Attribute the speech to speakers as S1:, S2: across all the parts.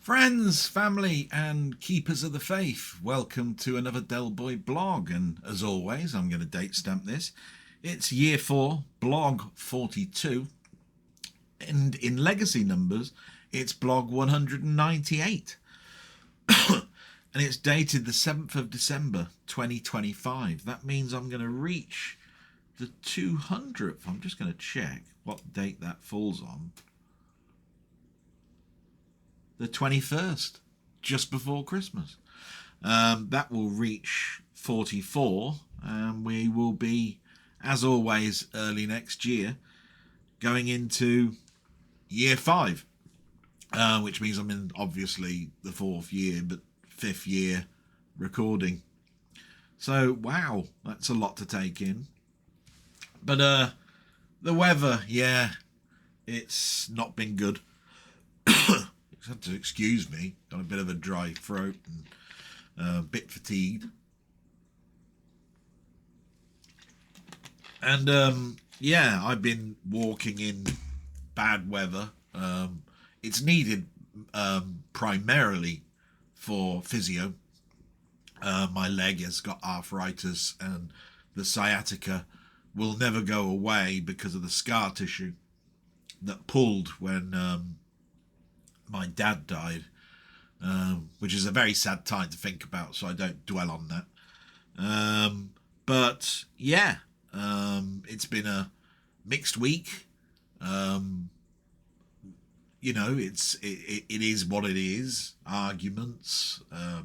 S1: Friends, family and keepers of the faith, welcome to another Del Boy blog, and as always I'm going to date stamp this. It's year 4, blog 42, and in legacy numbers it's blog 198 and it's dated the 7th of December 2025. That means I'm going to reach the 200th. I'm just going to check what date that falls on. The 21st, just before Christmas. That will reach 44, and we will be, as always, early next year, going into year 5, which means I'm in, obviously, the 4th year, but 5th year recording. So, wow, that's a lot to take in. But the weather, yeah, it's not been good. Have to excuse me, got a bit of a dry throat and a bit fatigued. And yeah, I've been walking in bad weather. It's needed primarily for physio. My leg has got arthritis and the sciatica will never go away because of the scar tissue that pulled when my dad died, which is a very sad time to think about, so I don't dwell on that. But yeah, it's been a mixed week. You know, it is what it is. Arguments,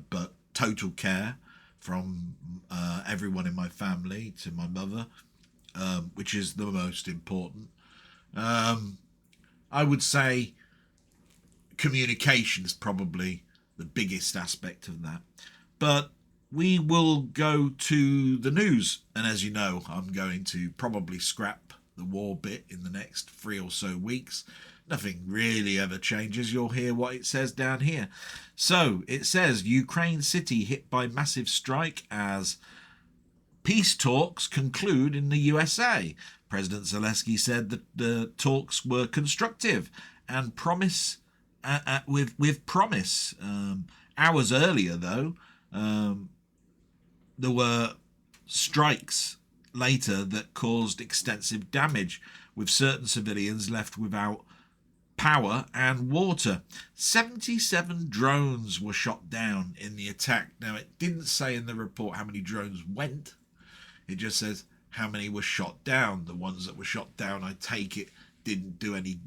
S1: but total care from everyone in my family to my mother, which is the most important. I would say communication is probably the biggest aspect of that. But we will go to the news, and as you know, I'm going to probably scrap the war bit in the next 3 or so weeks. Nothing really ever changes. You'll hear what it says down here. So it says Ukraine city hit by massive strike as peace talks conclude in the USA. President Zelensky said that the talks were constructive and with promise. Hours earlier, though, there were strikes later that caused extensive damage, with certain civilians left without power and water. 77 drones were shot down in the attack. Now, it didn't say in the report how many drones went. It just says how many were shot down. The ones that were shot down, I take it, didn't do any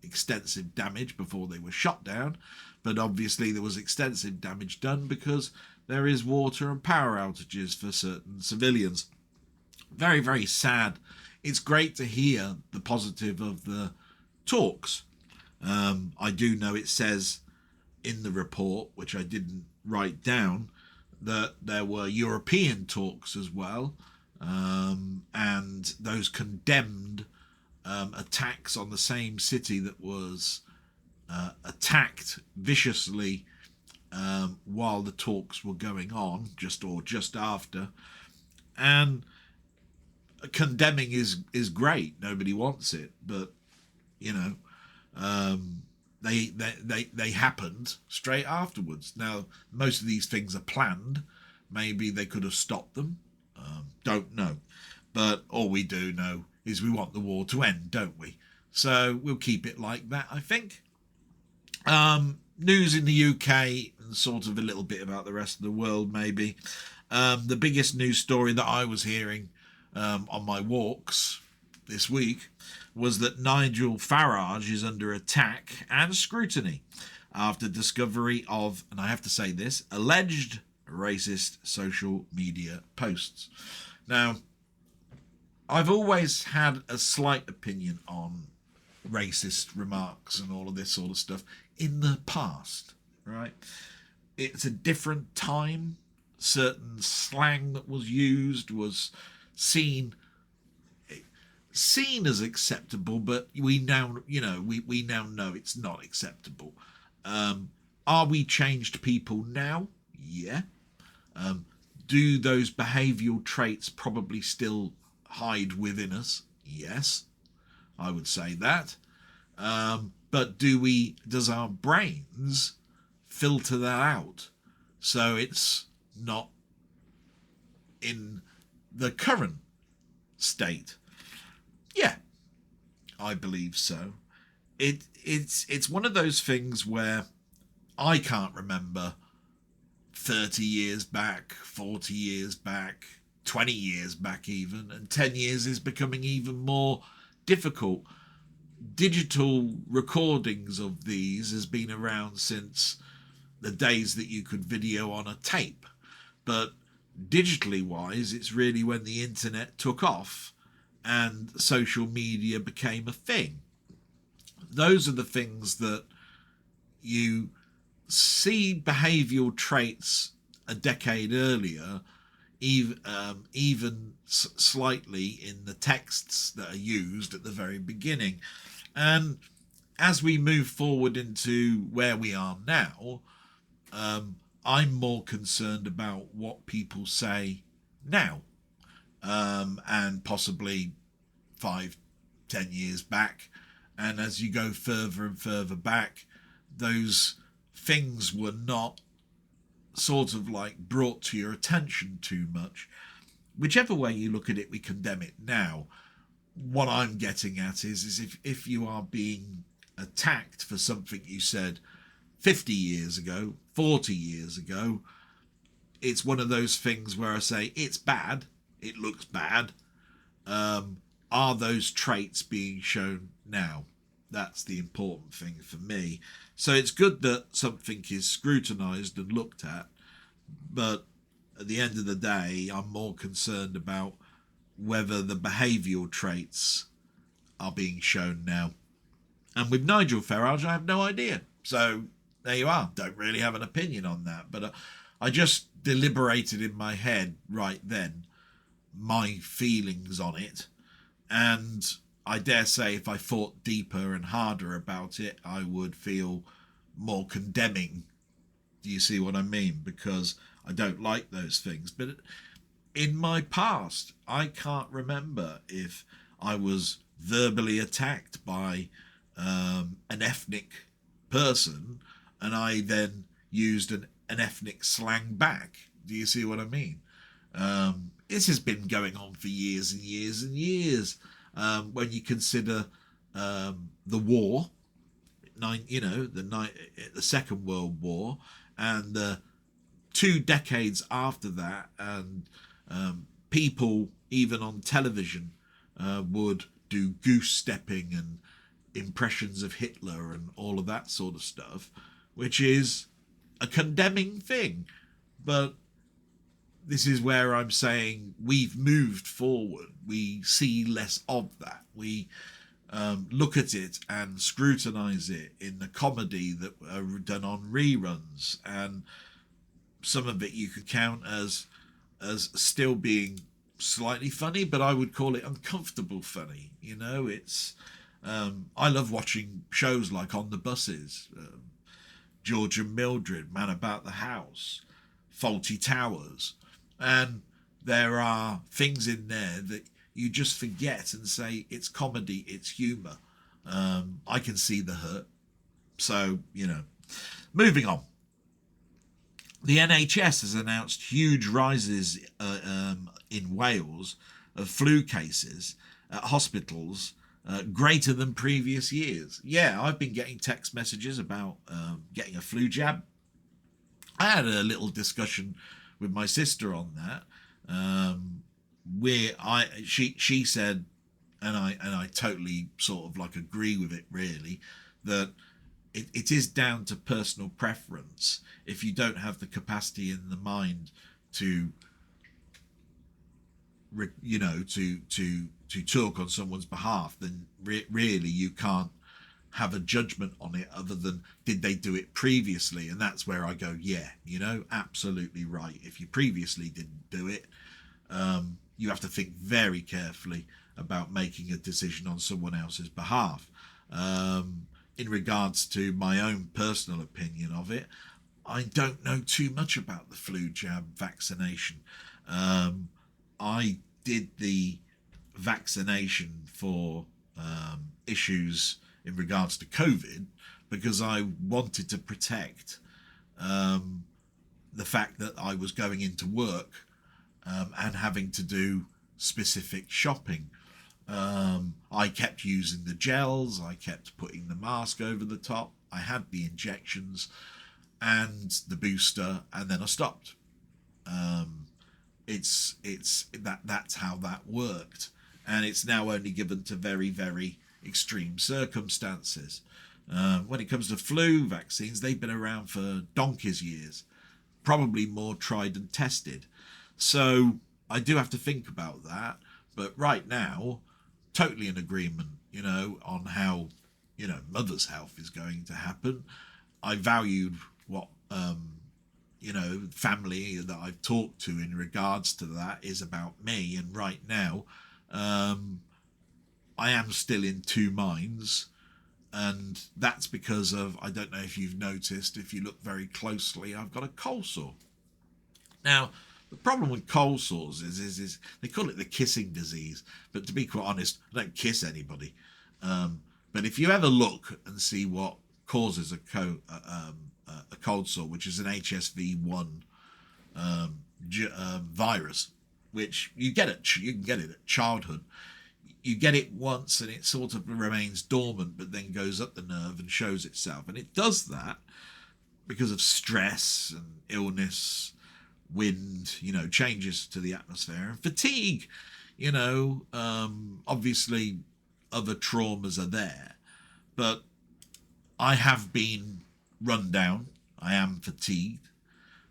S1: extensive damage before they were shot down, but obviously there was extensive damage done because there is water and power outages for certain civilians. Very, very sad. It's great to hear the positive of the talks. I do know it says in the report, which I didn't write down, that there were European talks as well, and those condemned attacks on the same city that was attacked viciously while the talks were going on, just after. And condemning is great. Nobody wants it, but you know, they happened straight afterwards. Now, most of these things are planned. Maybe they could have stopped them. Don't know. But all we do know is we want the war to end, don't we? So we'll keep it like that, I think. News in the UK and sort of a little bit about the rest of the world, maybe. The biggest news story that I was hearing on my walks this week was that Nigel Farage is under attack and scrutiny after discovery of, and I have to say this, alleged racist social media posts. Now, I've always had a slight opinion on racist remarks and all of this sort of stuff in the past, right? It's a different time. Certain slang that was used was seen as acceptable, but we now, we now know it's not acceptable. Are we changed people now? Yeah. Do those behavioural traits probably still hide within us? Yes, I would say that. But does our brains filter that out, so it's not in the current state. Yeah, I believe so. It's one of those things where I can't remember 30 years back, 40 years back, 20 years back even, and 10 years is becoming even more difficult. Digital recordings of these has been around since the days that you could video on a tape, but digitally wise, it's really when the internet took off and social media became a thing. Those are the things that you see behavioural traits a decade earlier, even slightly in the texts that are used at the very beginning. And as we move forward into where we are now, I'm more concerned about what people say now, and possibly 5-10 years back. And as you go further and further back, those things were not sort of like brought to your attention too much. Whichever way you look at it, we condemn it now. What I'm getting at is if you are being attacked for something you said 50 years ago, 40 years ago, it's one of those things where I say it's bad, it looks bad. Are those traits being shown now? That's the important thing for me. So it's good that something is scrutinised and looked at, but at the end of the day, I'm more concerned about whether the behavioural traits are being shown now. And with Nigel Farage, I have no idea. So there you are. Don't really have an opinion on that. But I just deliberated in my head right then my feelings on it. And I dare say if I thought deeper and harder about it, I would feel more condemning. Do you see what I mean? Because I don't like those things. But in my past, I can't remember if I was verbally attacked by an ethnic person and I then used an ethnic slang back. Do you see what I mean? This has been going on for years and years and years. When you consider the war, the Second World War, and 2 decades after that, and people even on television would do goose stepping and impressions of Hitler and all of that sort of stuff, which is a condemning thing. But this is where I'm saying we've moved forward. We see less of that. We look at it and scrutinise it in the comedy that are done on reruns, and some of it you could count as still being slightly funny, but I would call it uncomfortable funny. It's I love watching shows like On the Buses, George and Mildred, Man About the House, Faulty Towers, and there are things in there that you just forget and say it's comedy, it's humour. I can see the hurt. So, moving on. The NHS has announced huge rises in Wales of flu cases at hospitals greater than previous years. Yeah, I've been getting text messages about getting a flu jab. I had a little discussion with my sister on that. She said, and I totally sort of like agree with it really, that it is down to personal preference. If you don't have the capacity in the mind to talk on someone's behalf, then really you can't have a judgment on it other than did they do it previously. And that's where I go, yeah, absolutely right. If you previously didn't do it, you have to think very carefully about making a decision on someone else's behalf. In regards to my own personal opinion of it, I don't know too much about the flu jab vaccination. I did the vaccination for issues in regards to COVID because I wanted to protect the fact that I was going into work and having to do specific shopping. I kept using the gels, I kept putting the mask over the top, I had the injections and the booster, and then I stopped. That's how that worked, and it's now only given to very, very extreme circumstances. When it comes to flu vaccines, they've been around for donkey's years, probably more tried and tested. So I do have to think about that. But right now, totally in agreement, on how, mother's health is going to happen. I valued what, family that I've talked to in regards to that is about me. And right now, I am still in two minds. And that's because of, I don't know if you've noticed, if you look very closely, I've got a cold sore. Now, the problem with cold sores is they call it the kissing disease. But to be quite honest, I don't kiss anybody. But if you ever look and see what causes a cold sore, which is an HSV1 virus, which you can get it at childhood. You get it once and it sort of remains dormant, but then goes up the nerve and shows itself. And it does that because of stress and illness, wind, changes to the atmosphere, and fatigue. Obviously other traumas are there, but I have been run down. I am fatigued.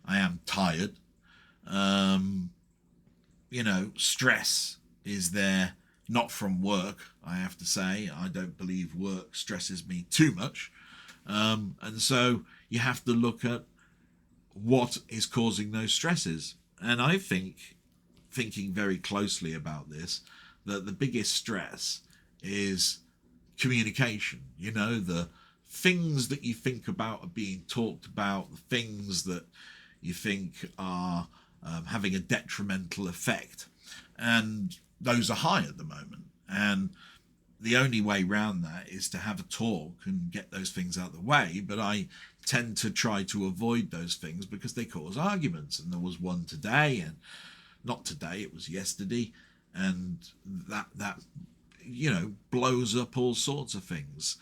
S1: I am tired. Stress is there. Not from work, I have to say. I don't believe work stresses me too much. And so you have to look at what is causing those stresses. And I think, thinking very closely about this, that the biggest stress is communication. The things that you think about are being talked about, the things that you think are having a detrimental effect. And those are high at the moment, and the only way round that is to have a talk and get those things out of the way. But I tend to try to avoid those things because they cause arguments, and there was one today, and not today, it was yesterday, and that blows up all sorts of things.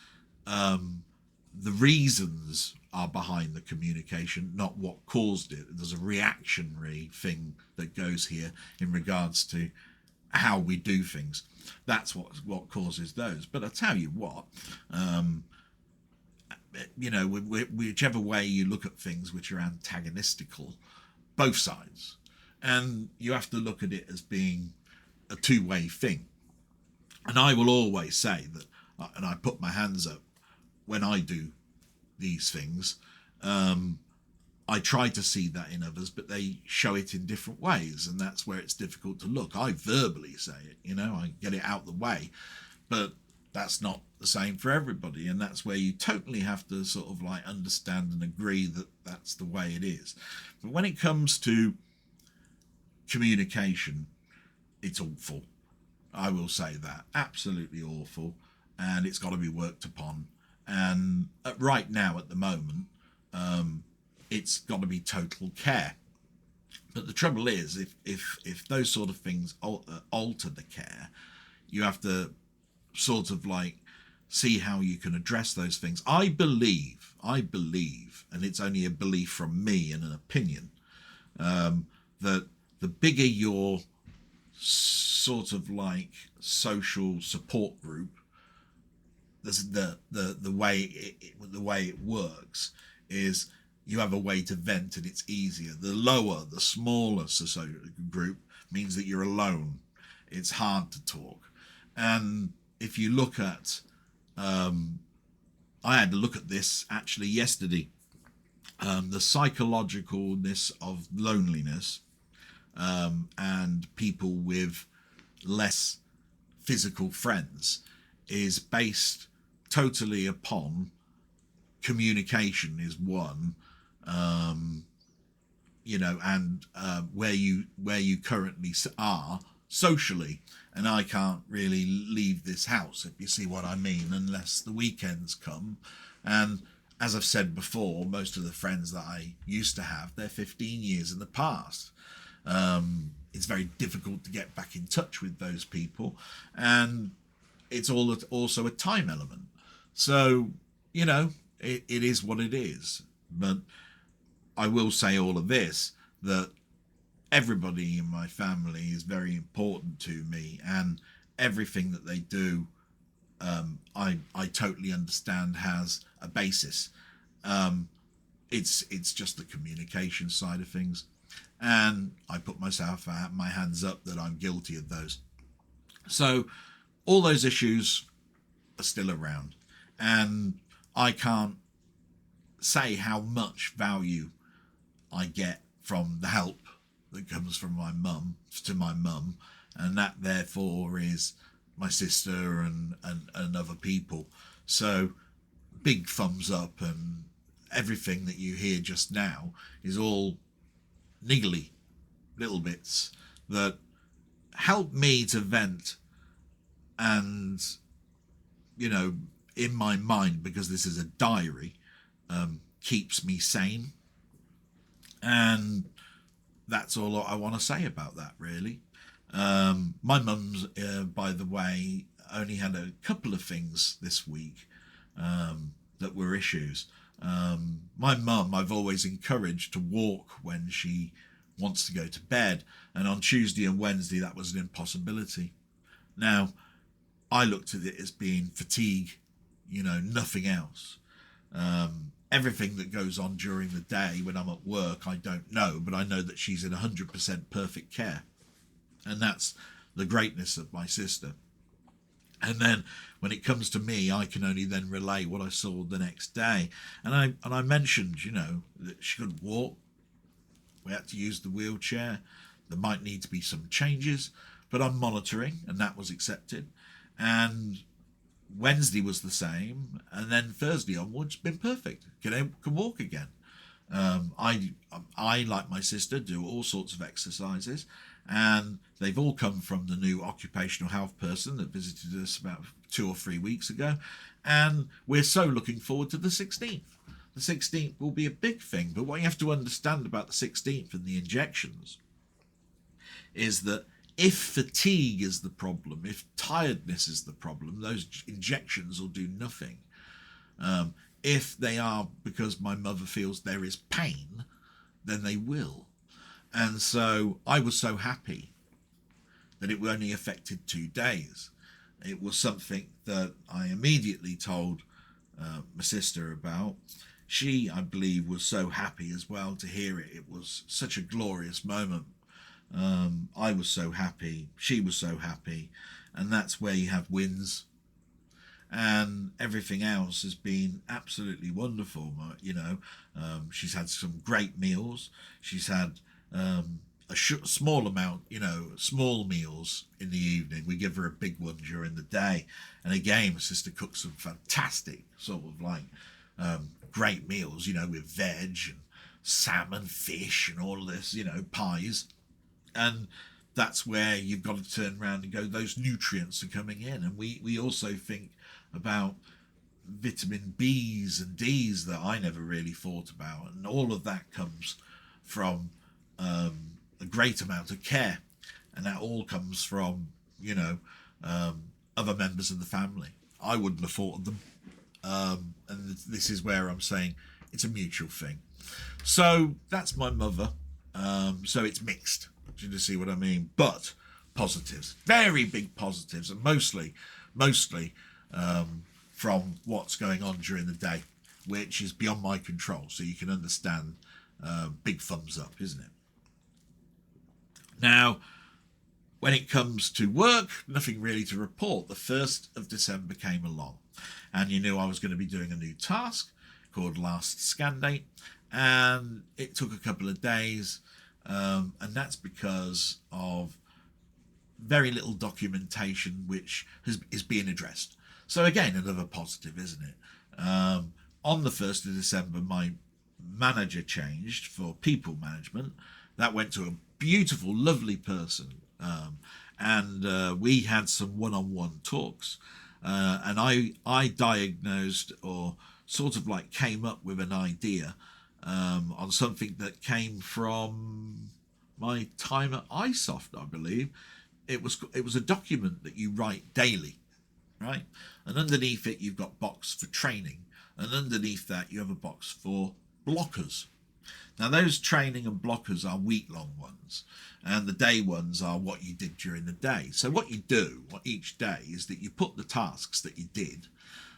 S1: The reasons are behind the communication, not what caused it. There's a reactionary thing that goes here in regards to how we do things. That's what causes those. But I tell you what, whichever way you look at things which are antagonistical, both sides, and you have to look at it as being a two-way thing. And I will always say that, and I put my hands up when I do these things, I try to see that in others, but they show it in different ways, and that's where it's difficult to look. I verbally say it, I get it out the way, but that's not the same for everybody, and that's where you totally have to sort of like understand and agree that that's the way it is. But when it comes to communication, it's awful. I will say that. Absolutely awful, and it's got to be worked upon. And right now, at the moment, it's got to be total care. But the trouble is, if those sort of things alter the care, you have to sort of like see how you can address those things. I believe, and it's only a belief from me and an opinion, that the bigger your sort of like social support group, the way it works is you have a way to vent, and it's easier. The smaller social group means that you're alone. It's hard to talk. And if you look at, I had to look at this actually yesterday, the psychologicalness of loneliness, and people with less physical friends is based totally upon communication is one, and where you currently are socially. And I can't really leave this house, if you see what I mean, unless the weekends come. And as I've said before, most of the friends that I used to have, they're 15 years in the past. It's very difficult to get back in touch with those people, and it's also a time element. So, you know, it is what it is. But I will say all of this, that everybody in my family is very important to me, and everything that they do, I totally understand has a basis. It's just the communication side of things, and I put my hands up that I'm guilty of those. So all those issues are still around, and I can't say how much value I get from the help that comes from my mum to my mum, and that therefore is my sister and other people. So big thumbs up, and everything that you hear just now is all niggly little bits that help me to vent, and, you know, in my mind, because this is a diary, keeps me sane. And that's all I want to say about that, really. My mum's, by the way, only had a couple of things this week that were issues. My mum, I've always encouraged to walk when she wants to go to bed, and on Tuesday and Wednesday that was an impossibility. Now, I looked at it as being fatigue, you know, nothing else. Everything that goes on during the day when I'm at work, I don't know, but I know that she's in 100% perfect care. And that's the greatness of my sister. And then when it comes to me, I can only then relay what I saw the next day. And I mentioned, you know, that she couldn't walk. We had to use the wheelchair. There might need to be some changes, but I'm monitoring, and that was accepted. And Wednesday was the same, and then Thursday onwards been perfect. Can walk again. I, like my sister, do all sorts of exercises, and they've all come from the new occupational health person that visited us about 2 or 3 weeks ago, and we're so looking forward to the 16th. The 16th will be a big thing, but what you have to understand about the 16th and the injections is that if fatigue is the problem, if tiredness is the problem, those injections will do nothing. If they are because my mother feels there is pain, then they will. And so I was so happy that it only affected 2 days. It was something that I immediately told my sister about. She, I believe, was so happy as well to hear it. It was such a glorious moment. I was so happy. She was so happy. And that's where you have wins. And everything else has been absolutely wonderful. You know, she's had some great meals. She's had small amount, you know, small meals in the evening. We give her a big one during the day. And again, my sister cooks some fantastic sort of like great meals, you know, with veg and salmon, fish and all this, you know, pies. And that's where you've got to turn around and go, those nutrients are coming in. And we also think about vitamin B's and D's that I never really thought about. And all of that comes from a great amount of care. And that all comes from, you know, other members of the family. I wouldn't have thought of them. And this is where I'm saying it's a mutual thing. So that's my mother. So it's mixed. Do you see what I mean? But positives, very big positives, and mostly from what's going on during the day, which is beyond my control. So you can understand, big thumbs up, isn't it? Now, when it comes to work, nothing really to report. The 1st of December came along, and you knew I was going to be doing a new task called Last Scan Date, and it took a couple of days. And that's because of very little documentation which is being addressed. So again, another positive, isn't it? On the 1st of December, my manager changed for people management. That went to a beautiful, lovely person. And we had some one-on-one talks. And I diagnosed or sort of like came up with an idea on something that came from my time at iSoft, I believe. It was a document that you write daily, right? And underneath it, you've got box for training. And underneath that, you have a box for blockers. Now, those training and blockers are week-long ones, and the day ones are what you did during the day. So what you do each day is that you put the tasks that you did,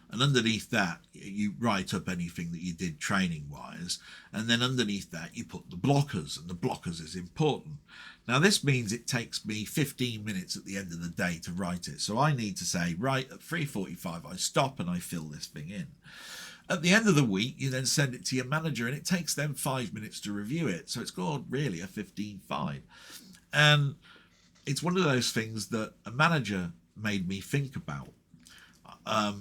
S1: and underneath that, you write up anything that you did training-wise, and then underneath that, you put the blockers, and the blockers is important. Now, this means it takes me 15 minutes at the end of the day to write it. So I need to say, right, at 3:45, I stop and I fill this thing in. At the end of the week, you then send it to your manager, and it takes them 5 minutes to review it. So it's called really a 15-5. And it's one of those things that a manager made me think about.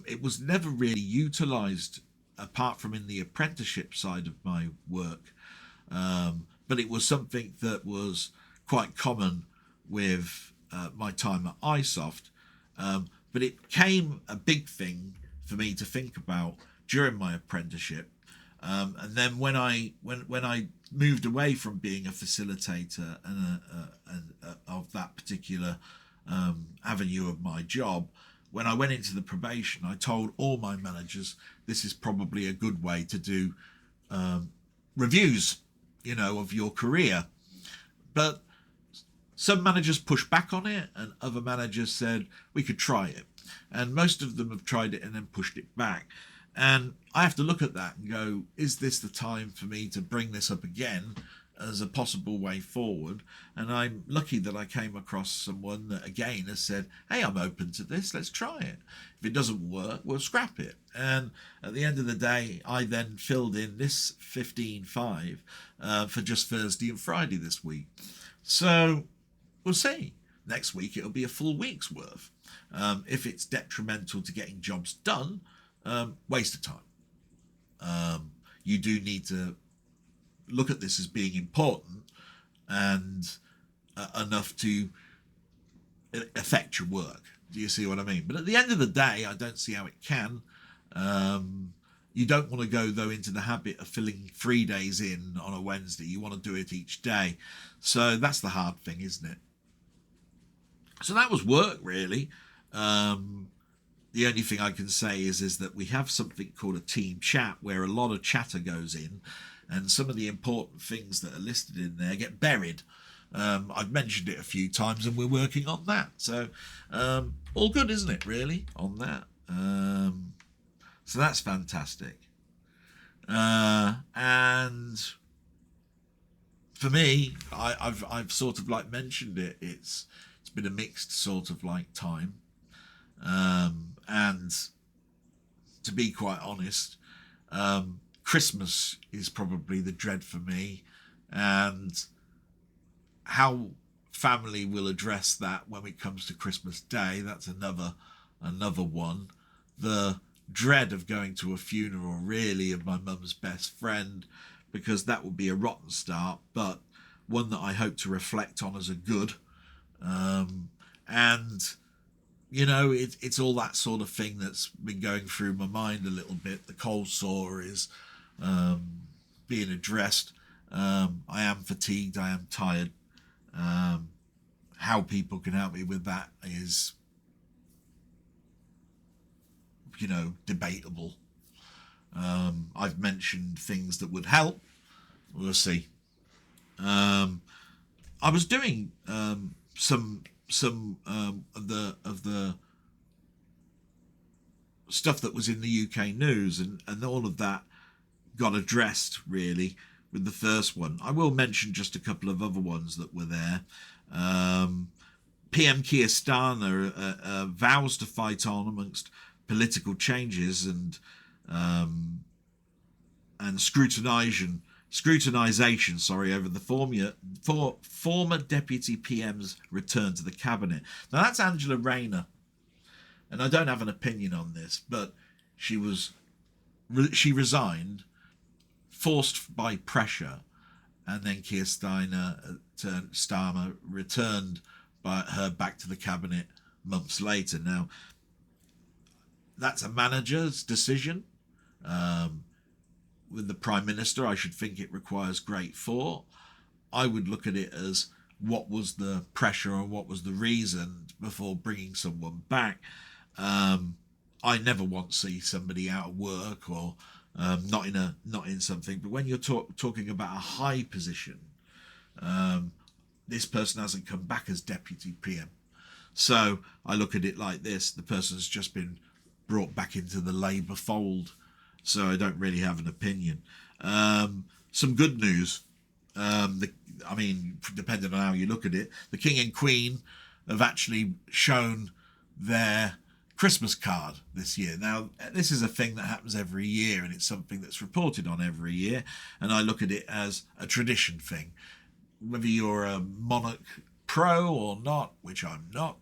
S1: It was never really utilised apart from in the apprenticeship side of my work. But it was something that was quite common with my time at iSoft. But it became a big thing for me to think about during my apprenticeship, and then when I moved away from being a facilitator and of that particular avenue of my job, when I went into the probation, I told all my managers this is probably a good way to do reviews, of your career. But some managers pushed back on it, and other managers said we could try it, and most of them have tried it and then pushed it back. And I have to look at that and go, is this the time for me to bring this up again as a possible way forward? And I'm lucky that I came across someone that, again, has said, hey, I'm open to this, let's try it. If it doesn't work, we'll scrap it. And at the end of the day, I then filled in this 15-5 for just Thursday and Friday this week. So we'll see. Next week, it'll be a full week's worth. If it's detrimental to getting jobs done, waste of time. You do need to look at this as being important and enough to affect your work. Do you see what I mean? But at the end of the day, I don't see how it can. You don't want to go, though, into the habit of filling 3 days in on a Wednesday. You want to do it each day. So that's the hard thing, isn't it? So that was work, really. The only thing I can say is that we have something called a team chat where a lot of chatter goes in, and some of the important things that are listed in there get buried. I've mentioned it a few times, and we're working on that. So all good, isn't it, really, on that? So that's fantastic. And for me, I've sort of like mentioned it. It's been a mixed sort of like time. And to be quite honest, Christmas is probably the dread for me, and how family will address that when it comes to Christmas Day, that's another one. The dread of going to a funeral, really, of my mum's best friend, because that would be a rotten start, but one that I hope to reflect on as a good. And it's all that sort of thing that's been going through my mind a little bit. The cold sore is being addressed. I am fatigued. I am tired. How people can help me with that is, debatable. I've mentioned things that would help. We'll see. I was doing some of the stuff that was in the UK news, and all of that got addressed really with the first one. I will mention just a couple of other ones that were there. PM Keir Starmer vows to fight on amongst political changes and scrutinization, over the former deputy PM's return to the cabinet. Now that's Angela Rayner, and I don't have an opinion on this, but she resigned, forced by pressure, and then Keir Starmer returned her back to the cabinet months later. Now that's a manager's decision. With the Prime Minister, I should think it requires great thought. I would look at it as what was the pressure and what was the reason before bringing someone back. I never want to see somebody out of work or not in something. But when you're talking about a high position, this person hasn't come back as deputy PM. So I look at it like this: the person's just been brought back into the Labour fold. So I don't really have an opinion. Some good news. Depending on how you look at it, the King and Queen have actually shown their Christmas card this year. Now, this is a thing that happens every year, and it's something that's reported on every year, and I look at it as a tradition thing. Whether you're a monarch pro or not, which I'm not,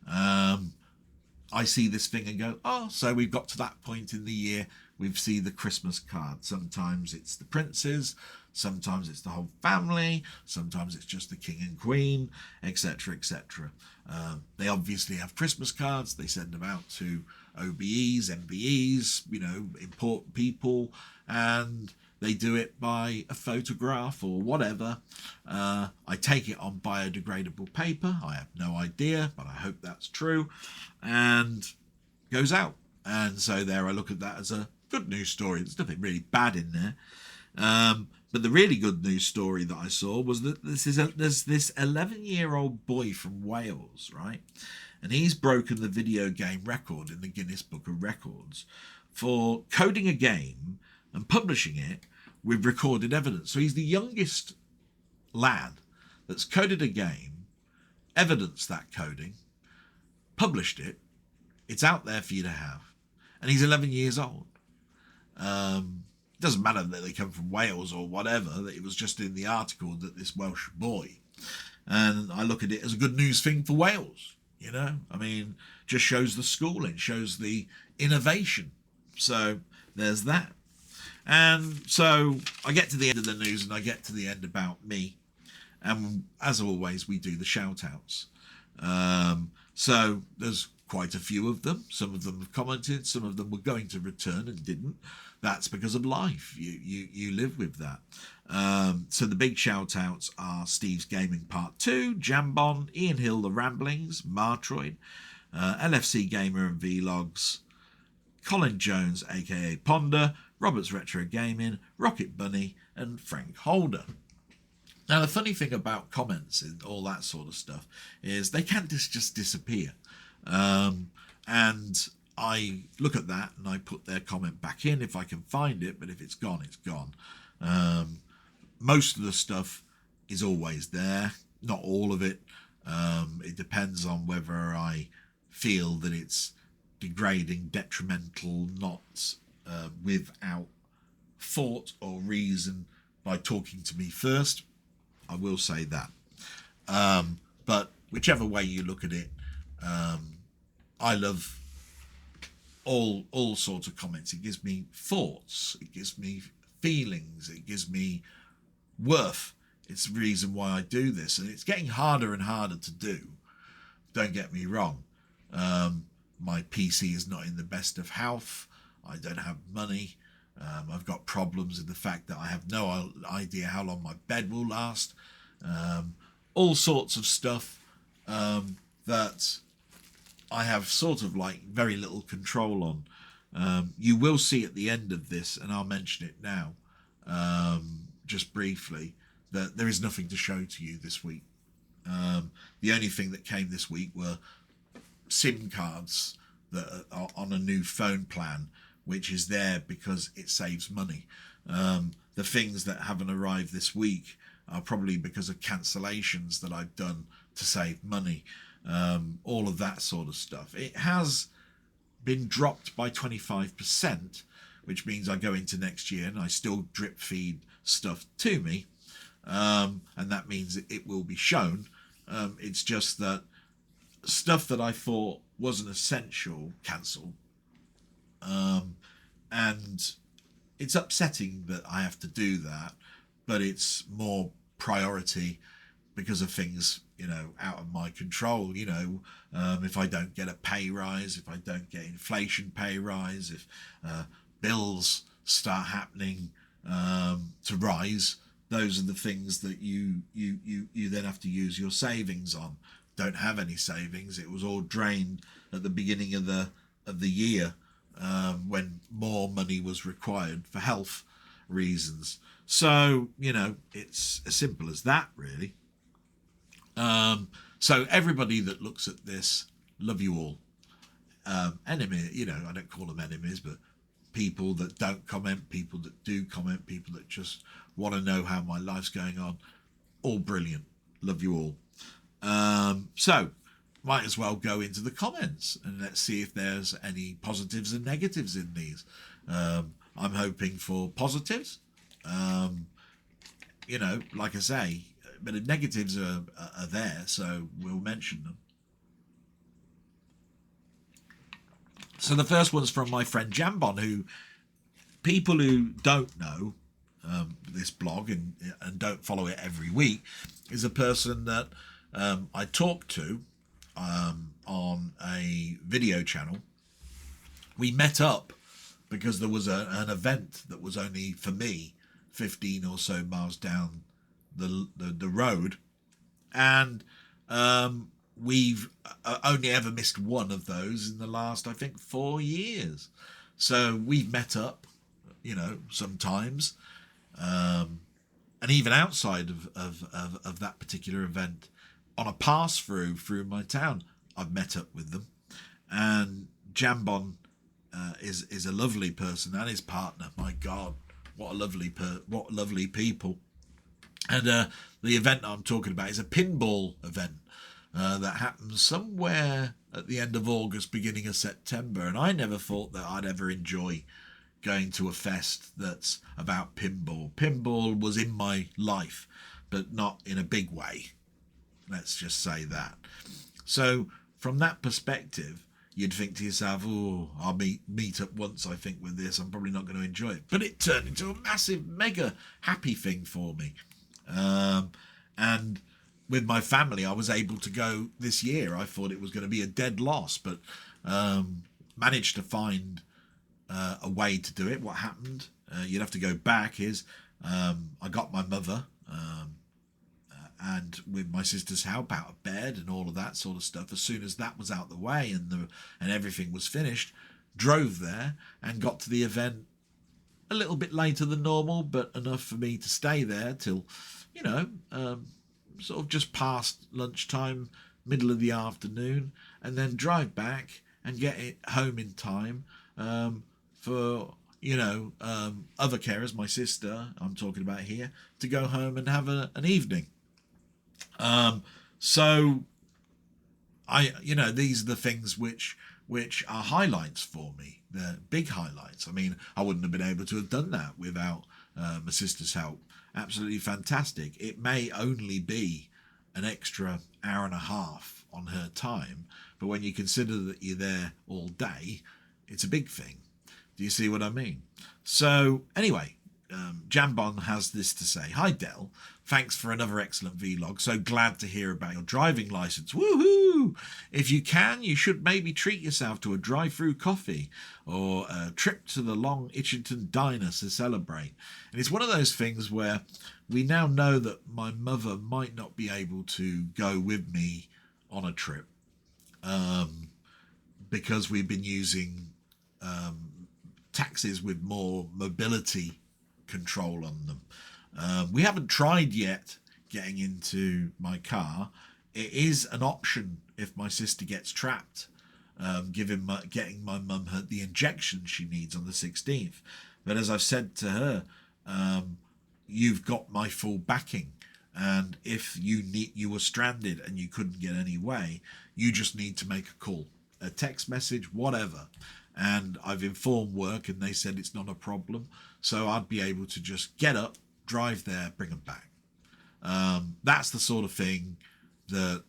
S1: I see this thing and go, oh, so we've got to that point in the year, we've seen the Christmas card. Sometimes it's the princes, sometimes it's the whole family, sometimes it's just the King and Queen, etc., etc. They obviously have Christmas cards. They send them out to OBEs, MBEs, important people, and they do it by a photograph or whatever. I take it on biodegradable paper. I have no idea, but I hope that's true, and goes out. And so there I look at that as a good news story. There's nothing really bad in there. But the really good news story that I saw was that there's this 11-year-old boy from Wales, right? And he's broken the video game record in the Guinness Book of Records for coding a game and publishing it with recorded evidence. So he's the youngest lad that's coded a game, evidenced that coding, published it. It's out there for you to have. And he's 11 years old. It doesn't matter that they come from Wales or whatever, that it was just in the article that this Welsh boy. And I look at it as a good news thing for Wales, just shows the schooling, shows the innovation. So there's that. And so I get to the end of the news and I get to the end about me. And as always, we do the shout outs. So there's quite a few of them. Some of them have commented, some of them were going to return and didn't. That's because of life. You live with that. So the big shout outs are Steve's Gaming Part 2, Jambon, Ian Hill, The Ramblings, Martroid, LFC Gamer and Vlogs, Colin Jones, aka Ponder, Robert's Retro Gaming, Rocket Bunny, and Frank Holder. Now, the funny thing about comments and all that sort of stuff is they can't just disappear. And I look at that and I put their comment back in if I can find it, but if it's gone, it's gone. Most of the stuff is always there, not all of it. It depends on whether I feel that it's degrading, detrimental, not without thought or reason by talking to me first. I will say that. But whichever way you look at it, I love all sorts of comments. It gives me thoughts, it gives me feelings, it gives me worth. It's the reason why I do this, and it's getting harder and harder to do. Don't get me wrong. My PC is not in the best of health. I don't have money. I've got problems with the fact that I have no idea how long my bed will last. All sorts of stuff that I have sort of like very little control on. You will see at the end of this, and I'll mention it now, just briefly, that there is nothing to show to you this week. The only thing that came this week were SIM cards that are on a new phone plan, which is there because it saves money. The things that haven't arrived this week are probably because of cancellations that I've done to save money. All of that sort of stuff. It has been dropped by 25%, which means I go into next year and I still drip feed stuff to me. And that means it will be shown. It's just that stuff that I thought wasn't essential, cancelled. And it's upsetting that I have to do that, but it's more priority because of things, out of my control. If I don't get a pay rise, if I don't get inflation pay rise, if bills start happening to rise, those are the things that you then have to use your savings on. Don't have any savings. It was all drained at the beginning of the year when more money was required for health reasons. So, you know, it's as simple as that, really. So everybody that looks at this, love you all. Enemy, you know, I don't call them enemies, but people that don't comment, people that do comment, people that just want to know how my life's going on, all brilliant. Love you all. So might as well go into the comments and let's see if there's any positives and negatives in these. I'm hoping for positives. You know, like I say, but the negatives are there, so we'll mention them. So the first one's from my friend Jambon, who people who don't know this blog and don't follow it every week is a person that I talked to on a video channel. We met up because there was an event that was only for me 15 or so miles down the road, and we've only ever missed one of those in the last, I think, 4 years. So we've met up, you know, sometimes, and even outside of that particular event, on a pass through my town, I've met up with them. And Jambon is a lovely person, and his partner. My God, what lovely people. And the event I'm talking about is a pinball event that happens somewhere at the end of August, beginning of September. And I never thought that I'd ever enjoy going to a fest that's about pinball. Pinball was in my life, but not in a big way. Let's just say that. So from that perspective, you'd think to yourself, oh, I'll meet up once, I think, with this. I'm probably not going to enjoy it. But it turned into a massive, mega happy thing for me. And with my family, I was able to go this year. I thought it was going to be a dead loss, but managed to find a way to do it. What happened, you'd have to go back, is I got my mother and with my sister's help out of bed and all of that sort of stuff. As soon as that was out the way and everything was finished, drove there and got to the event a little bit later than normal, but enough for me to stay there till, you know, sort of just past lunchtime, middle of the afternoon, and then drive back and get it home in time for, you know, other carers, my sister I'm talking about here, to go home and have an evening. So you know, these are the things which are highlights for me. They're big highlights. I mean, I wouldn't have been able to have done that without my sister's help. Absolutely fantastic. It may only be an extra hour and a half on her time, but when you consider that you're there all day, it's a big thing. Do you see what I mean? So anyway, Jambon has this to say. Hi Del, thanks for another excellent vlog. So glad to hear about your driving license. Woohoo! If you can, you should maybe treat yourself to a drive-through coffee or a trip to the Long Itchington Diner to celebrate. And it's one of those things where we now know that my mother might not be able to go with me on a trip because we've been using taxis with more mobility control on them. We haven't tried yet getting into my car. It is an option if my sister gets trapped, getting my mum the injection she needs on the 16th. But as I've said to her, you've got my full backing, and if you were stranded and you couldn't get any way, you just need to make a call, a text message, whatever. And I've informed work and they said it's not a problem. So I'd be able to just get up, drive there, bring them back. That's the sort of thing that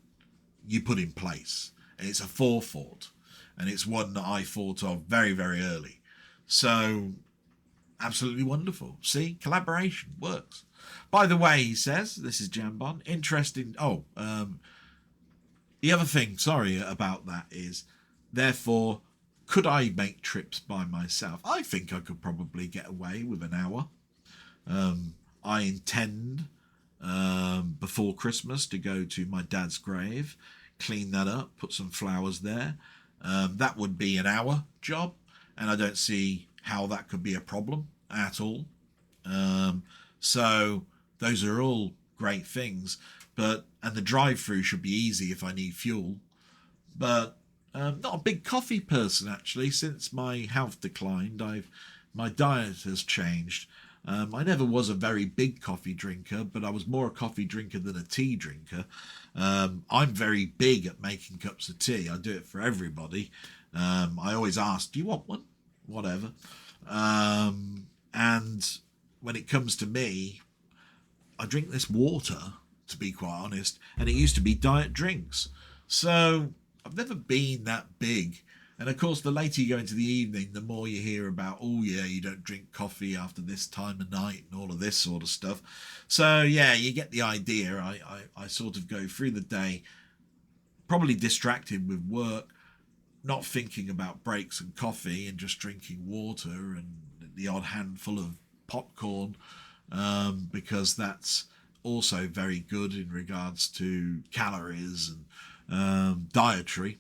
S1: you put in place. And it's a forethought. And it's one that I thought of very, very early. So absolutely wonderful. See, collaboration works. By the way, he says, this is Jambon, interesting. The other thing, sorry, about that is, therefore, Could I make trips by myself? I think I could probably get away with an hour. I intend before Christmas to go to my dad's grave, clean that up, put some flowers there. That would be an hour job, and I don't see how that could be a problem at all. So those are all great things, and the drive-through should be easy if I need fuel. But not a big coffee person, actually. Since my health declined, my diet has changed. I never was a very big coffee drinker, but I was more a coffee drinker than a tea drinker. I'm very big at making cups of tea. I do it for everybody. I always ask, do you want one? Whatever. And when it comes to me, I drink this water, to be quite honest, and it used to be diet drinks. So I've never been that big. And of course, the later you go into the evening, the more you hear about, oh yeah, you don't drink coffee after this time of night and all of this sort of stuff. So yeah, you get the idea. I sort of go through the day, probably distracted with work, not thinking about breaks and coffee, and just drinking water and the odd handful of popcorn, because that's also very good in regards to calories and dietary.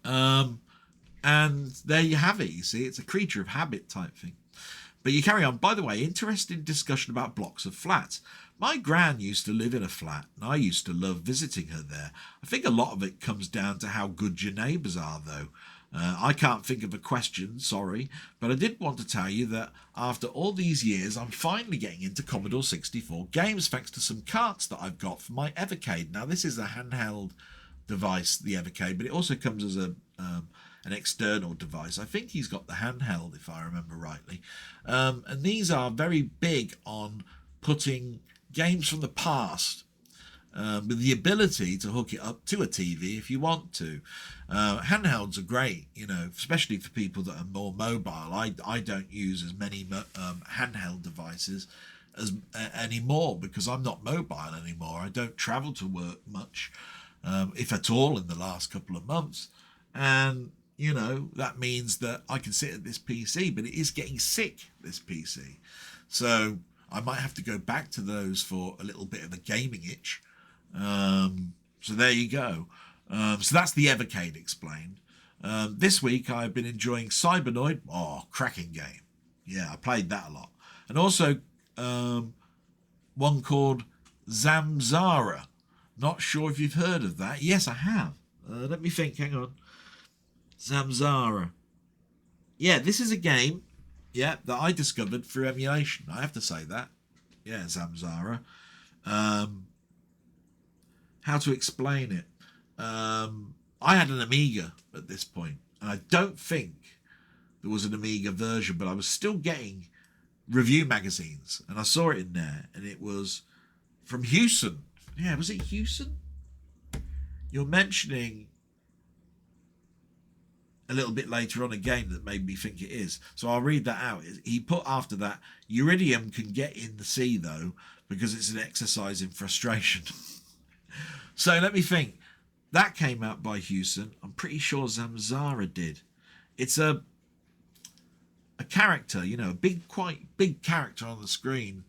S1: And there you have it. You see, it's a creature of habit type thing. But you carry on. By the way, interesting discussion about blocks of flats. My gran used to live in a flat, and I used to love visiting her there. I think a lot of it comes down to how good your neighbours are, though. I can't think of a question, sorry, but I did want to tell you that after all these years, I'm finally getting into Commodore 64 games thanks to some carts that I've got for my Evercade. Now, this is a handheld device, the Evercade, but it also comes as an external device. I think he's got the handheld, if I remember rightly. And these are very big on putting games from the past with the ability to hook it up to a TV if you want to. Handhelds are great, especially for people that are more mobile. I don't use as many handheld devices anymore because I'm not mobile anymore. I don't travel to work much, if at all, in the last couple of months. And, that means that I can sit at this PC, but it is getting sick, this PC. So I might have to go back to those for a little bit of a gaming itch. So there you go. So that's the Evercade explained. This week I've been enjoying Cybernoid. Oh, cracking game. Yeah, I played that a lot. And also one called Zamzara. Not sure if you've heard of that. Yes, I have. Let me think. Hang on. Zamzara. Yeah, this is a game, that I discovered through emulation. I have to say that. Yeah, Zamzara. How to explain it? I had an Amiga at this point, and I don't think there was an Amiga version, but I was still getting review magazines, and I saw it in there, and it was from Hewson. Yeah, was it Hewson? You're mentioning a little bit later on a game that made me think it is. So I'll read that out. He put after that, Uridium can get in the sea, though, because it's an exercise in frustration. So let me think. That came out by Hewson. I'm pretty sure Zamzara did. It's a character, a quite big character on the screen,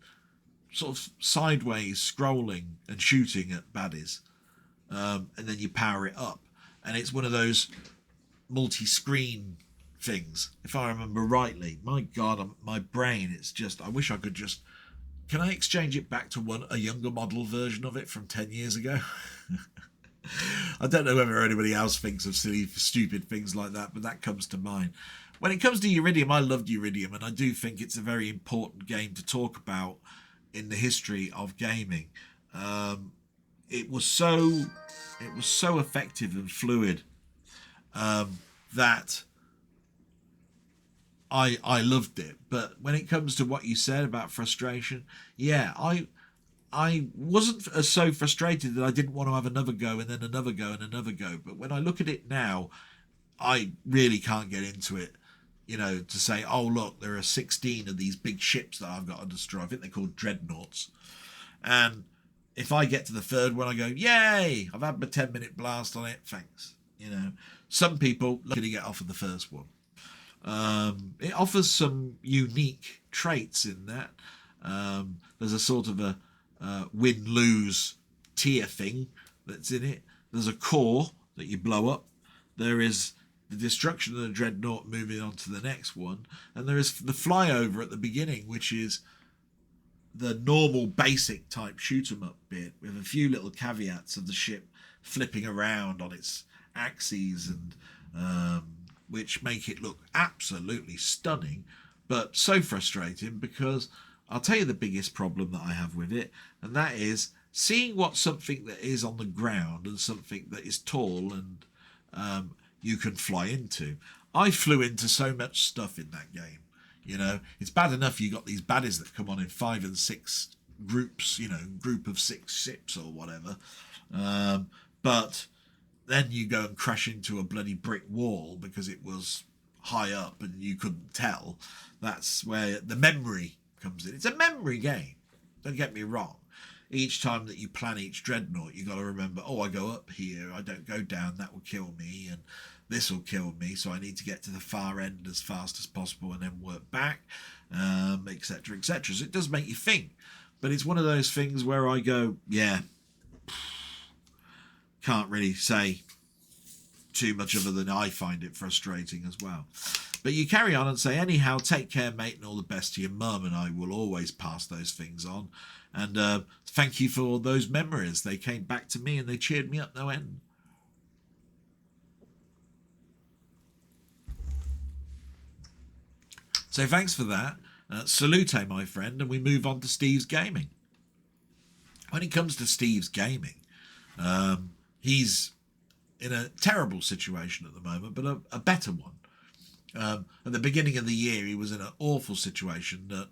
S1: sort of sideways scrolling and shooting at baddies, and then you power it up, and it's one of those multi-screen things, if I remember rightly. My God, my brain, it's just, I wish I could just, can I exchange it back to a younger model version of it from 10 years ago? I don't know whether anybody else thinks of silly, stupid things like that, but that comes to mind. When it comes to Uridium, I loved Uridium, and I do think it's a very important game to talk about in the history of gaming. It was so effective and fluid that I loved it. But when it comes to what you said about frustration, yeah, I wasn't so frustrated that I didn't want to have another go and then another go and another go. But when I look at it now, I really can't get into it, to say, oh, look, there are 16 of these big ships that I've got to destroy. I think they're called dreadnoughts. And if I get to the third one, I go, yay, I've had my 10-minute blast on it, thanks. You know, some people lucky to get off of the first one. It offers some unique traits in that. There's a sort of a win-lose tier thing that's in it. There's a core that you blow up. There is the destruction of the dreadnought moving on to the next one. And there is the flyover at the beginning, which is the normal basic type shoot 'em up bit with a few little caveats of the ship flipping around on its axes and which make it look absolutely stunning, but so frustrating because I'll tell you the biggest problem that I have with it, and that is seeing what something that is on the ground and something that is tall and you can fly into. I flew into so much stuff in that game. You know, it's bad enough you got these baddies that come on in 5 and 6 groups, you know, group of 6 ships or whatever. But then you go and crash into a bloody brick wall because it was high up and you couldn't tell. That's where the memory comes in. It's a memory game. Don't get me wrong. Each time that you plan each dreadnought, you got to remember, oh, I go up here, I don't go down, that will kill me, and this will kill me, so I need to get to the far end as fast as possible and then work back, etc., etc. So it does make you think. But it's one of those things where I go, yeah, can't really say too much other than I find it frustrating as well. But you carry on and say, anyhow, take care, mate, and all the best to your mum, and I will always pass those things on. And thank you for those memories. They came back to me and they cheered me up no end. So thanks for that. Salute, my friend, and we move on to Steve's gaming. When it comes to Steve's gaming, he's in a terrible situation at the moment, but a better one. At the beginning of the year, he was in an awful situation that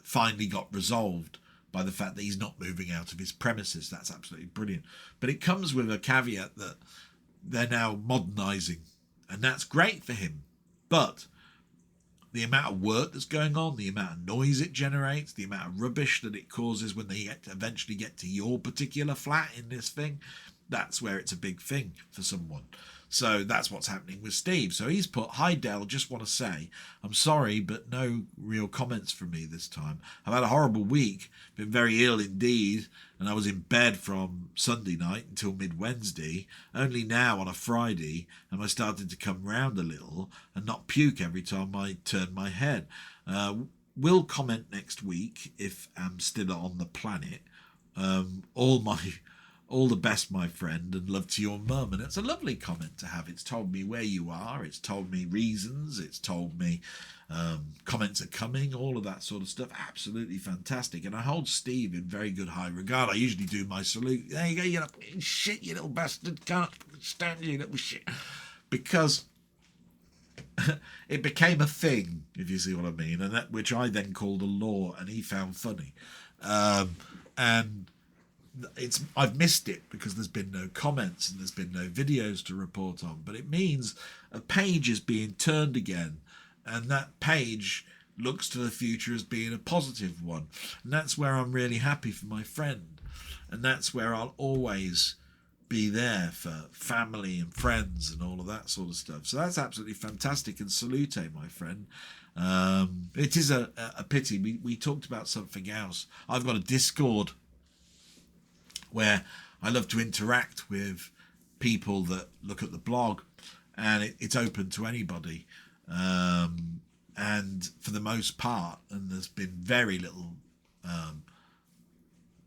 S1: finally got resolved by the fact that he's not moving out of his premises. That's absolutely brilliant. But it comes with a caveat that they're now modernising, and that's great for him. But the amount of work that's going on, the amount of noise it generates, the amount of rubbish that it causes when they eventually get to your particular flat in this thing, that's where it's a big thing for someone. So that's what's happening with Steve. So he's put, hi Del, just want to say, I'm sorry, but no real comments from me this time. I've had a horrible week, been very ill indeed, and I was in bed from Sunday night until mid-Wednesday. Only now on a Friday am I starting to come round a little and not puke every time I turn my head. Will comment next week if I'm still on the planet. All the best, my friend, and love to your mum. And it's a lovely comment to have. It's told me where you are. It's told me reasons. It's told me comments are coming, all of that sort of stuff. Absolutely fantastic. And I hold Steve in very good high regard. I usually do my salute. There you go, you little shit, you little bastard. Can't stand you, little shit. Because it became a thing, if you see what I mean, and that which I then called a law, and he found funny. And I've missed it because there's been no comments and there's been no videos to report on, but it means a page is being turned again, and that page looks to the future as being a positive one, and that's where I'm really happy for my friend, and that's where I'll always be there for family and friends and all of that sort of stuff. So that's absolutely fantastic, and salute, my friend. It is a pity we talked about something else. I've got a Discord where I love to interact with people that look at the blog, and it's open to anybody. And for the most part, and there's been very little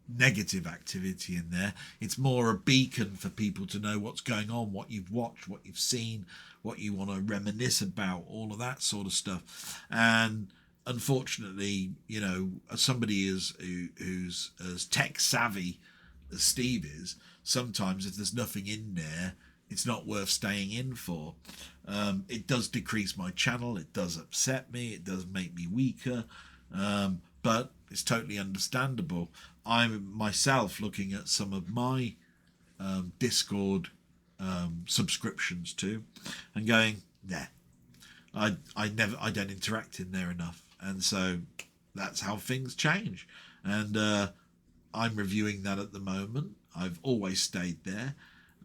S1: negative activity in there. It's more a beacon for people to know what's going on, what you've watched, what you've seen, what you want to reminisce about, all of that sort of stuff. And unfortunately, you know, as somebody who's as tech savvy as Steve is, sometimes if there's nothing in there, it's not worth staying in for. It does decrease my channel, it does upset me, it does make me weaker, but it's totally understandable. I'm myself looking at some of my Discord subscriptions too and going, nah, I don't interact in there enough, and so that's how things change. And I'm reviewing that at the moment. I've always stayed there.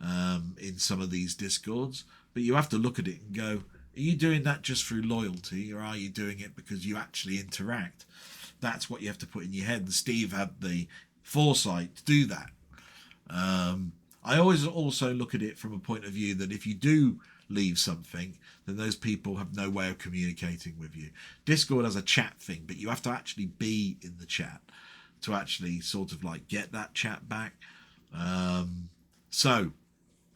S1: in some of these Discords, but you have to look at it and go, are you doing that just through loyalty, or are you doing it because you actually interact? That's what you have to put in your head, and Steve had the foresight to do that. I always also look at it from a point of view that if you do leave something, then those people have no way of communicating with you. Discord has a chat thing, but you have to actually be in the chat to actually sort of like get that chat back. So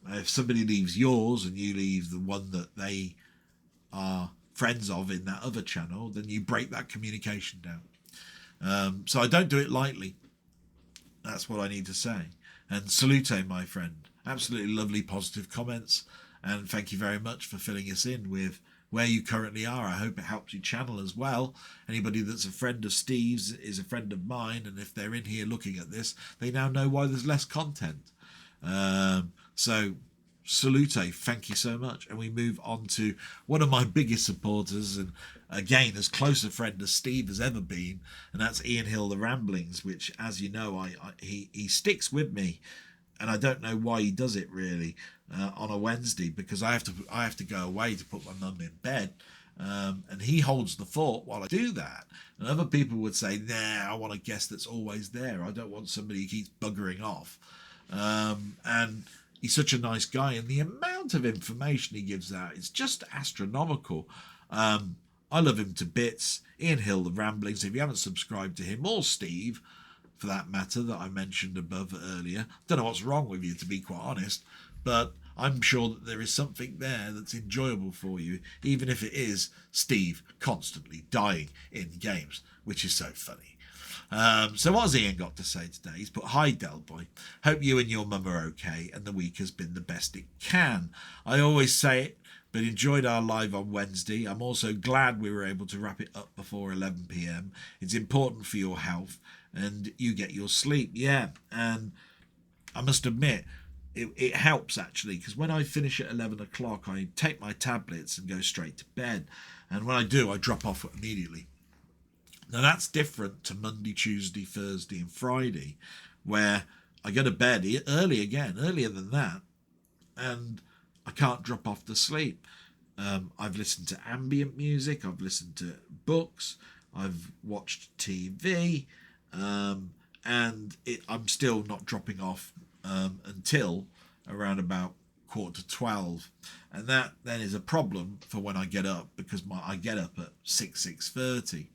S1: if somebody leaves yours and you leave the one that they are friends of in that other channel, then you break that communication down. So I don't do it lightly. That's what I need to say. And salute, my friend. Absolutely lovely positive comments. And thank you very much for filling us in with where you currently are. I hope it helps your channel as well. Anybody that's a friend of Steve's is a friend of mine. And if they're in here looking at this, they now know why there's less content. So salute, thank you so much. And we move on to one of my biggest supporters, and again as close a friend as Steve has ever been, and that's Ian Hill the Ramblings, which, as you know, he sticks with me, and I don't know why he does it really on a Wednesday, because I have to go away to put my mum in bed, and he holds the fort while I do that. And other people would say, nah, I want a guest that's always there. I don't want somebody who keeps buggering off. And he's such a nice guy, and the amount of information he gives out is just astronomical. I love him to bits. Ian Hill, the Ramblings. If you haven't subscribed to him, or Steve, for that matter, that I mentioned above earlier, don't know what's wrong with you, to be quite honest, but I'm sure that there is something there that's enjoyable for you, even if it is Steve constantly dying in games, which is so funny. So what has Ian got to say today? He's put, hi Delboy, hope you and your mum are okay and the week has been the best it can. I always say it, but enjoyed our live on Wednesday. I'm also glad we were able to wrap it up before 11 p.m. It's important for your health and you get your sleep. Yeah, and I must admit, it helps actually, because when I finish at 11 o'clock, I take my tablets and go straight to bed. And when I do, I drop off immediately. Now that's different to Monday, Tuesday, Thursday and Friday, where I go to bed earlier than that, and I can't drop off to sleep. I've listened to ambient music, I've listened to books, I've watched TV, and I'm still not dropping off until around about 11:45, and that then is a problem for when I get up, because I get up at 6:30.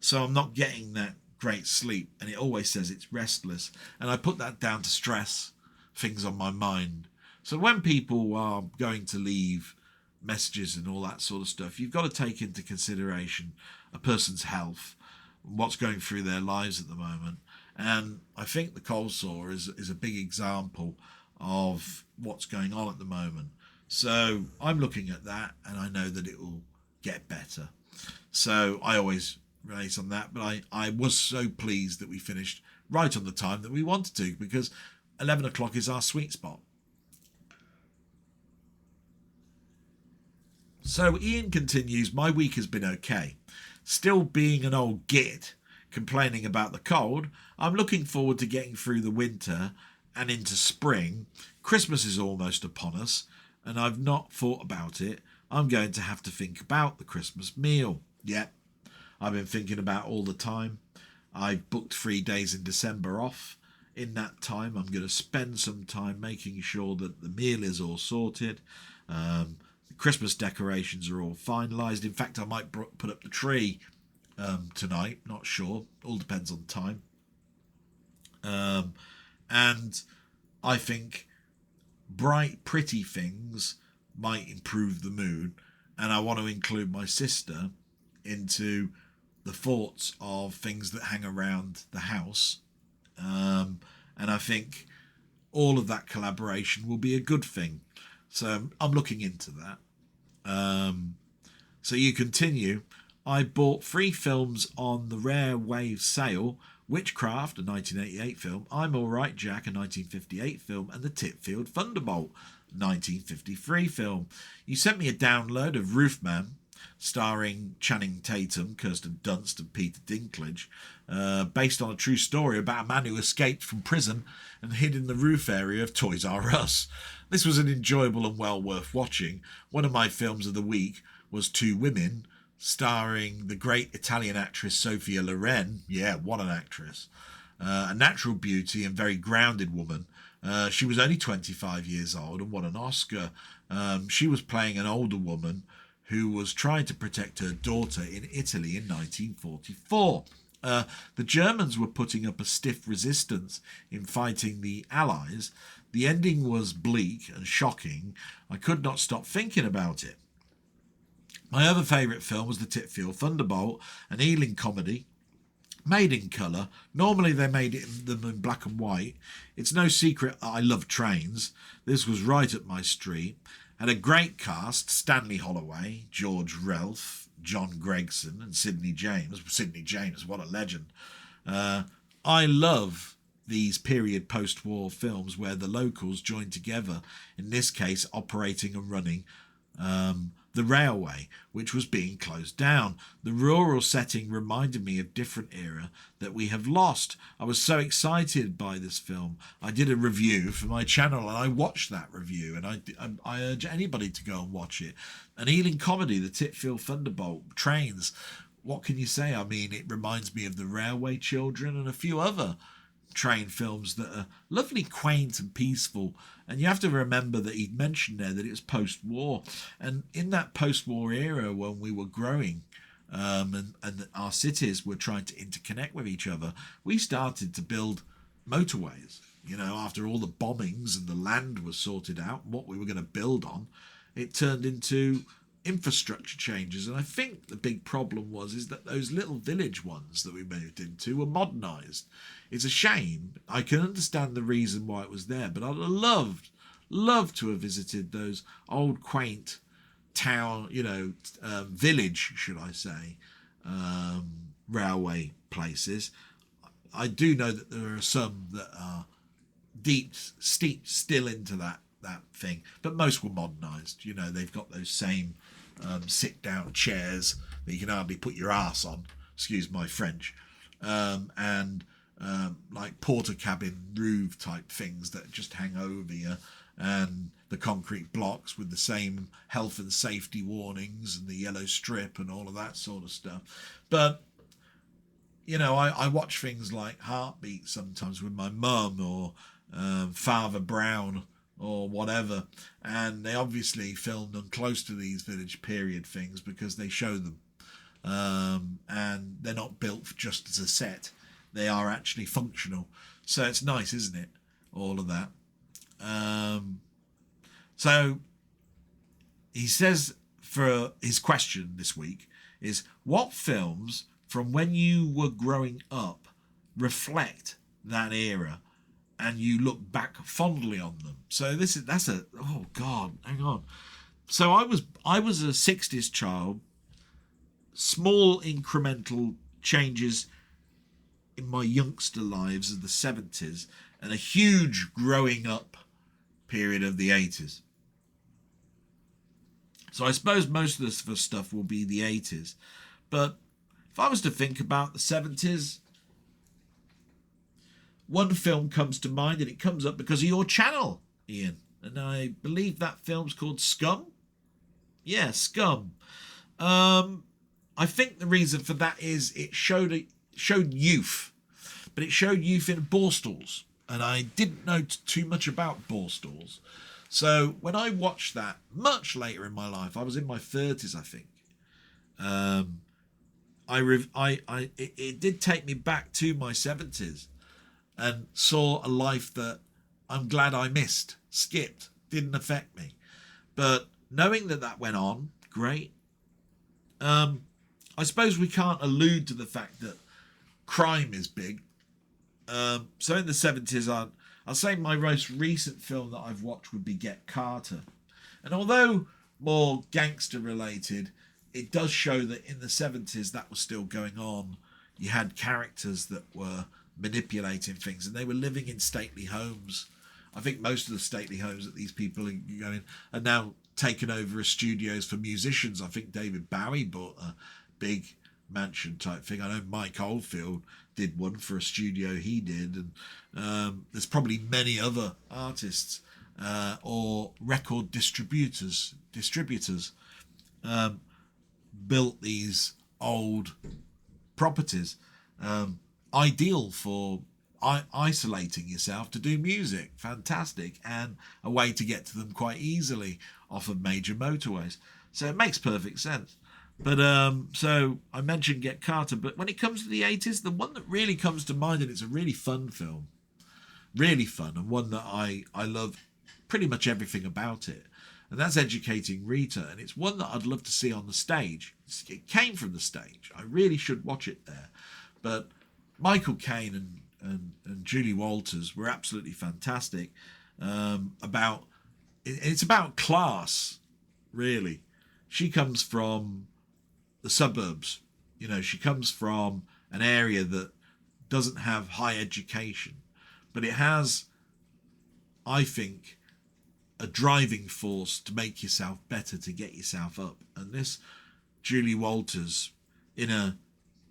S1: So I'm not getting that great sleep, and it always says it's restless. And I put that down to stress, things on my mind. So when people are going to leave messages and all that sort of stuff, you've got to take into consideration a person's health, what's going through their lives at the moment. And I think the cold sore is a big example of what's going on at the moment. So I'm looking at that, and I know that it will get better. So I always race on that, but I was so pleased that we finished right on the time that we wanted to, because 11 o'clock is our sweet spot. So Ian continues, my week has been okay. Still being an old git, complaining about the cold, I'm looking forward to getting through the winter and into spring. Christmas is almost upon us, and I've not thought about it. I'm going to have to think about the Christmas meal. Yep. I've been thinking about all the time. I've booked 3 days in December off. In that time, I'm going to spend some time making sure that the meal is all sorted. The Christmas decorations are all finalised. In fact, I might put up the tree tonight. Not sure. All depends on time. And I think bright, pretty things might improve the mood. And I want to include my sister into the thoughts of things that hang around the house, and I think all of that collaboration will be a good thing. So I'm looking into that. So you continue. I bought 3 films on the Rare Wave sale: Witchcraft, a 1988 film, I'm Alright Jack, a 1958 film, and The Titfield Thunderbolt, 1953 film. You sent me a download of Roofman. starring Channing Tatum, Kirsten Dunst and Peter Dinklage, based on a true story about a man who escaped from prison and hid in the roof area of Toys R Us. This was an enjoyable and well worth watching. One of my films of the week was Two Women, starring the great Italian actress Sophia Loren. Yeah, what an actress. A natural beauty and very grounded woman. She was only 25 years old and won an Oscar. She was playing an older woman who was trying to protect her daughter in Italy in 1944. The Germans were putting up a stiff resistance in fighting the Allies. The ending was bleak and shocking. I could not stop thinking about it. My other favourite film was The Titfield Thunderbolt, an Ealing comedy made in colour. Normally they made them in black and white. It's no secret I love trains. This was right up my street. Had a great cast: Stanley Holloway, George Relf, John Gregson and Sidney James. Sidney James, what a legend. I love these period post-war films where the locals join together, in this case operating and running the railway, which was being closed down. The rural setting reminded me of different era that we have lost. I was so excited by this film. I did a review for my channel and I watched that review, and I urge anybody to go and watch it. An Ealing comedy, The Titfield Thunderbolt, trains. What can you say? I mean, it reminds me of The Railway Children and a few other train films that are lovely, quaint and peaceful. And you have to remember that he mentioned there that it was post-war, and in that post-war era when we were growing and our cities were trying to interconnect with each other, we started to build motorways. You know, after all the bombings and the land was sorted out and what we were going to build on, it turned into infrastructure changes. And I think the big problem is that those little village ones that we moved into were modernised. It's a shame. I can understand the reason why it was there, but I'd loved to have visited those old quaint town, village, should I say, railway places. I do know that there are some that are steeped still into that thing, but most were modernised. You know, they've got those same sit-down chairs that you can hardly put your arse on, excuse my French, and like porter cabin roof type things that just hang over you, and the concrete blocks with the same health and safety warnings and the yellow strip and all of that sort of stuff. But you know, I watch things like Heartbeat sometimes with my mum, or Father Brown or whatever, and they obviously filmed them close to these village period things because they show them, and they're not built just as a set. They are actually functional, so it's nice, isn't it, all of that. So he says, for his question this week is, what films from when you were growing up reflect that era and you look back fondly on them? So oh God, hang on. So I was a 60s child, small incremental changes in my youngster lives of the 70s, and a huge growing up period of the 80s. So I suppose most of the stuff will be the 80s. But if I was to think about the 70s, one film comes to mind, and it comes up because of your channel, Ian. And I believe that film's called Scum. Yeah, Scum. I think the reason for that is it showed youth, but it showed youth in Borstalls, and I didn't know too much about Borstalls. So when I watched that much later in my life, I was in my 30s, I think. It did take me back to my 70s and saw a life that I'm glad I missed, skipped, didn't affect me. But knowing that went on, great. I suppose we can't allude to the fact that crime is big. So in the 70s, I'll say my most recent film that I've watched would be Get Carter. And although more gangster related, it does show that in the 70s that was still going on. You had characters that were manipulating things, and they were living in stately homes. I think most of the stately homes that these people are going in are now taken over as studios for musicians. I think David Bowie bought a big mansion type thing. I know Mike Oldfield did one for a studio he did, and there's probably many other artists or record distributors built these old properties, ideal for isolating yourself to do music. Fantastic, and a way to get to them quite easily off of major motorways. So it makes perfect sense. But so I mentioned Get Carter, but when it comes to the 80s, the one that really comes to mind, and it's a really fun film, really fun, and one that I love pretty much everything about it, and that's Educating Rita. And it's one that I'd love to see on the stage. It came from the stage. I really should watch it there. But Michael Caine and Julie Walters were absolutely fantastic. It's about class, really. She comes from the suburbs. You know, she comes from an area that doesn't have high education, but it has, I think, a driving force to make yourself better, to get yourself up. And this Julie Walters, in a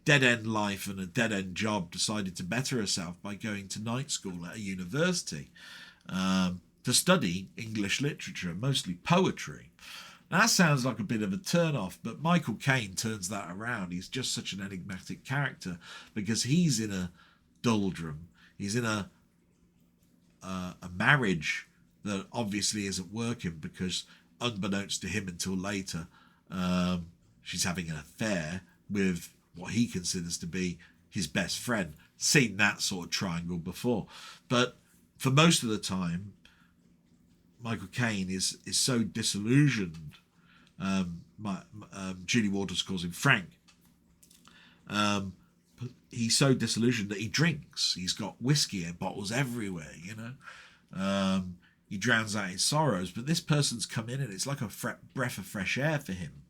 S1: dead-end life and a dead-end job, decided to better herself by going to night school at a university to study English literature, mostly poetry. Now, that sounds like a bit of a turn-off, but Michael Caine turns that around. He's just such an enigmatic character because he's in a doldrum. He's in a marriage that obviously isn't working because, unbeknownst to him until later, she's having an affair with what he considers to be his best friend. Seen that sort of triangle before. But for most of the time, Michael Caine is so disillusioned. Julie Walters calls him Frank. He's so disillusioned that he drinks. He's got whiskey and bottles everywhere, you know. He drowns out his sorrows. But this person's come in and it's like a breath of fresh air for him.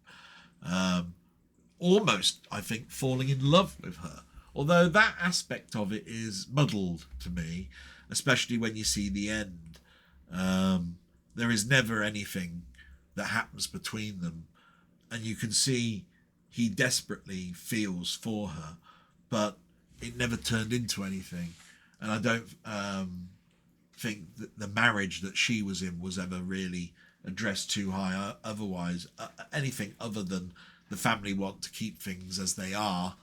S1: Almost, I think, falling in love with her. Although that aspect of it is muddled to me, especially when you see the end. There is never anything that happens between them. And you can see he desperately feels for her, but it never turned into anything. And I don't think that the marriage that she was in was ever really addressed too high otherwise. Anything other than the family want to keep things as they are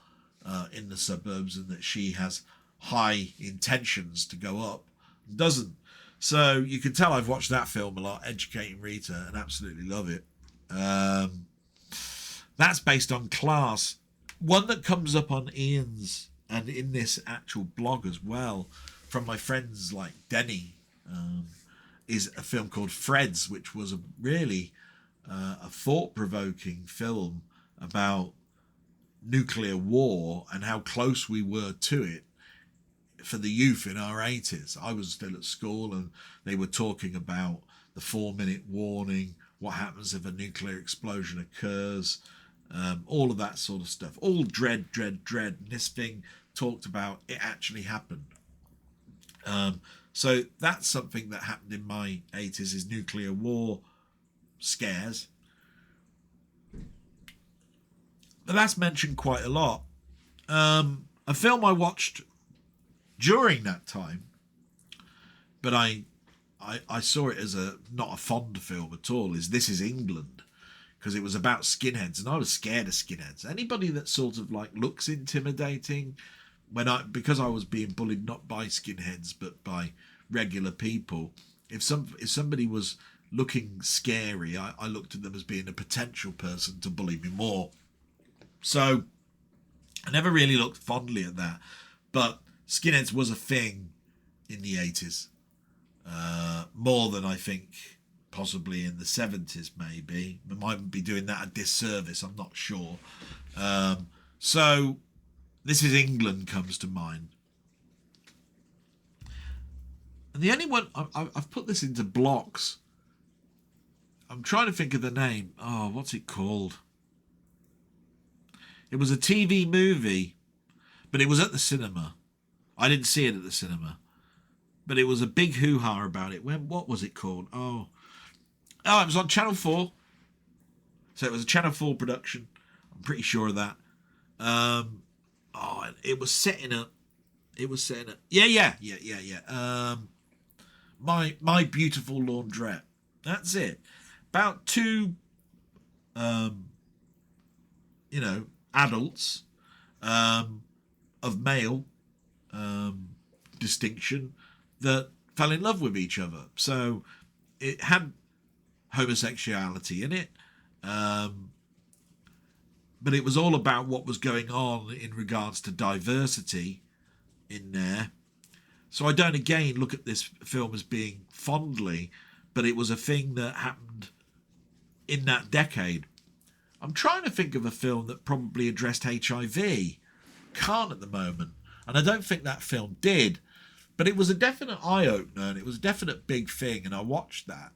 S1: in the suburbs, and that she has high intentions to go up, doesn't. So you can tell I've watched that film a lot, Educating Rita, and absolutely love it. That's based on class. One that comes up on Ian's and in this actual blog as well, from my friends like Denny, is a film called Freds, which was a really a thought-provoking film about nuclear war and how close we were to it for the youth in our 80s. I was still at school and they were talking about the 4-minute warning, what happens if a nuclear explosion occurs, all of that sort of stuff. All dread. And this thing talked about it actually happened. So that's something that happened in my 80s, is nuclear war scares. But that's mentioned quite a lot. A film I watched during that time, but I saw it as not a fond film at all, is This Is England, because it was about skinheads, and I was scared of skinheads. Anybody that sort of like looks intimidating, because I was being bullied not by skinheads but by regular people. If somebody was looking scary, I looked at them as being a potential person to bully me more. So I never really looked fondly at that. But skinheads was a thing in the 80s, more than I think possibly in the 70s. Maybe we might be doing that a disservice, I'm not sure. So This Is England comes to mind. And the only one, I've put this into blocks. I'm trying to think of the name. Oh, what's it called? It was a TV movie, but it was at the cinema. I didn't see it at the cinema, but it was a big hoo-ha about it. What was it called? Oh, Oh, it was on Channel 4. So it was a Channel 4 production. I'm pretty sure of that. It was setting up. Yeah. My Beautiful Laundrette. That's it. About two, adults of male distinction that fell in love with each other. So it had homosexuality in it, but it was all about what was going on in regards to diversity in there. So I don't again look at this film as being fondly, but it was a thing that happened in that decade. I'm trying to think of a film that probably addressed HIV. Can't at the moment. And I don't think that film did. But it was a definite eye-opener and it was a definite big thing. And I watched that.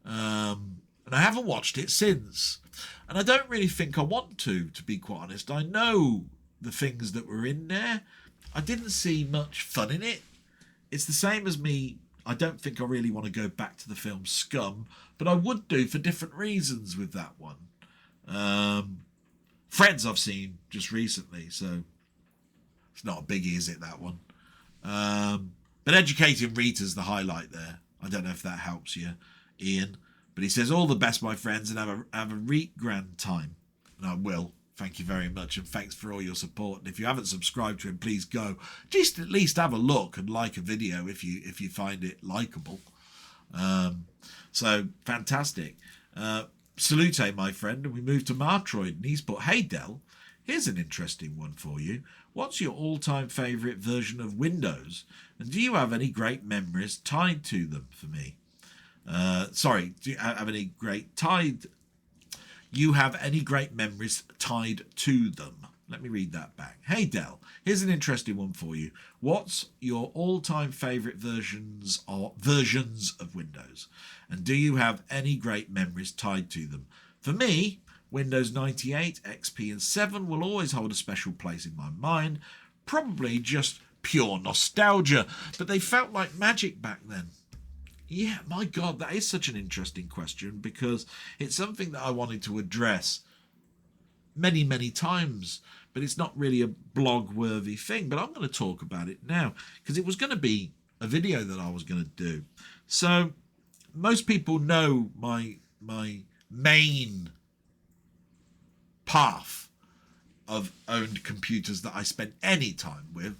S1: And I haven't watched it since. And I don't really think I want to be quite honest. I know the things that were in there. I didn't see much fun in it. It's the same as me. I don't think I really want to go back to the film Scum, but I would do for different reasons with that one. Friends I've seen just recently, so it's not a biggie, is it, that one? But Educating Rita's the highlight there. I don't know if that helps you, Ian. But he says, all the best, my friends, and have a reet grand time. And I will. Thank you very much, and thanks for all your support. And if you haven't subscribed to him, please go. Just at least have a look and like a video if you find it likeable. So fantastic. Salute, my friend. And we move to Martroid, and he's put, hey Del, here's an interesting one for you. What's your all-time favourite version of Windows? And do you have any great memories tied to them for me? Do you have any great memories tied to them? Let me read that back. Hey Del, here's an interesting one for you. What's your all-time favourite versions of Windows? And do you have any great memories tied to them? For me, Windows 98, XP and 7 will always hold a special place in my mind. Probably just pure nostalgia, but they felt like magic back then. Yeah, my God, that is such an interesting question because it's something that I wanted to address many, many times, but it's not really a blog-worthy thing. But I'm going to talk about it now because it was going to be a video that I was going to do. So most people know my main path of owned computers that I spent any time with,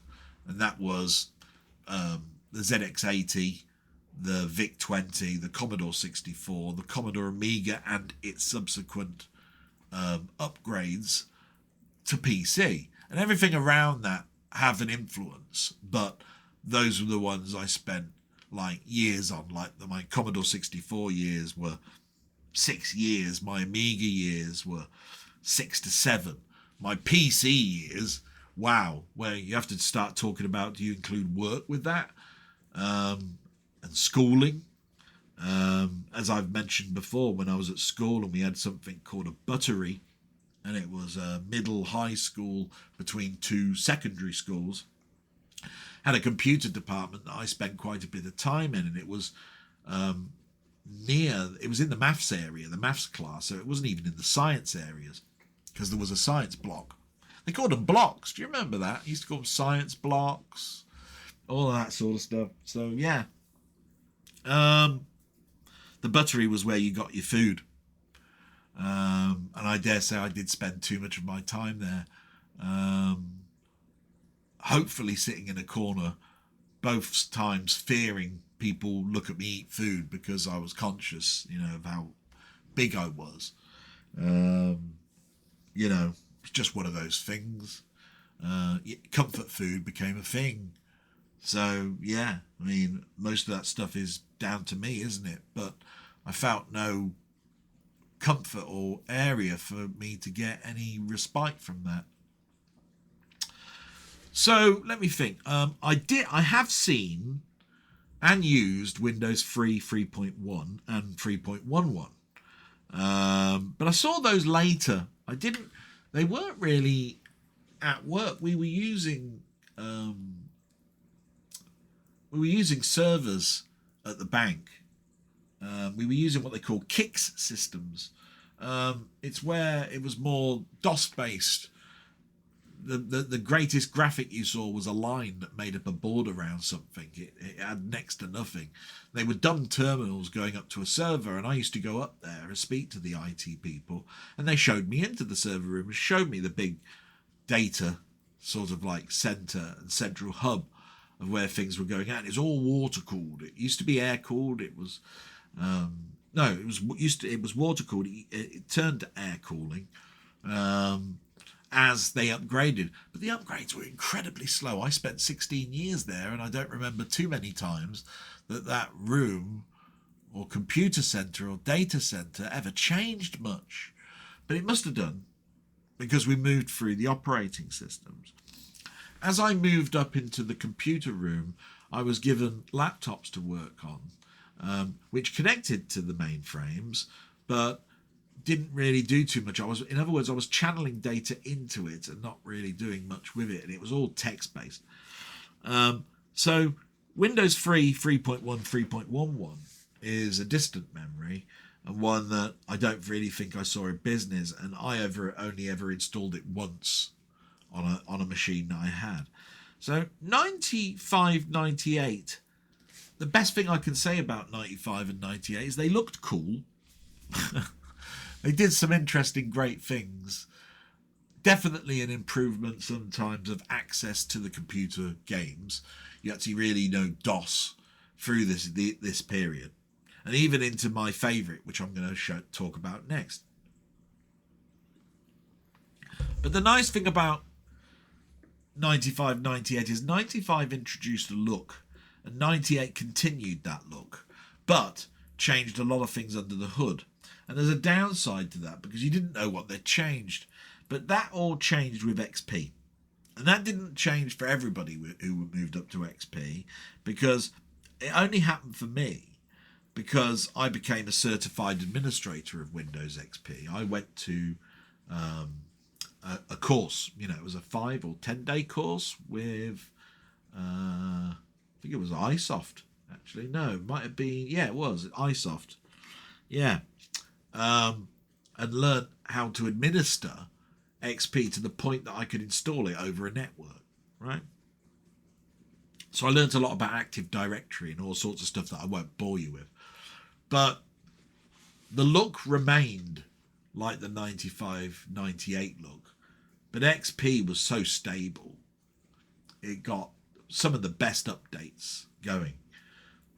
S1: and that was the ZX80, the VIC-20, the Commodore 64, the Commodore Amiga and its subsequent upgrades to PC. And everything around that have an influence, but those were the ones I spent like years on. Like my Commodore 64 years were 6 years, my Amiga years were 6 to 7. My PC years, wow, where you have to start talking about, do you include work with that? And schooling. As I've mentioned before, when I was at school and we had something called a buttery, and it was a middle high school between two secondary schools, had a computer department that I spent quite a bit of time in, and it was it was in the maths area, the maths class, so it wasn't even in the science areas because there was a science block. They called them blocks. Do you remember that? I used to call them science blocks, all of that sort of stuff. So yeah. The buttery was where you got your food. And I dare say I did spend too much of my time there. Hopefully sitting in a corner, both times fearing people look at me eat food because I was conscious, of how big I was. It's just one of those things. Comfort food became a thing. So, yeah, I mean, most of that stuff is down to me, isn't it? But I felt no comfort or area for me to get any respite from that. So, let me think. I have seen and used Windows 3, 3.1 and 3.11. But I saw those later. They weren't really at work. We were using servers at the bank, we were using what they call kicks systems. It's where it was more DOS based. The greatest graphic you saw was a line that made up a board around something. It had next to nothing. They were dumb terminals going up to a server, and I used to go up there and speak to the IT people, and they showed me into the server room and showed me the big data sort of like center and central hub of where things were going at. It's all water cooled. It used to be air cooled. It was it was water cooled. It turned to air cooling as they upgraded, but the upgrades were incredibly slow. I spent 16 years there, and I don't remember too many times that room or computer center or data center ever changed much, but it must have done because we moved through the operating systems. As I moved up into the computer room, I was given laptops to work on, which connected to the mainframes, but didn't really do too much. In other words, I was channeling data into it and not really doing much with it, and it was all text-based. So Windows 3 3.1, 3.11 is a distant memory, and one that I don't really think I saw in business, and I only ever installed it once on a machine that I had. So 95, 98, the best thing I can say about 95 and 98 is they looked cool. They did some interesting, great things. Definitely an improvement sometimes of access to the computer games. You actually really know DOS through this period. And even into my favourite, which I'm going to talk about next. But the nice thing about 95, 98 is 95 introduced a look, and 98 continued that look, but changed a lot of things under the hood. And there's a downside to that because you didn't know what they'd changed. But that all changed with XP. And that didn't change for everybody who moved up to XP, because it only happened for me because I became a certified administrator of Windows XP. I went to a course, it was a 5 or 10 day course with, I think it was iSoft, actually. No, it might have been, it was iSoft. Yeah. And learned how to administer XP to the point that I could install it over a network, right? So I learned a lot about Active Directory and all sorts of stuff that I won't bore you with. But the look remained like the 95, 98 look. But XP was so stable. It got some of the best updates going.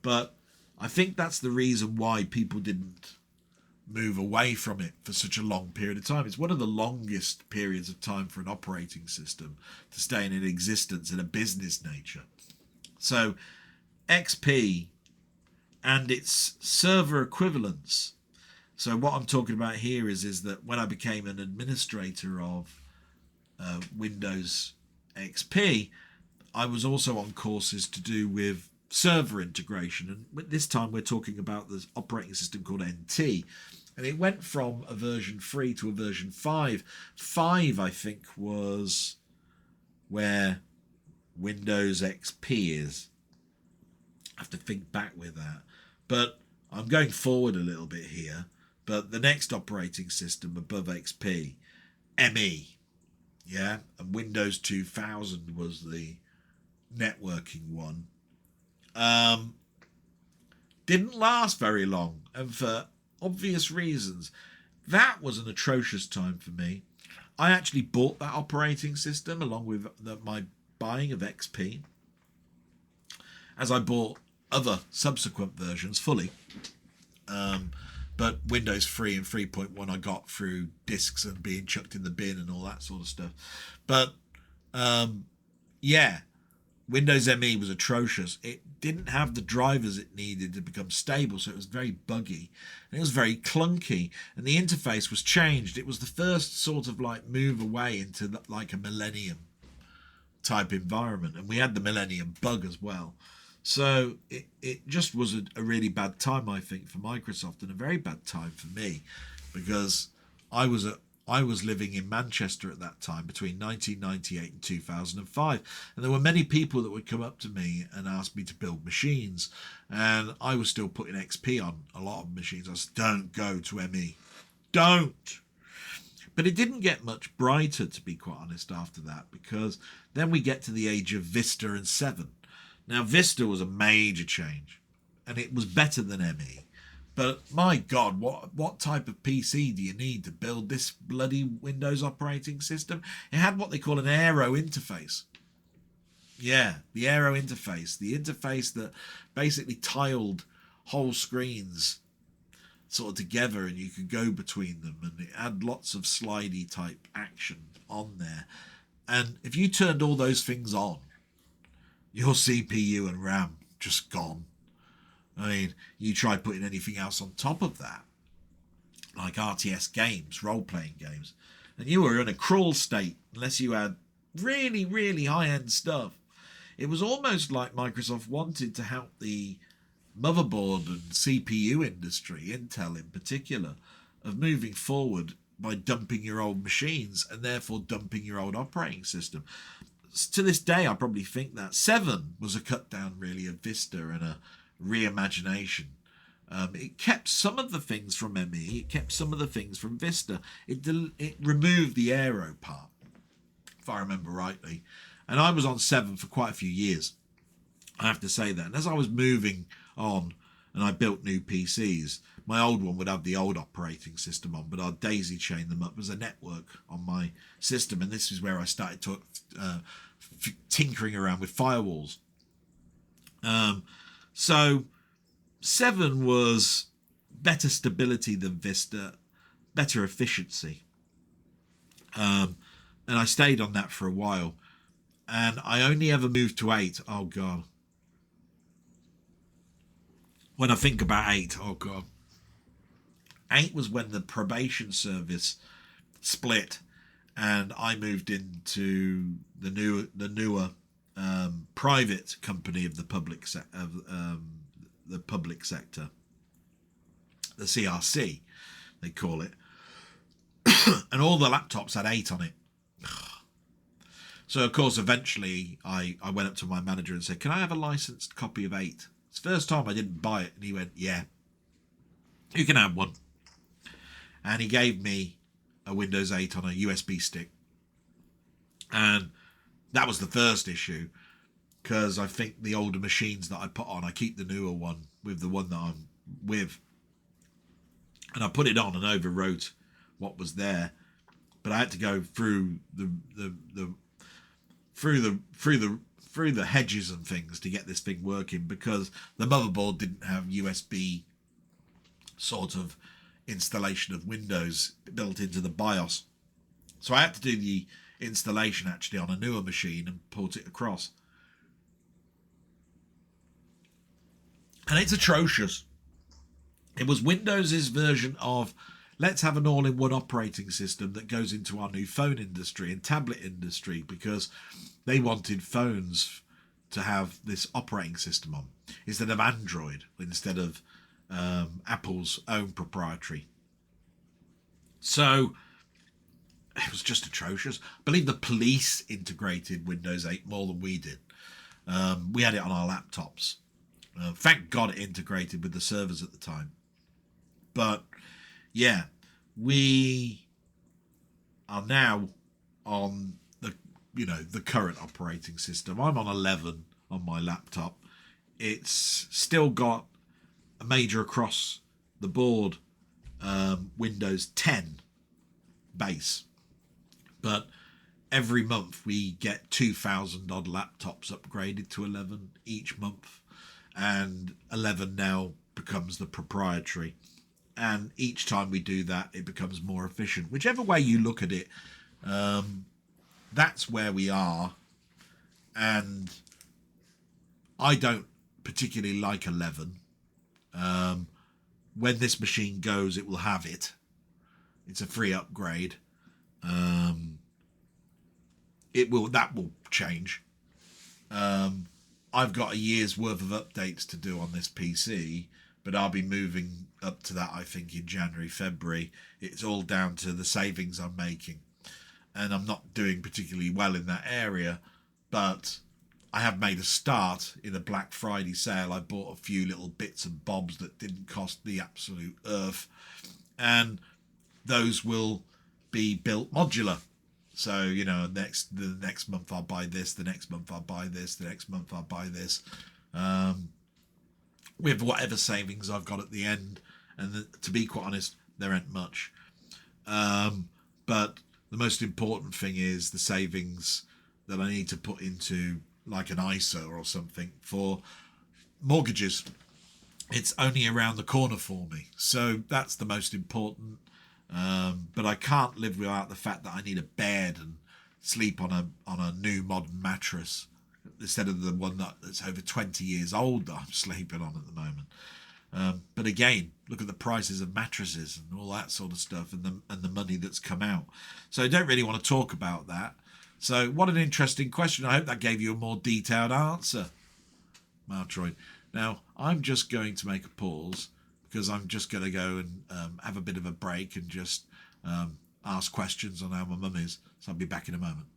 S1: But I think that's the reason why people didn't move away from it for such a long period of time. It's one of the longest periods of time for an operating system to stay in existence in a business nature. So XP and its server equivalents. So what I'm talking about here is that when I became an administrator of Windows XP, I was also on courses to do with server integration, and this time we're talking about the operating system called NT, and it went from a version 3 to a version 5. 5, I think, was where Windows XP is. I have to think back with that, but I'm going forward a little bit here. But the next operating system above XP, ME, and Windows 2000 was the networking one. Didn't last very long, and for obvious reasons. That was an atrocious time for me. I actually bought that operating system along with my buying of XP, as I bought other subsequent versions fully. But Windows 3 and 3.1 I got through discs and being chucked in the bin and all that sort of stuff. But Windows ME was atrocious. It didn't have the drivers it needed to become stable, so it was very buggy. And it was very clunky, and the interface was changed. It was the first sort of like move away into like a Millennium type environment, and we had the Millennium bug as well. So it just was a really bad time, I think, for Microsoft, and a very bad time for me, because I was I was living in Manchester at that time between 1998 and 2005, and there were many people that would come up to me and ask me to build machines, and I was still putting XP on a lot of machines. I said, don't go to ME, don't. But it didn't get much brighter, to be quite honest, after that, because then we get to the age of Vista and 7. Now, Vista was a major change, and it was better than ME. But my God, what type of PC do you need to build this bloody Windows operating system? It had what they call an aero interface. Yeah, the aero interface. The interface that basically tiled whole screens sort of together and you could go between them. And it had lots of slidey type action on there. And if you turned all those things on, your CPU and RAM just gone. I mean, you try putting anything else on top of that, like RTS games, role-playing games, and you were in a crawl state unless you had really, really high-end stuff. It was almost like Microsoft wanted to help the motherboard and CPU industry, Intel in particular, of moving forward by dumping your old machines and therefore dumping your old operating system. To this day, I probably think that 7 was a cut down really of Vista and a reimagination. It kept some of the things from ME, it kept some of the things from Vista. It removed the aero part, if I remember rightly. And I was on 7 for quite a few years, I have to say that. And as I was moving on and I built new PCs, my old one would have the old operating system on, but I'd daisy chain them up as a network on my system. And this is where I started to tinkering around with firewalls. So 7 was better stability than Vista, better efficiency. And I stayed on that for a while. And I only ever moved to 8. Oh, God. When I think about 8, oh, God. 8 was when the probation service split and I moved into the newer private company of the public sector, the CRC, they call it, and all the laptops had 8 on it. So of course, eventually, I went up to my manager and said, "Can I have a licensed copy of 8?" It's the first time I didn't buy it, and he went, "Yeah, you can have one." And he gave me a Windows 8 on a USB stick, and that was the first issue, because I think the older machines that I put on, I keep the newer one with the one that I'm with, and I put it on and overwrote what was there, but I had to go through the hedges and things to get this thing working, because the motherboard didn't have USB sort of installation of Windows built into the BIOS. So I had to do the installation actually on a newer machine and port it across. And it's atrocious. It was Windows's version of, let's have an all-in-one operating system that goes into our new phone industry and tablet industry, because they wanted phones to have this operating system on instead of Android, instead of Apple's own proprietary. So it was just atrocious. I believe the police integrated Windows 8 more than we did. We had it on our laptops. Thank God it integrated with the servers at the time. But yeah, we are now on the current operating system. I'm on 11 on my laptop. It's still got a major across the board Windows 10 base, but every month we get 2,000 odd laptops upgraded to 11 each month, and 11 now becomes the proprietary, and each time we do that it becomes more efficient. Whichever way you look at it, that's where we are. And I don't particularly like 11. When this machine goes, it will have it. It's a free upgrade. That will change. I've got a year's worth of updates to do on this PC but I'll be moving up to that, I think, in January, February. It's all down to the savings I'm making. And I'm not doing particularly well in that area, but I have made a start in a Black Friday sale. I bought a few little bits and bobs that didn't cost the absolute earth, and those will be built modular. So, you know, the next month I'll buy this, the next month I'll buy this, the next month I'll buy this, with whatever savings I've got at the end. And to be quite honest, there ain't much. But the most important thing is the savings that I need to put into like an ISA or something for mortgages. It's only around the corner for me. So that's the most important. But I can't live without the fact that I need a bed and sleep on a new modern mattress instead of the one that's over 20 years old that I'm sleeping on at the moment. But again, look at the prices of mattresses and all that sort of stuff, and the money that's come out. So I don't really want to talk about that. So what an interesting question. I hope that gave you a more detailed answer, Maltroid. Now, I'm just going to make a pause because I'm just going to go and have a bit of a break and just ask questions on how my mum is. So I'll be back in a moment.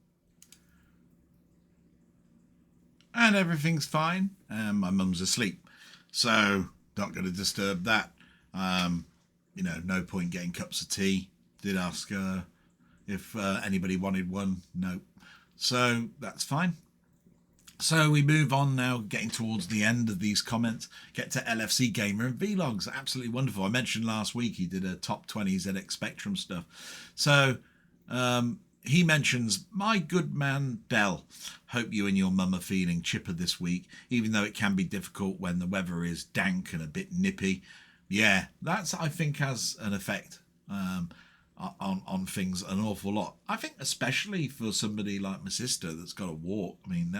S1: And everything's fine. And my mum's asleep. So not going to disturb that. You know, no point getting cups of tea. Did ask her if anybody wanted one. No. So that's fine. So we move on now, getting towards the end of these comments. Get to LFC Gamer and Vlogs. Absolutely wonderful. I mentioned last week he did a top 20 ZX Spectrum stuff. So he mentions, my good man Dell. Hope you and your mum are feeling chipper this week, even though it can be difficult when the weather is dank and a bit nippy. Yeah, that's, I think, has an effect on things an awful lot. I think especially for somebody like my sister that's got to walk. I mean,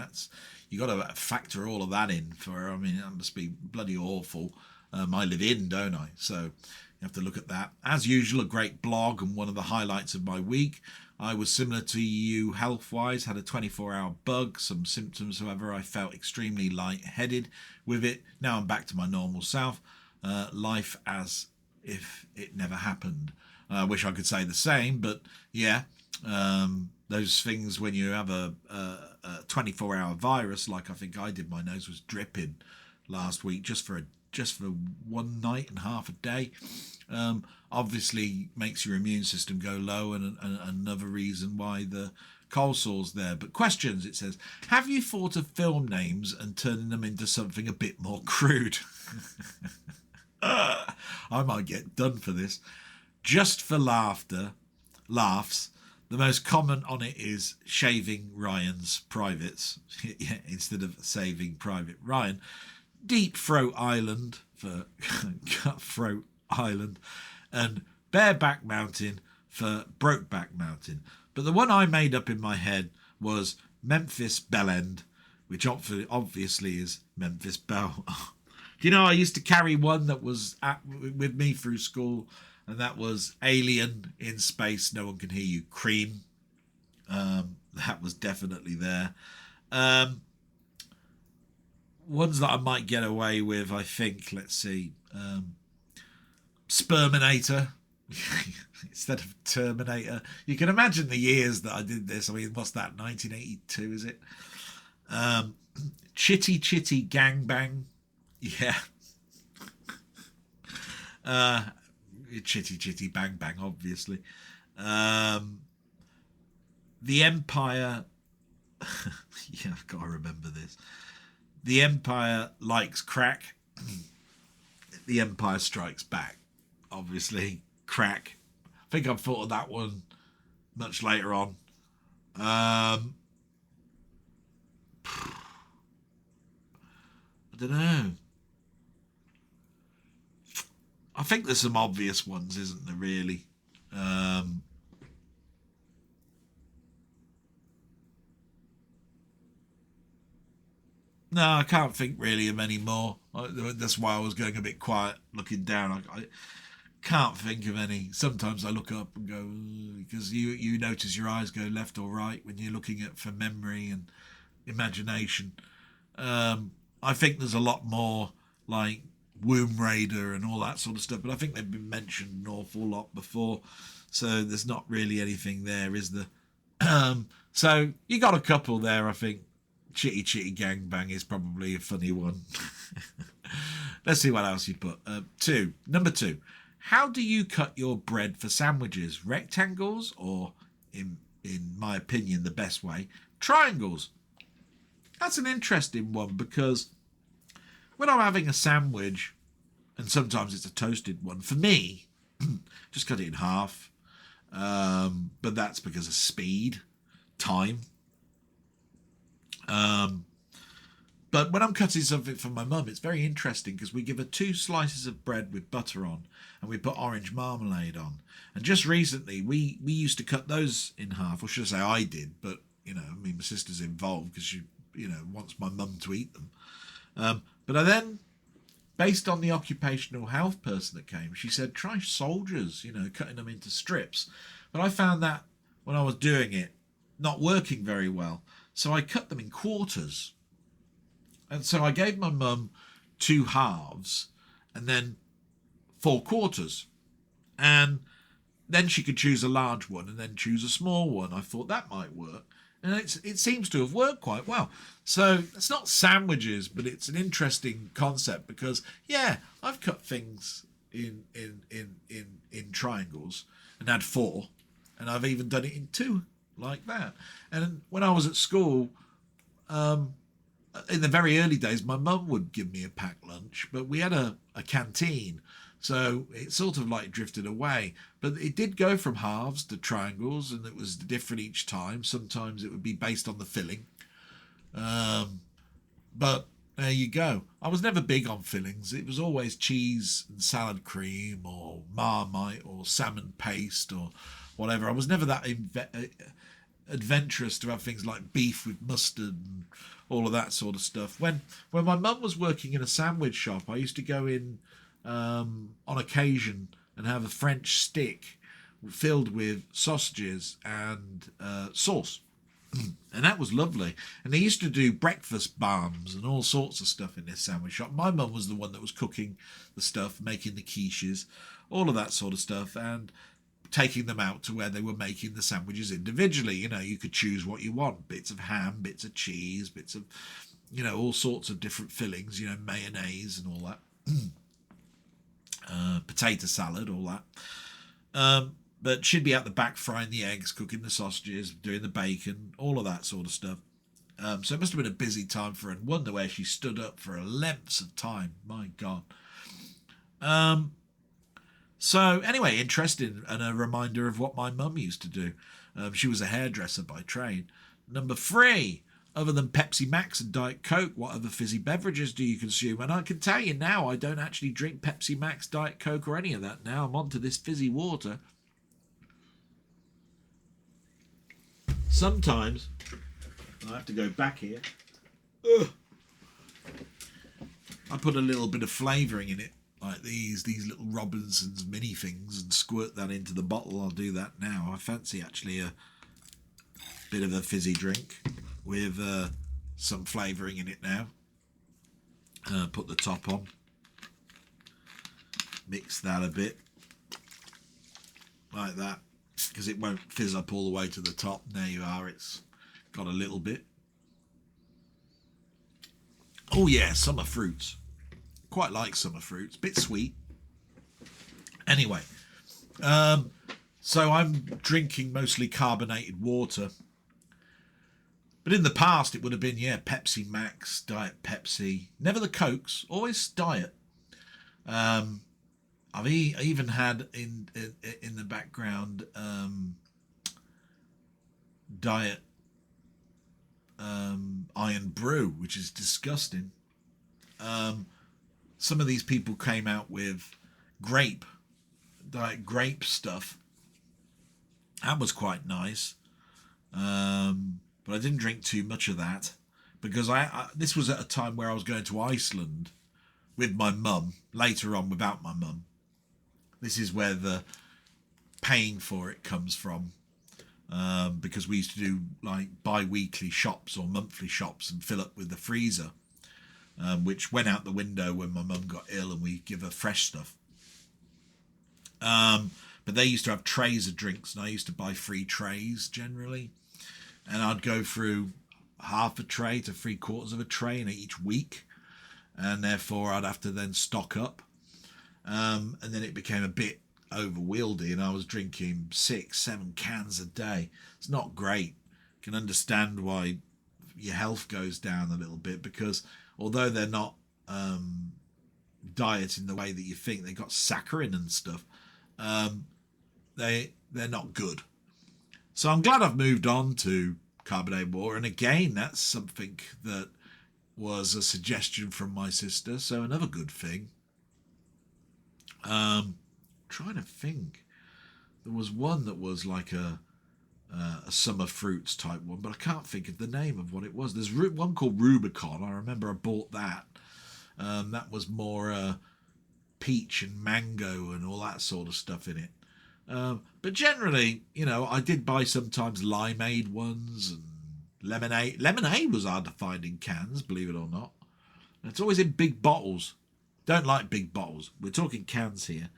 S1: you got to factor all of that in for her. I mean, that must be bloody awful. I live in, don't I? So you have to look at that. As usual, a great blog and one of the highlights of my week. I was similar to you health-wise, had a 24-hour bug, some symptoms, however, I felt extremely lightheaded with it. Now I'm back to my normal self. Life as if it never happened. I wish I could say the same, but yeah, those things when you have a 24-hour virus, like I think I did, my nose was dripping last week just for one night and half a day. Obviously makes your immune system go low, and another reason why the cold sore's there. But questions, it says, have you thought of film names and turning them into something a bit more crude? I might get done for this. Just for laughs, the most common on it is shaving Ryan's privates yeah, instead of saving Private Ryan. Deep Throat Island for Cutthroat Island, and Bareback Mountain for Brokeback Mountain. But the one I made up in my head was Memphis Bellend, which obviously is Memphis Belle. Do you know, I used to carry one that was with me through school, and that was Alien in Space, No One Can Hear You, Cream. That was definitely there. Ones that I might get away with, I think, let's see. Sperminator instead of Terminator. You can imagine the years that I did this. I mean, what's that, 1982, is it? Chitty Chitty Gangbang. Yeah. Chitty Chitty Bang Bang, obviously. The Empire. Yeah, I've got to remember this. The Empire likes crack. The Empire Strikes Back. Obviously, crack. I think I've thought of that one much later on. I don't know. I think there's some obvious ones, isn't there, really? No, I can't think really of any more. That's why I was going a bit quiet, looking down. I can't think of any. Sometimes I look up and go, because you notice your eyes go left or right when you're looking at for memory and imagination. I think there's a lot more like Womb Raider and all that sort of stuff, but I think they've been mentioned an awful lot before, so there's not really anything there, is there? So you got a couple there, I think. Chitty Chitty Gang Bang is probably a funny one. Let's see what else you put. Number 2. How do you cut your bread for sandwiches? Rectangles or, in my opinion, the best way, triangles? That's an interesting one, because when I'm having a sandwich, and sometimes it's a toasted one, for me, just cut it in half. But that's because of speed, time. But when I'm cutting something for my mum, it's very interesting, because we give her 2 slices of bread with butter on, and we put orange marmalade on. And just recently, we used to cut those in half, or should I say I did, but, my sister's involved, because she, wants my mum to eat them. But I then, based on the occupational health person that came, she said, try soldiers, cutting them into strips. But I found that, when I was doing it, not working very well. So I cut them in quarters. And so I gave my mum 2 halves and then 4 quarters. And then she could choose a large one and then choose a small one. I thought that might work. And it seems to have worked quite well. So it's not sandwiches, but it's an interesting concept, because, yeah, I've cut things in triangles and had 4. And I've even done it in 2 like that. And when I was at school, in the very early days, my mum would give me a packed lunch, but we had a canteen, so it sort of like drifted away. But it did go from halves to triangles, and it was different each time. Sometimes it would be based on the filling. But there you go. I was never big on fillings. It was always cheese and salad cream, or Marmite, or salmon paste, or whatever. I was never that adventurous to have things like beef with mustard and all of that sort of stuff. When my mum was working in a sandwich shop, I used to go in on occasion and have a French stick filled with sausages and sauce. And that was lovely. And they used to do breakfast balms and all sorts of stuff in this sandwich shop. My mum was the one that was cooking the stuff, making the quiches, all of that sort of stuff, and taking them out to where they were making the sandwiches individually. You could choose what you want. Bits of ham, bits of cheese, bits of, all sorts of different fillings, mayonnaise and all that. Potato salad, all that. But she'd be out the back frying the eggs, cooking the sausages, doing the bacon, all of that sort of stuff. So it must have been a busy time for her, and wonder where she stood up for lengths of time. My God. So anyway, interesting, and a reminder of what my mum used to do. She was a hairdresser by trade. Number 3, other than Pepsi Max and Diet Coke, what other fizzy beverages do you consume? And I can tell you now, I don't actually drink Pepsi Max, Diet Coke, or any of that now. I'm on to this fizzy water. Sometimes, I have to go back here. Ugh. I put a little bit of flavouring in it, like these little Robinson's mini things, and squirt that into the bottle. I'll do that now. I fancy actually a bit of a fizzy drink with some flavouring in it now. Put the top on. Mix that a bit. Like that. Because it won't fizz up all the way to the top. There you are. It's got a little bit. Oh yeah, summer fruits. Quite like summer fruits. Bit sweet. Anyway, so I'm drinking mostly carbonated water. But in the past, it would have been, Pepsi Max, Diet Pepsi. Never the Cokes, always Diet. I've even had in the background Diet Iron Brew, which is disgusting. Some of these people came out with Diet Grape stuff. That was quite nice. But I didn't drink too much of that, because this was at a time where I was going to Iceland with my mum, later on without my mum. This is where the paying for it comes from, because we used to do like bi-weekly shops or monthly shops and fill up with the freezer. which went out the window when my mum got ill and we give her fresh stuff. But they used to have trays of drinks, and I used to buy free trays generally. And I'd go through half a tray to 3/4 of a tray in each week. And therefore I'd have to then stock up. And then it became a bit overwieldy, and I was drinking 6-7 cans a day. It's not great. You can understand why your health goes down a little bit, because although they're not diet in the way that you think, they got saccharin and stuff, they're not good. So I'm glad I've moved on to carbonated water, and again, that's something that was a suggestion from my sister, so another good thing. Trying to think, there was one that was like a summer fruits type one, but I can't think of the name of what it was. There's one called Rubicon. I remember I bought that. That was more peach and mango and all that sort of stuff in it. But generally, you know, I did buy sometimes limeade ones and lemonade. Lemonade was hard to find in cans, believe it or not. And it's always in big bottles. Don't like big bottles. We're talking cans here.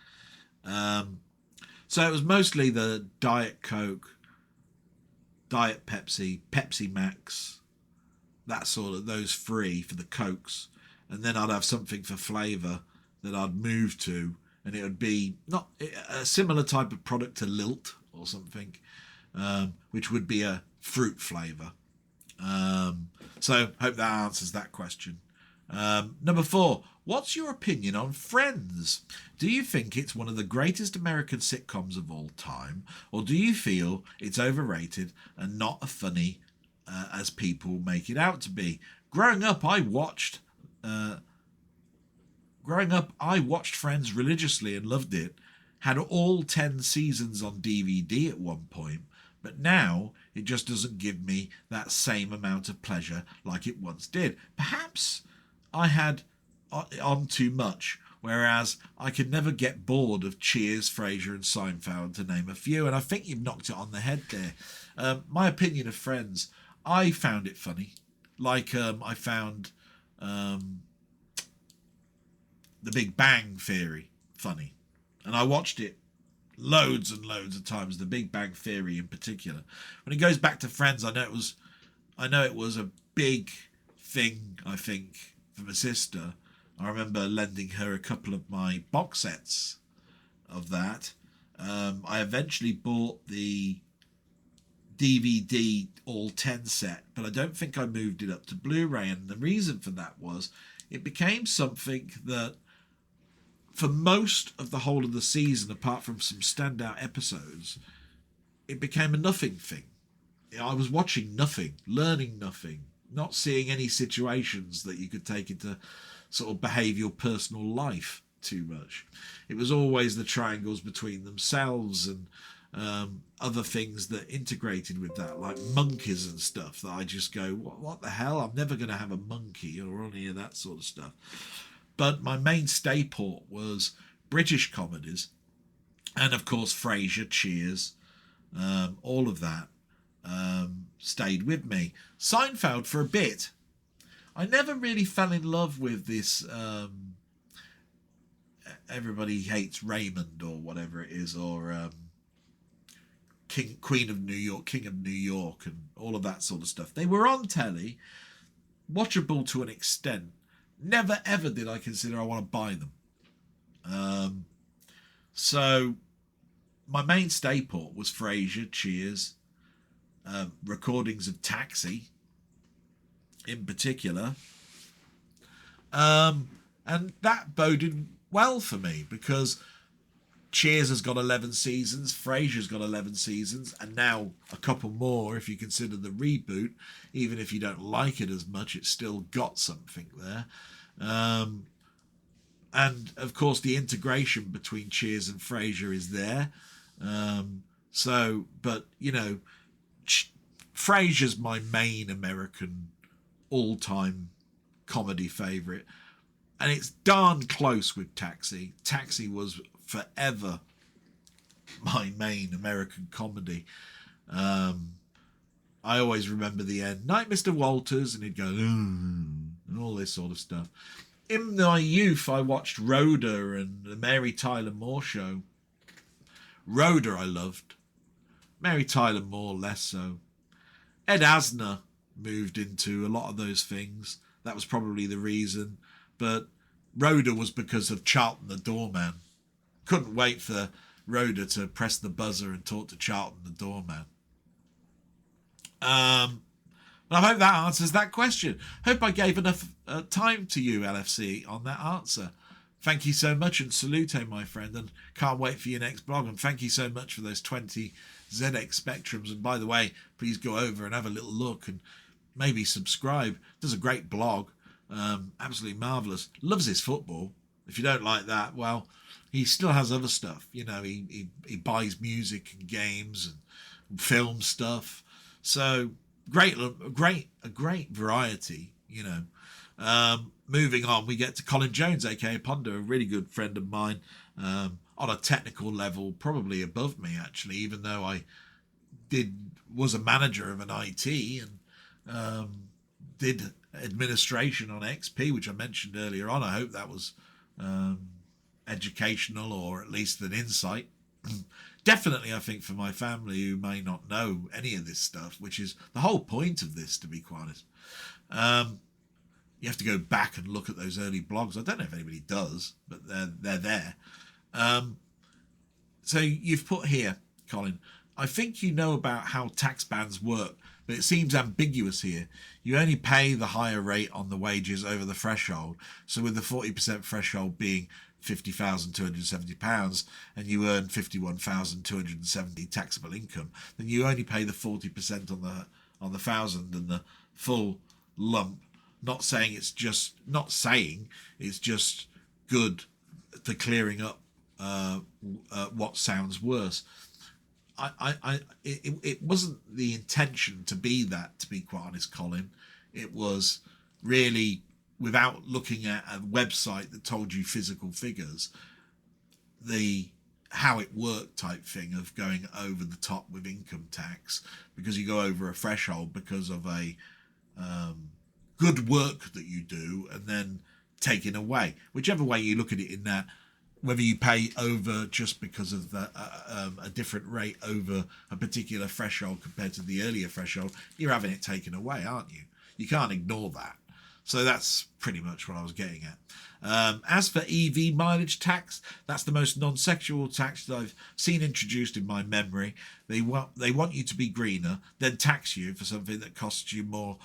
S1: So it was mostly the Diet Coke, Diet Pepsi, Pepsi Max, that sort of, those three for the Cokes. And then I'd have something for flavour that I'd move to, and it would be not a similar type of product to Lilt or something, which would be a fruit flavour. So hope that answers that question. Number 4, what's your opinion on Friends? Do you think it's one of the greatest American sitcoms of all time, or do you feel it's overrated and not as funny as people make it out to be? Growing up, I watched Friends religiously and loved it. Had all 10 seasons on DVD at one point, but now it just doesn't give me that same amount of pleasure like it once did. Perhaps I had on too much, whereas I could never get bored of Cheers, Frasier and Seinfeld, to name a few, and I think you've knocked it on the head there. My opinion of Friends, I found it funny. Like I found The Big Bang Theory funny, and I watched it loads and loads of times, The Big Bang Theory in particular. When it goes back to Friends, I know it was a big thing, I think, for my sister. I remember lending her a couple of my box sets of that. I eventually bought the DVD all 10 set, but I don't think I moved it up to Blu-ray, and the reason for that was it became something that for most of the whole of the season, apart from some standout episodes, it became a nothing thing. I was watching nothing, learning nothing, not seeing any situations that you could take into sort of behavioural personal life too much. It was always the triangles between themselves and other things that integrated with that, like monkeys and stuff, that I just go, what the hell? I'm never going to have a monkey or any of that sort of stuff. But my main stay port was British comedies, and of course Frasier, Cheers, all of that stayed with me. Seinfeld for a bit. I never really fell in love with this Everybody Hates Raymond or whatever it is, or Queen of New York, King of New York, and all of that sort of stuff. They were on telly, watchable to an extent. Never ever did I consider I want to buy them. So my main stay port was Frasier, Cheers, recordings of Taxi in particular. And that boded well for me, because Cheers has got 11 seasons, Frasier's got 11 seasons, and now a couple more if you consider the reboot. Even if you don't like it as much, it's still got something there. And of course the integration between Cheers and Frasier is there. But you know, Frasier's my main American all-time comedy favourite, and it's darn close with Taxi. Taxi was forever my main American comedy. I always remember the end. Night, Mr. Walters, and he'd go, and all this sort of stuff. In my youth, I watched Rhoda and the Mary Tyler Moore Show. Rhoda I loved. Mary Tyler Moore less so. Ed Asner moved into a lot of those things. That was probably the reason. But Rhoda was because of Charlton the doorman. Couldn't wait for Rhoda to press the buzzer and talk to Charlton the doorman. But I hope that answers that question. Hope I gave enough time to you, LFC, on that answer. Thank you so much, and salute, my friend, and can't wait for your next blog. And thank you so much for those 20 ZX Spectrums. And by the way, please go over and have a little look and maybe subscribe. Does a great blog. Absolutely marvellous. Loves his football. If you don't like that, well, he still has other stuff. You know, he buys music and games and film stuff. So a great variety, you know. Moving on, we get to Colin Jones, aka Ponder, a really good friend of mine, on a technical level, probably above me actually, even though I was a manager of an IT and did administration on XP, which I mentioned earlier on. I hope that was educational, or at least an insight. Definitely, I think, for my family who may not know any of this stuff, which is the whole point of this, to be quite honest. You have to go back and look at those early blogs. I don't know if anybody does, but they're there. So you've put here, Colin, I think you know about how tax bands work, but it seems ambiguous here. You only pay the higher rate on the wages over the threshold. So with the 40% threshold being £50,270 and you earn 51,270 taxable income, then you only pay the 40% on the 1,000 and the full lump. Not saying it's just good for clearing up what sounds worse. It wasn't the intention to be that, to be quite honest, Colin. It was really, without looking at a website that told you physical figures, the how it worked type thing of going over the top with income tax, because you go over a threshold because of a good work that you do and then taken away. Whichever way you look at it, in that, whether you pay over just because of the, a different rate over a particular threshold compared to the earlier threshold, you're having it taken away, aren't you? You can't ignore that. So that's pretty much what I was getting at. As for EV mileage tax, that's the most non-sexual tax that I've seen introduced in my memory. They want you to be greener, then tax you for something that costs you more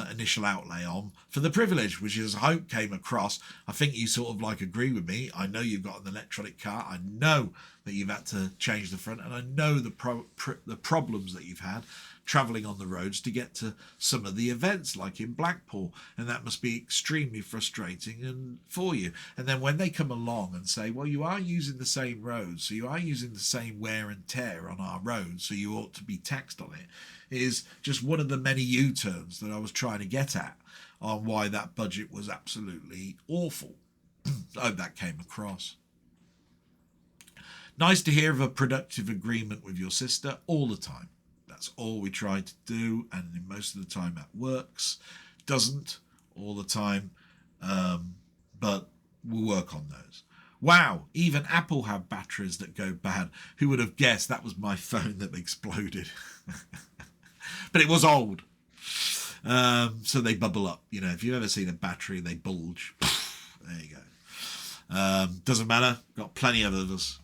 S1: initial outlay on for the privilege, which is, I hope, came across. I think you sort of like agree with me. I know you've got an electronic car. I know that you've had to change the front, and I know the problems that you've had travelling on the roads to get to some of the events, like in Blackpool, and that must be extremely frustrating and for you. And then when they come along and say, well, you are using the same roads, so you are using the same wear and tear on our roads, so you ought to be taxed on it, is just one of the many U-turns that I was trying to get at on why that budget was absolutely awful. I hope that came across. Nice to hear of a productive agreement with your sister all the time. That's all we try to do, and most of the time that works. Doesn't all the time, but we'll work on those. Wow, even Apple have batteries that go bad. Who would have guessed that was my phone that exploded? But it was old. So they bubble up. You know, if you've ever seen a battery, they bulge. There you go. Doesn't matter. Got plenty of others.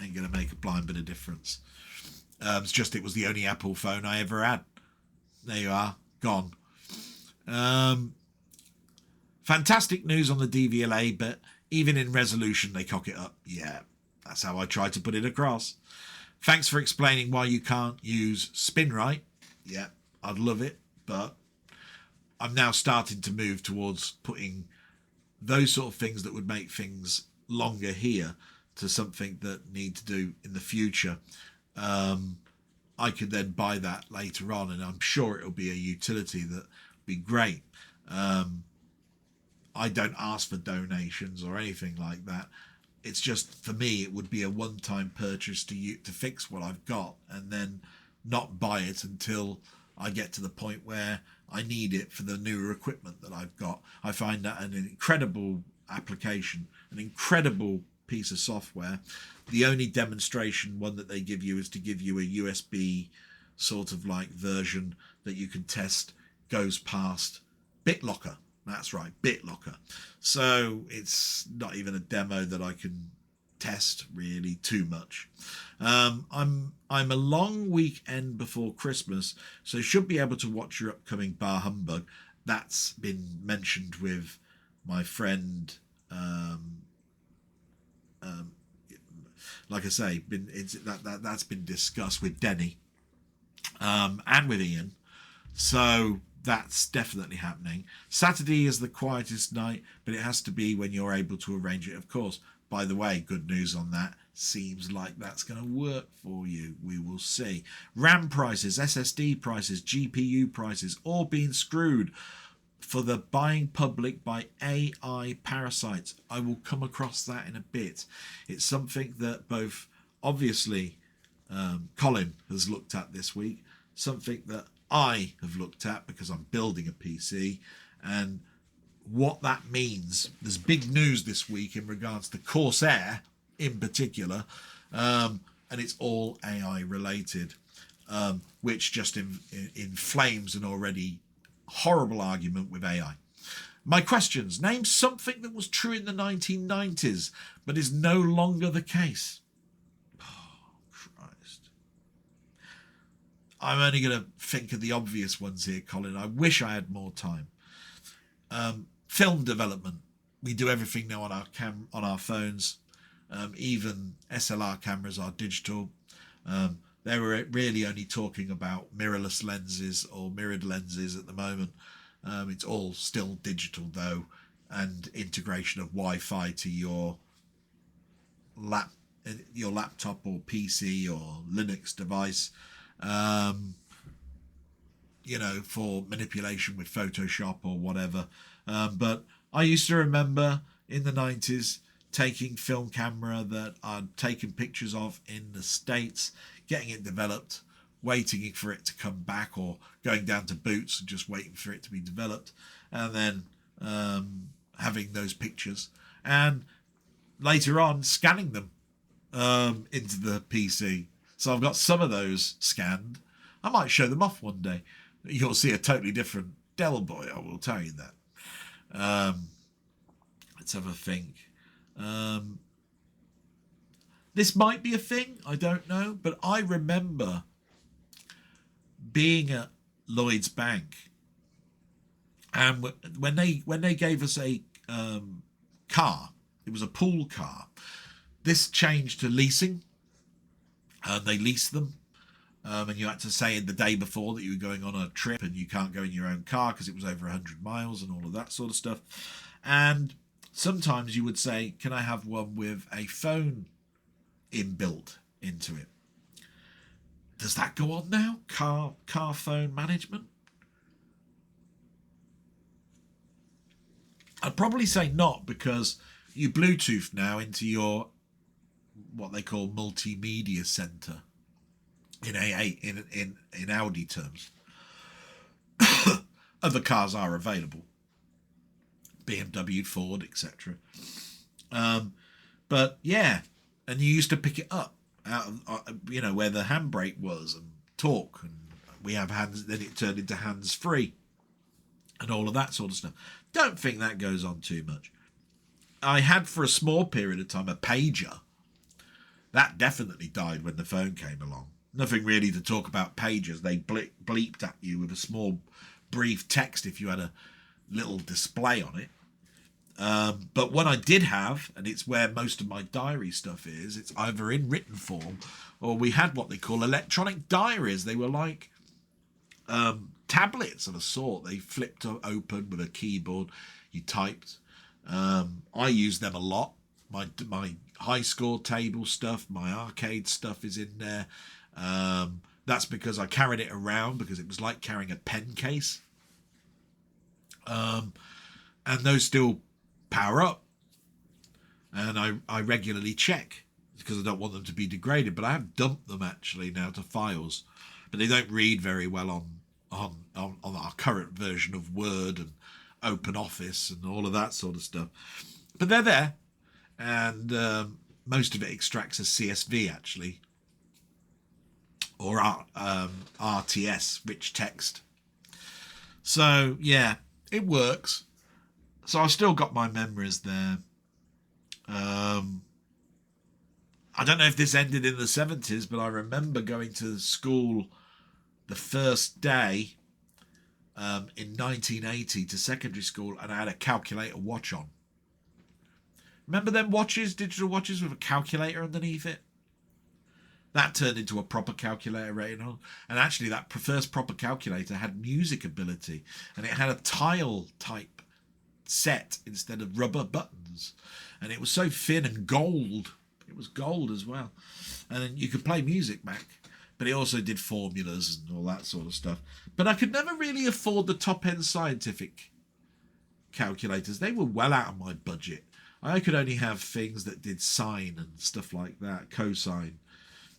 S1: Ain't going to make a blind bit of difference. It's just it was the only Apple phone I ever had. There you are. Gone. Fantastic news on the DVLA, but even in resolution, they cock it up. Yeah, that's how I try to put it across. Thanks for explaining why you can't use spin right. Yeah, I'd love it, but I'm now starting to move towards putting those sort of things that would make things longer here to something that need to do in the future. I could then buy that later on, and I'm sure it'll be a utility that'll be great. I don't ask for donations or anything like that. It's just, for me, it would be a one-time purchase to fix what I've got, and then not buy it until I get to the point where I need it for the newer equipment that I've got. I find that an incredible application, an incredible piece of software. The only demonstration one that they give you is to give you a USB sort of like version that you can test, goes past BitLocker. That's right, BitLocker. So it's not even a demo that I can test really too much. I'm a long weekend before Christmas, so should be able to watch your upcoming Bar Humbug. That's been mentioned with my friend. Like I say, that's been discussed with Denny and with Ian. So that's definitely happening. Saturday is the quietest night, but it has to be when you're able to arrange it, of course. By the way, good news on that. Seems like that's going to work for you. We will see. RAM prices, SSD prices, GPU prices, all being screwed for the buying public by AI parasites. I will come across that in a bit. It's something that both, obviously, Colin has looked at this week, something that I have looked at because I'm building a PC, and what that means. There's big news this week in regards to Corsair in particular, and it's all AI related, which just inflames an already horrible argument with AI. My questions: name something that was true in the 1990s but is no longer the case. Oh, Christ. I'm only going to think of the obvious ones here, Colin. I wish I had more time. Film development. We do everything now on our phones. Even SLR cameras are digital. They were really only talking about mirrorless lenses or mirrored lenses at the moment. It's all still digital though, and integration of Wi-Fi to your laptop or PC or Linux device. For manipulation with Photoshop or whatever. But I used to remember in the 90s taking film camera that I'd taken pictures of in the States, getting it developed, waiting for it to come back, or going down to Boots and just waiting for it to be developed, and then having those pictures, and later on scanning them into the PC. So I've got some of those scanned. I might show them off one day. You'll see a totally different Dell boy, I will tell you that. Let's have a think. This might be a thing, I don't know, but I remember being at Lloyd's Bank, and when they gave us a car, it was a pool car. This changed to leasing, and they leased them. And you had to say the day before that you were going on a trip and you can't go in your own car because it was over 100 miles and all of that sort of stuff. And sometimes you would say, can I have one with a phone inbuilt into it? Does that go on now? Car phone management? I'd probably say not, because you Bluetooth now into your what they call multimedia center. In Audi terms. Other cars are available, BMW, Ford, etc. But yeah, and you used to pick it up out of, where the handbrake was, and talk, and we have hands. Then it turned into hands free, and all of that sort of stuff. Don't think that goes on too much. I had for a small period of time a pager. That definitely died when the phone came along. Nothing really to talk about pagers. They bleeped at you with a small, brief text if you had a little display on it. But what I did have, and it's where most of my diary stuff is, it's either in written form, or we had what they call electronic diaries. They were like tablets of a sort. They flipped open with a keyboard. You typed. I used them a lot. My high score table stuff, my arcade stuff is in there. That's because I carried it around, because it was like carrying a pen case. And those still power up. And I regularly check, because I don't want them to be degraded. But I have dumped them actually now to files. But they don't read very well on on our current version of Word and Open Office and all of that sort of stuff. But they're there, and most of it extracts as CSV actually, or RTS, rich text. So yeah, it works. So I've still got my memories there. I don't know if this ended in the 70s, but I remember going to school the first day in 1980 to secondary school, and I had a calculator watch on. Remember them watches, digital watches with a calculator underneath it? That turned into a proper calculator rating on. And actually that first proper calculator had music ability, and it had a tile type set instead of rubber buttons. And it was so thin and gold. It was gold as well. And then you could play music back. But it also did formulas and all that sort of stuff. But I could never really afford the top-end scientific calculators. They were well out of my budget. I could only have things that did sine and stuff like that, cosine.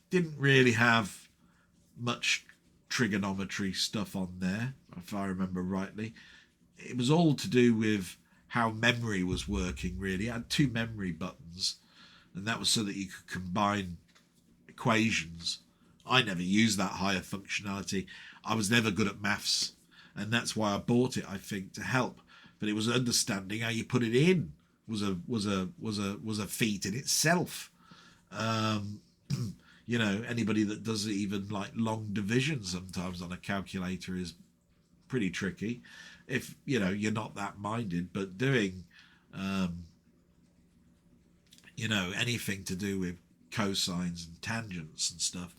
S1: Didn't really have much trigonometry stuff on there, if I remember rightly. It was all to do with how memory was working, really. I had 2 memory buttons, and that was so that you could combine equations. I never used that higher functionality. I was never good at maths, and that's why I bought it, I think, to help. But it was understanding how you put it in was a feat in itself. You know, anybody that does even like long division sometimes on a calculator is pretty tricky. If you know you're not that minded, but doing you know, anything to do with cosines and tangents and stuff,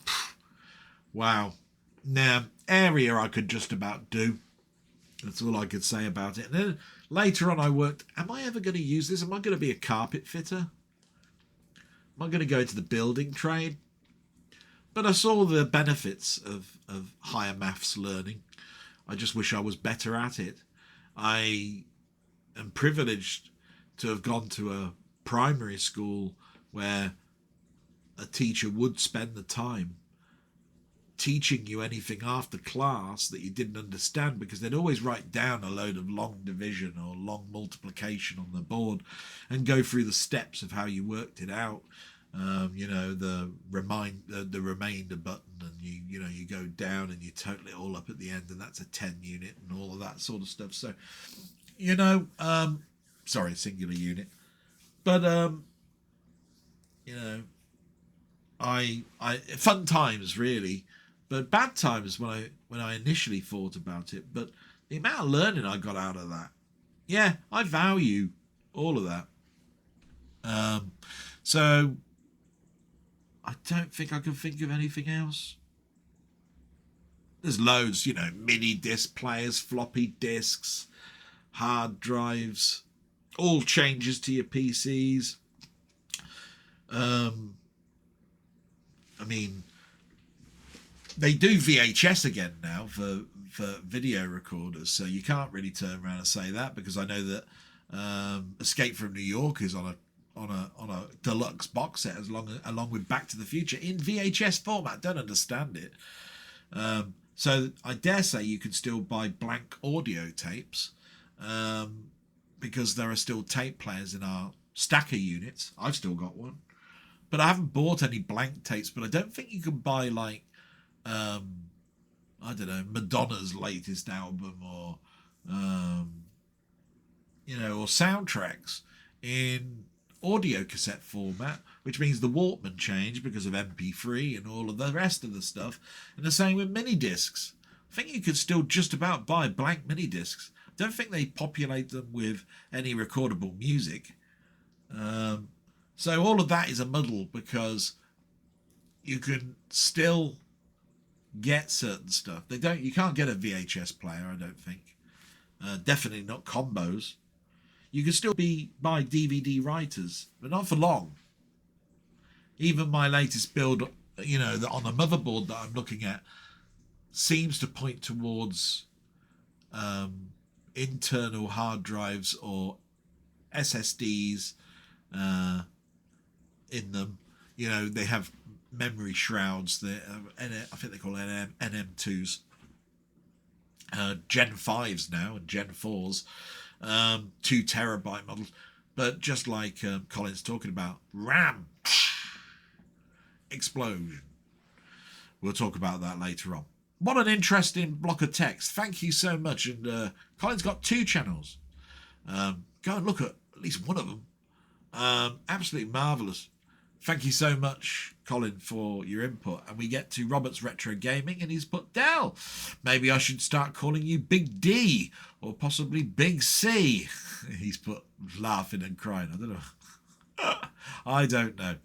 S1: wow. Now, area I could just about do. That's all I could say about it. And then later on I worked, am I ever going to use this? Am I going to be a carpet fitter? Am I going to go into the building trade? But I saw the benefits of higher maths learning. I just wish I was better at it. I am privileged to have gone to a primary school where a teacher would spend the time teaching you anything after class that you didn't understand, because they'd always write down a load of long division or long multiplication on the board and go through the steps of how you worked it out. You know, the remainder button, and you go down and you total it all up at the end, and that's a 10 unit and all of that sort of stuff. So, you know, sorry, singular unit. But you know, I fun times really, but bad times when I initially thought about it. But the amount of learning I got out of that, yeah, I value all of that. So I don't think I can think of anything else. There's loads, you know, mini disc players, floppy disks, hard drives, all changes to your PCs. I mean, they do VHS again now for video recorders, so you can't really turn around and say that, because I know that Escape from New York is on a deluxe box set along with Back to the Future in VHS format. Don't understand it. So I dare say you can still buy blank audio tapes, because there are still tape players in our stacker units. I've still got one, but I haven't bought any blank tapes. But I don't think you can buy like I don't know, Madonna's latest album, or you know, or soundtracks in audio cassette format, which means the Walkman changed because of MP3 and all of the rest of the stuff. And the same with mini discs. I think you could still just about buy blank mini discs. I don't think they populate them with any recordable music. So all of that is a muddle, because you can still get certain stuff. You can't get a VHS player, I don't think. Definitely not combos. You can still buy DVD writers, but not for long. Even my latest build, you know, on the motherboard that I'm looking at, seems to point towards internal hard drives or SSDs in them. You know, they have memory shrouds. I think they call it NM2s. Gen 5s now and Gen 4s, 2 terabyte models. But just like Colin's talking about, RAM, explosion. We'll talk about that later on. What an interesting block of text. Thank you so much. And Colin's got 2 channels. Go and look at least one of them. Absolutely marvellous. Thank you so much, Colin, for your input. And we get to Robert's Retro Gaming, and he's put Dell. Maybe I should start calling you Big D or possibly Big C. He's put laughing and crying. I don't know. I don't know.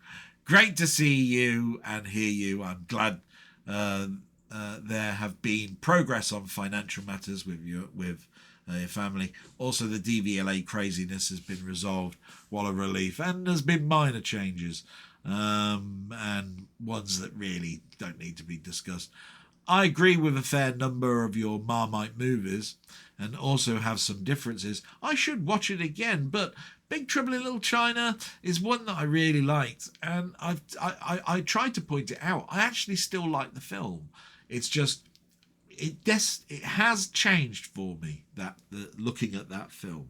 S1: Great to see you and hear you. I'm glad there have been progress on financial matters with your family. Also, the DVLA craziness has been resolved. What a relief. And there's been minor changes, and ones that really don't need to be discussed. I agree with a fair number of your Marmite movies and also have some differences. I should watch it again, but Big Trouble in Little China is one that I really liked, and I tried to point it out. I actually still like the film. It's just it has changed for me, looking at that film.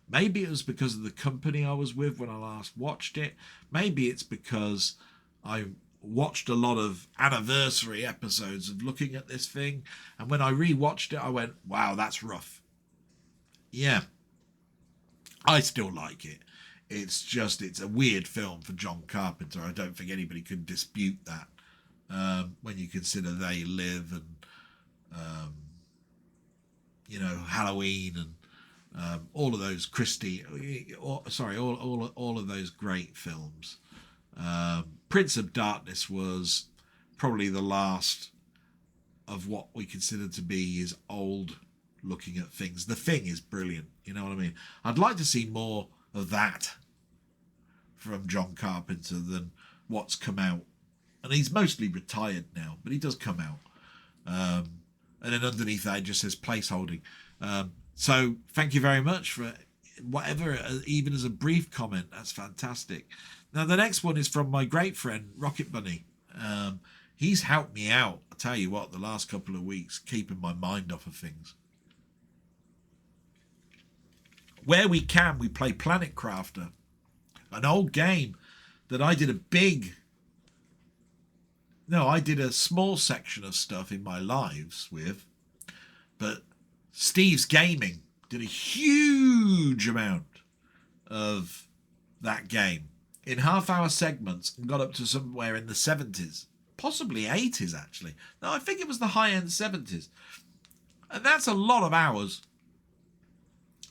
S1: Maybe it was because of the company I was with when I last watched it. Maybe it's because I watched a lot of anniversary episodes of looking at this thing, and when I rewatched it I went, wow, that's rough. Yeah, I still like it. It's a weird film for John Carpenter. I don't think anybody could dispute that, when you consider They Live and Halloween and all of those all of those great films. Prince of Darkness was probably the last of what we consider to be his old looking at things. The Thing is brilliant, you know what I mean? I'd like to see more of that from John Carpenter than what's come out. And he's mostly retired now, but he does come out. And then underneath that it just says placeholding. So thank you very much for whatever, even as a brief comment. That's fantastic. Now the next one is from my great friend Rocket Bunny. He's helped me out, I tell you what, the last couple of weeks, keeping my mind off of things. Where we can, we play Planet Crafter, an old game that I did a small section of stuff in my lives with, but Steve's Gaming did a huge amount of that game in half-hour segments and got up to somewhere in the 70s, possibly 80s actually. No, I think it was the high-end 70s. And that's a lot of hours.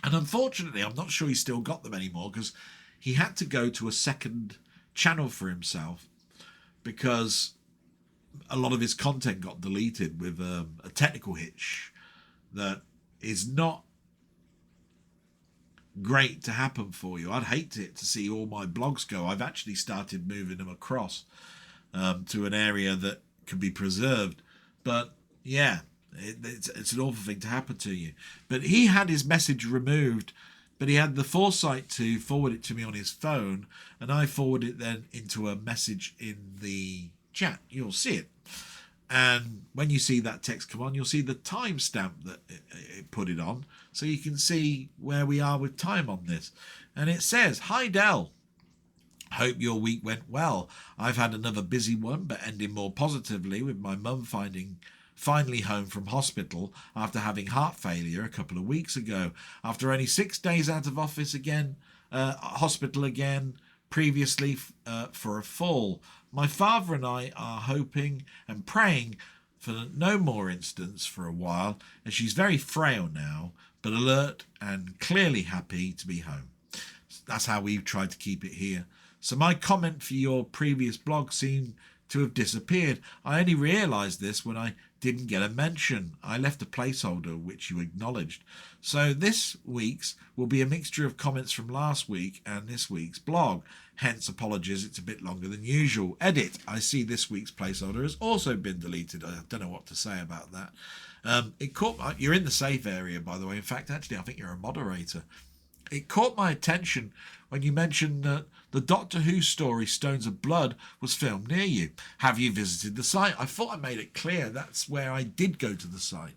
S1: And unfortunately, I'm not sure he's still got them anymore, because he had to go to a second channel for himself because a lot of his content got deleted with a technical hitch that is not great to happen for you. I'd hate it to see all my blogs go. I've actually started moving them across to an area that can be preserved. But yeah, it's an awful thing to happen to you. But he had his message removed, but he had the foresight to forward it to me on his phone, and I forwarded it then into a message in the chat. You'll see it. And when you see that text come on, you'll see the timestamp that it put it on, so you can see where we are with time on this. And it says, "Hi Del, hope your week went well. I've had another busy one, but ending more positively with my mum finally home from hospital after having heart failure a couple of weeks ago. After only 6 days out of hospital again, previously for a fall. My father and I are hoping and praying for no more incidents for a while, as she's very frail now, but alert and clearly happy to be home." That's how we've tried to keep it here. So my comment for your previous blog seemed to have disappeared. I only realised this when I didn't get a mention. I left a placeholder which you acknowledged. So this week's will be a mixture of comments from last week and this week's blog. Hence apologies, it's a bit longer than usual. Edit, I see this week's placeholder has also been deleted. I don't know what to say about that. You're in the safe area, by the way. In fact, actually, I think you're a moderator. It caught my attention when you mentioned that the Doctor Who story Stones of Blood was filmed near you. Have you visited the site? I thought I made it clear that's where I did go to the site.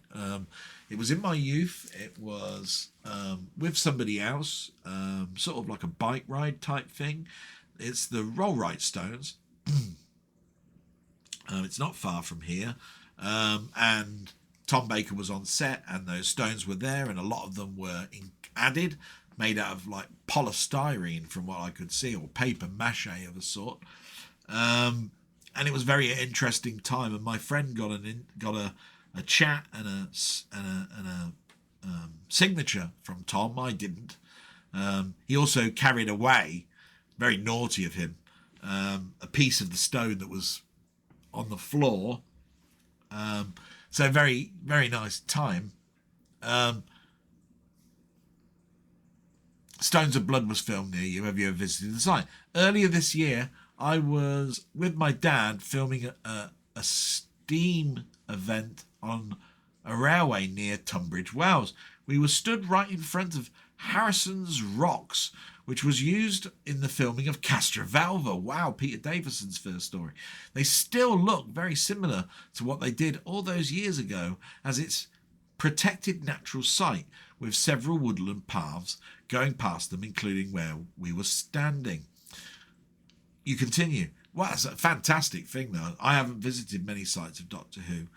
S1: It was in my youth. It was with somebody else, sort of like a bike ride type thing. It's the Rollright Stones. It's not far from here. And Tom Baker was on set, and those stones were there, and a lot of them were added, made out of like polystyrene from what I could see, or paper mache of a sort. And it was a very interesting time, and my friend got a chat and a signature from Tom. I didn't. He also carried away, very naughty of him, a piece of the stone that was on the floor. So very, very nice time. Stones of Blood was filmed near you. Have you ever visited the site? Earlier this year, I was with my dad filming a steam event on a railway near Tunbridge Wells. We were stood right in front of Harrison's Rocks, which was used in the filming of Castrovalva. Wow, Peter Davison's first story. They still look very similar to what they did all those years ago, as it's protected natural site with several woodland paths going past them, including where we were standing. You continue. Wow, that's a fantastic thing, though. I haven't visited many sites of Doctor Who.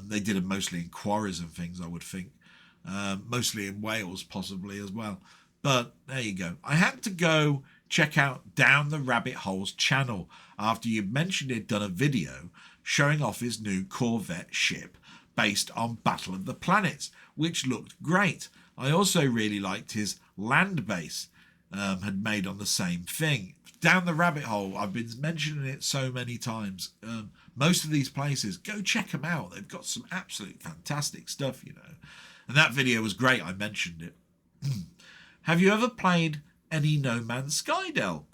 S1: They did them mostly in quarries and things, I would think. Mostly in Wales, possibly, as well. But there you go. I had to go check out Down the Rabbit Hole's channel after you mentioned he'd done a video showing off his new Corvette ship based on Battle of the Planets, which looked great. I also really liked his land base had made on the same thing. Down the Rabbit Hole, I've been mentioning it so many times. Most of these places, go check them out. They've got some absolute fantastic stuff, you know. And that video was great. I mentioned it. Have you ever played any No Man's Sky, Del? ?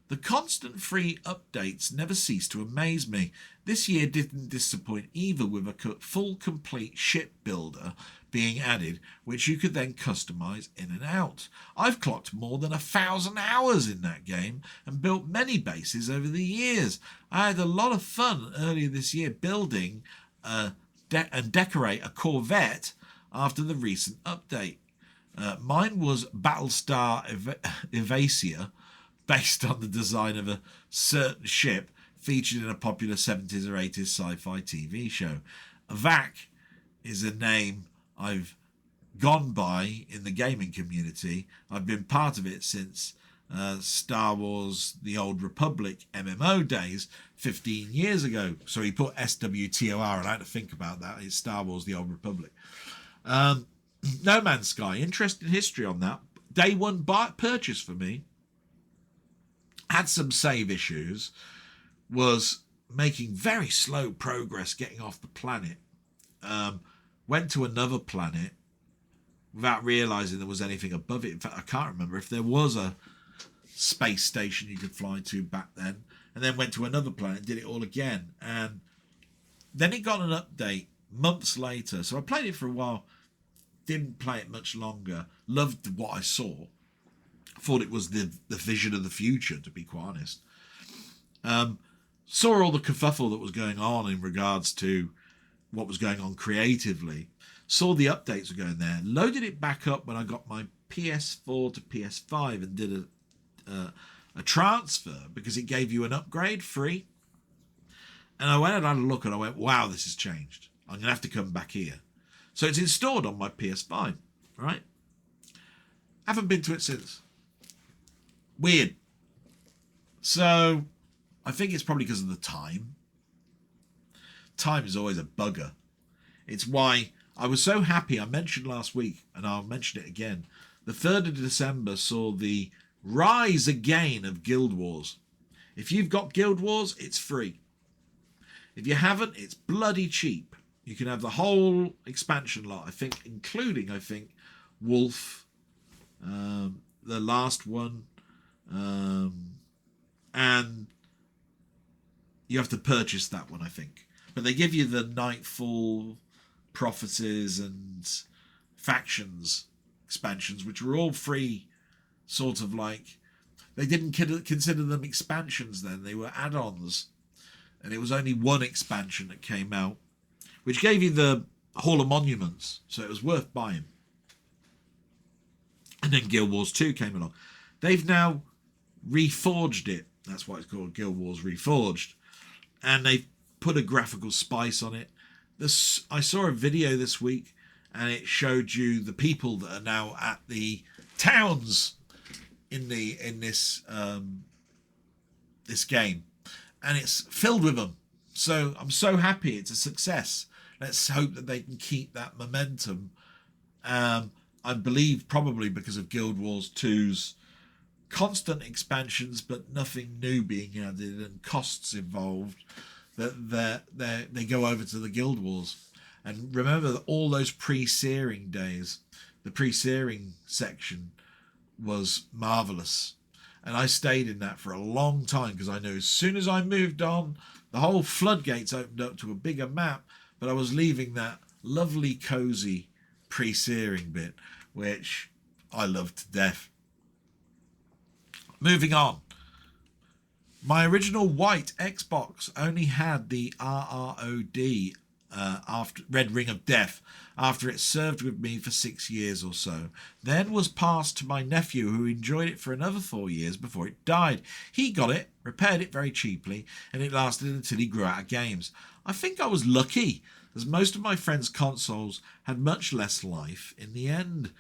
S1: The constant free updates never cease to amaze me. This year didn't disappoint either, with a full complete ship builder being added, which you could then customise in and out. I've clocked more than 1,000 hours in that game and built many bases over the years. I had a lot of fun earlier this year building and decorate a Corvette after the recent update. Mine was Battlestar Evasia, based on the design of a certain ship featured in a popular 70s or 80s sci-fi TV show. VAC is a name I've gone by in the gaming community. I've been part of it since Star Wars The Old Republic MMO days 15 years ago. So he put SWTOR, and I had to think about that. It's Star Wars The Old Republic. No Man's Sky, interesting history on that. Day one purchase for me. Had some save issues, was making very slow progress getting off the planet. Went to another planet without realising there was anything above it. In fact, I can't remember if there was a space station you could fly to back then. And then went to another planet, did it all again. And then it got an update months later. So I played it for a while, didn't play it much longer. Loved what I saw. Thought it was the vision of the future, to be quite honest. Saw all the kerfuffle that was going on in regards to what was going on creatively. Saw the updates were going there. Loaded it back up when I got my PS4 to PS5 and did a transfer because it gave you an upgrade free. And I went and had a look and I went, wow, this has changed. I'm going to have to come back here. So it's installed on my PS5, right? Haven't been to it since. Weird. So I think it's probably because of the time. Time is always a bugger. It's why I was so happy. I mentioned last week, and I'll mention it again. The 3rd of December saw the rise again of Guild Wars. If you've got Guild Wars, it's free. If you haven't, it's bloody cheap. You can have the whole expansion lot, I think, including, Wolf, the last one, and you have to purchase that one, I think. But they give you the Nightfall, Prophecies, and Factions expansions, which were all free, sort of like... They didn't consider them expansions then, they were add-ons. And it was only one expansion that came out, which gave you the Hall of Monuments, so it was worth buying. And then Guild Wars 2 came along. They've now reforged it. That's why it's called Guild Wars Reforged. And they've put a graphical spice on it. I saw a video this week, and it showed you the people that are now at the towns in this game, and it's filled with them. So I'm so happy it's a success. Let's hope that they can keep that momentum. I believe probably because of Guild Wars 2's constant expansions, but nothing new being added and costs involved, that they go over to the Guild Wars. And remember that all those pre-searing days, the pre-searing section was marvellous. And I stayed in that for a long time because I knew as soon as I moved on, the whole floodgates opened up to a bigger map, but I was leaving that lovely, cosy pre-searing bit, which I loved to death. Moving on. My original white Xbox only had the RROD after Red Ring of Death after it served with me for 6 years or so. Then was passed to my nephew, who enjoyed it for another 4 years before it died. He got it, repaired it very cheaply, and it lasted until he grew out of games. I think I was lucky, as most of my friends' consoles had much less life in the end.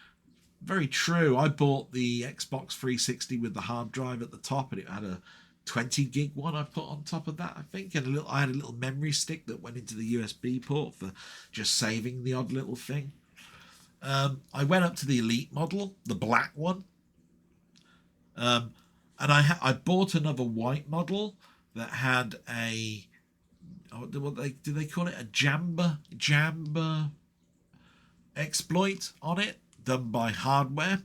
S1: Very true. I bought the Xbox 360 with the hard drive at the top, and it had a 20 gig one I put on top of that, I think, and I had a little memory stick that went into the USB port for just saving the odd little thing. I went up to the Elite model, the black one, and I bought another white model that had a what do they call it, a Jamba exploit on it, done by hardware.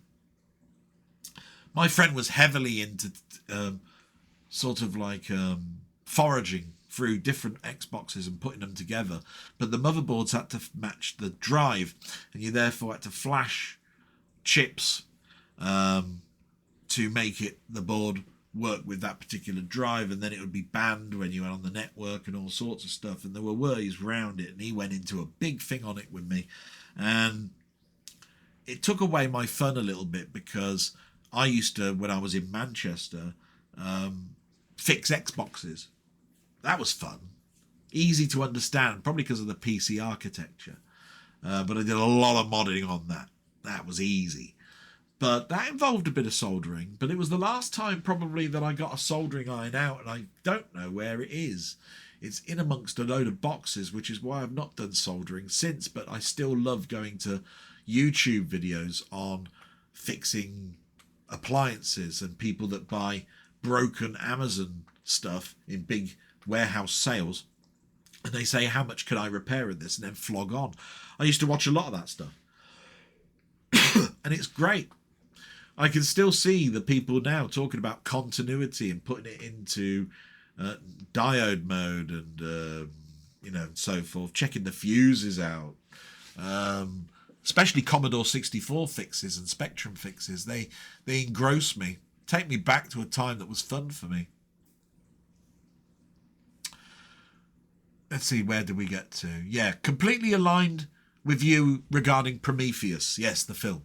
S1: My friend was heavily into sort of like foraging through different Xboxes and putting them together, but the motherboards had to match the drive, and you therefore had to flash chips to make the board work with that particular drive, and then it would be banned when you went on the network and all sorts of stuff, and there were ways around it, and he went into a big thing on it with me, and it took away my fun a little bit, because I used to, when I was in Manchester, fix Xboxes. That was fun. Easy to understand, probably because of the PC architecture. But I did a lot of modding on that. That was easy. But that involved a bit of soldering. But it was the last time probably that I got a soldering iron out, and I don't know where it is. It's in amongst a load of boxes, which is why I've not done soldering since. But I still love going to YouTube videos on fixing appliances and people that buy broken Amazon stuff in big warehouse sales, and they say, how much could I repair in this, and then flog on. I used to watch a lot of that stuff. And it's great. I can still see the people now talking about continuity and putting it into diode mode and and so forth, checking the fuses out, especially Commodore 64 fixes and Spectrum fixes. They engross me, take me back to a time that was fun for me. Let's see, where did we get to? Yeah, completely aligned with you regarding Prometheus. Yes, the film.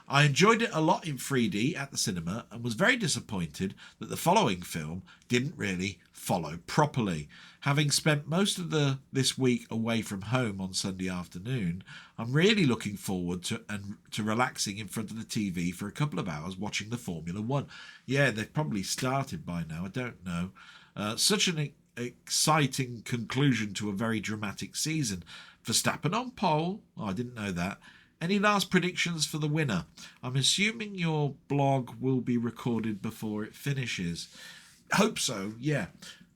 S1: I enjoyed it a lot in 3D at the cinema, and was very disappointed that the following film didn't really follow properly. Having spent most of this week away from home on Sunday afternoon, I'm really looking forward to relaxing in front of the TV for a couple of hours watching the Formula One. Yeah, they've probably started by now, I don't know. Such an exciting conclusion to a very dramatic season. Verstappen on pole. Oh, I didn't know that. Any last predictions for the winner? I'm assuming your blog will be recorded before it finishes. Hope so, yeah.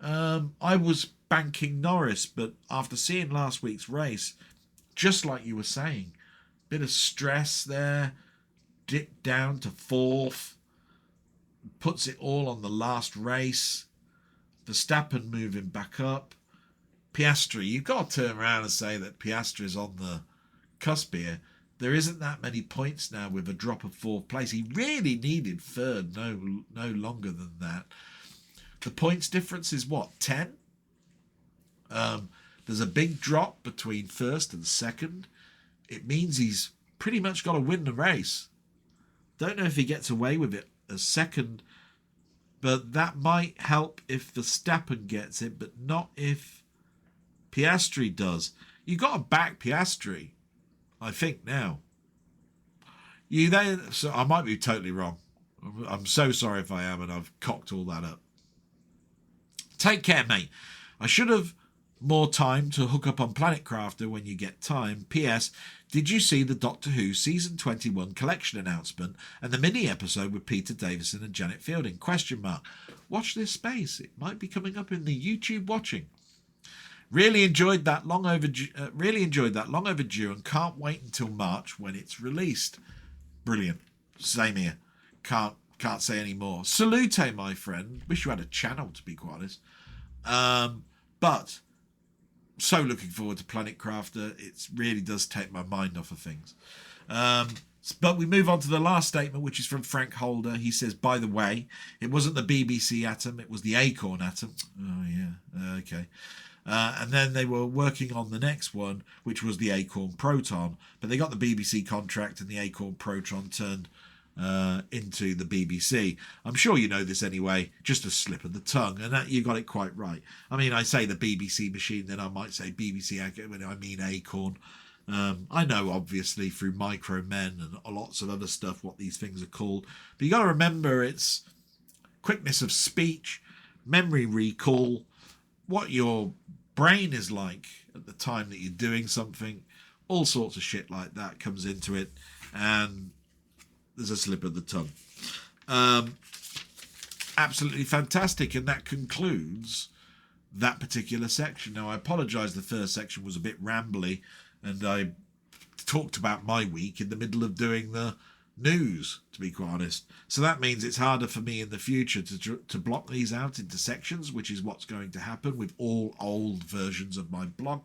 S1: I was banking Norris, but after seeing last week's race, just like you were saying, bit of stress there, dipped down to fourth, puts it all on the last race. Verstappen moving back up. Piastri, you've got to turn around and say that Piastri is on the cusp here. There isn't that many points now with a drop of fourth place. He really needed third, no longer than that. The points difference is what, 10? there's a big drop between first and second, it means he's pretty much got to win the race. Don't know if he gets away with it as second, but that might help if Verstappen gets it, but not if Piastri does. You got to back Piastri, I think now. So I might be totally wrong. I'm so sorry if I am, and I've cocked all that up. Take care, mate. I should have more time to hook up on Planet Crafter when you get time. P.S. Did you see the Doctor Who Season 21 collection announcement and the mini episode with Peter Davison and Janet Fielding? ? Watch this space. It might be coming up in the YouTube watching. Really enjoyed that long overdue, and can't wait until March when it's released. Brilliant. Same here. Can't say any more. Salute, my friend. Wish you had a channel, to be quite honest. But so looking forward to Planet Crafter. It really does take my mind off of things. But we move on to the last statement, which is from Frank Holder. He says, by the way, it wasn't the BBC atom, it was the Acorn atom. Oh, yeah. Okay. And then they were working on the next one, which was the Acorn Proton. But they got the BBC contract, and the Acorn Proton turned into the BBC. I'm sure you know this anyway, just a slip of the tongue, and that you got it quite right. I mean, I say the BBC machine, then I might say BBC when I mean Acorn. I know, obviously, through Micromen and lots of other stuff, what these things are called. But you got to remember, it's quickness of speech, memory recall, what your brain is like at the time that you're doing something, all sorts of shit like that comes into it, and there's a slip of the tongue. Absolutely fantastic, and that concludes that particular section. Now, I apologise, the first section was a bit rambly, and I talked about my week in the middle of doing the news, to be quite honest. So that means it's harder for me in the future to block these out into sections, which is what's going to happen with all old versions of my blog.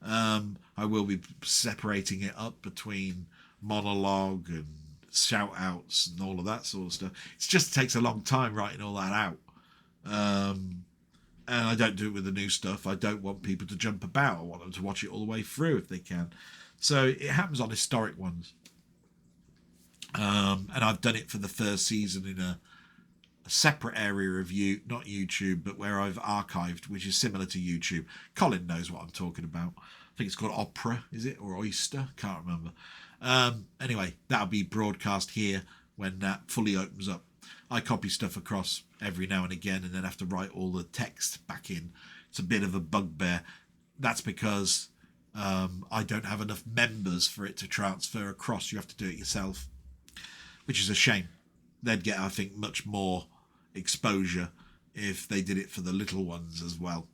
S1: I will be separating it up between monologue and shout outs and all of that sort of stuff. It just takes a long time writing all that out. And I don't do it with the new stuff. I don't want people to jump about. I want them to watch it all the way through if they can. So it happens on historic ones. And I've done it for the first season in a separate area of not YouTube, but where I've archived, which is similar to YouTube. Colin knows what I'm talking about. I think it's called Opera, is it? Or Oyster? Can't remember. Anyway, that'll be broadcast here when that fully opens up. I copy stuff across every now and again and then have to write all the text back in. It's a bit of a bugbear. That's because I don't have enough members for it to transfer across. You have to do it yourself, which is a shame. They'd get, I think, much more exposure if they did it for the little ones as well.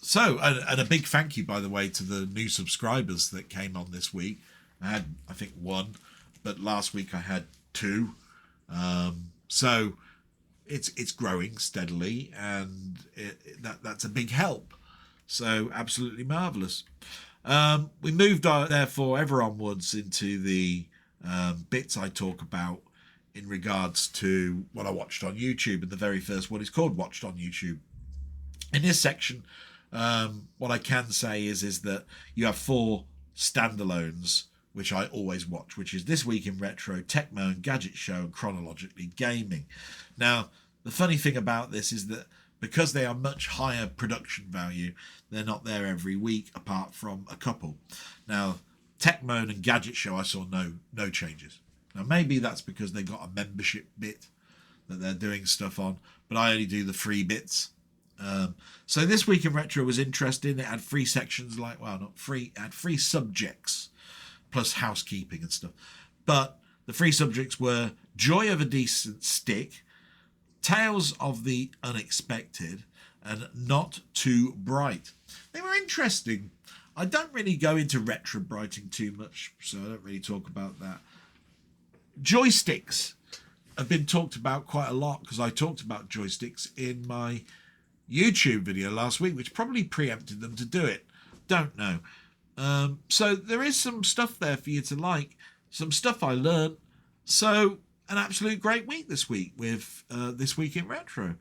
S1: So, and a big thank you, by the way, to the new subscribers that came on this week. I had, I think, 1, but last week I had 2. So it's growing steadily, and that's a big help. So absolutely marvellous. We moved, therefore, ever onwards into the bits I talk about in regards to what I watched on YouTube, and the very first one is called Watched on YouTube. In this section, what I can say is that you have 4 standalones, which I always watch, which is This Week in Retro, Tecmo and Gadget Show, and Chronologically Gaming. Now, the funny thing about this is that because they are much higher production value, they're not there every week, apart from a couple. Now, Tecmo and Gadget Show, I saw no changes. Now, maybe that's because they got a membership bit that they're doing stuff on, but I only do the free bits. So This Week in Retro was interesting. It had 3 sections, like, well, not free, it had 3 subjects, plus housekeeping and stuff. But the 3 subjects were Joy of a Decent Stick, Tales of the Unexpected, and Not Too Bright. They were interesting. I don't really go into retro brighting too much, so I don't really talk about that. Joysticks have been talked about quite a lot, because I talked about joysticks in my YouTube video last week, which probably preempted them to do it. Don't know. So there is some stuff there for you to like, some stuff I learned. So an absolute great week this week with This Week in Retro.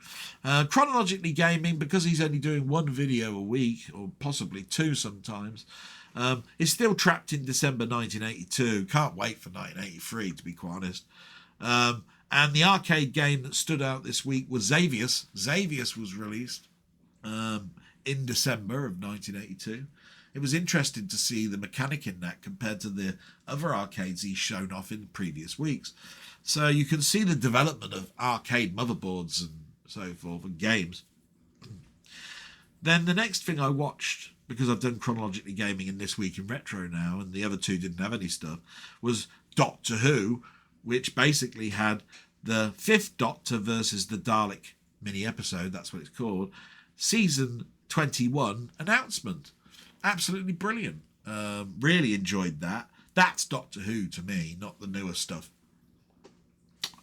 S1: Chronologically Gaming, because he's only doing one video a week, or possibly two sometimes, is still trapped in December 1982. Can't wait for 1983, to be quite honest. And the arcade game that stood out this week was Xavius. Xavius was released in December of 1982. It was interesting to see the mechanic in that compared to the other arcades he's shown off in previous weeks. So you can see the development of arcade motherboards and so forth and games. Then the next thing I watched, because I've done Chronologically Gaming in This Week in Retro now, and the other two didn't have any stuff, was Doctor Who, which basically had the 5th Doctor versus the Dalek mini episode, that's what it's called, season 21 announcement. Absolutely brilliant. Really enjoyed that. That's Doctor Who to me, not the newer stuff.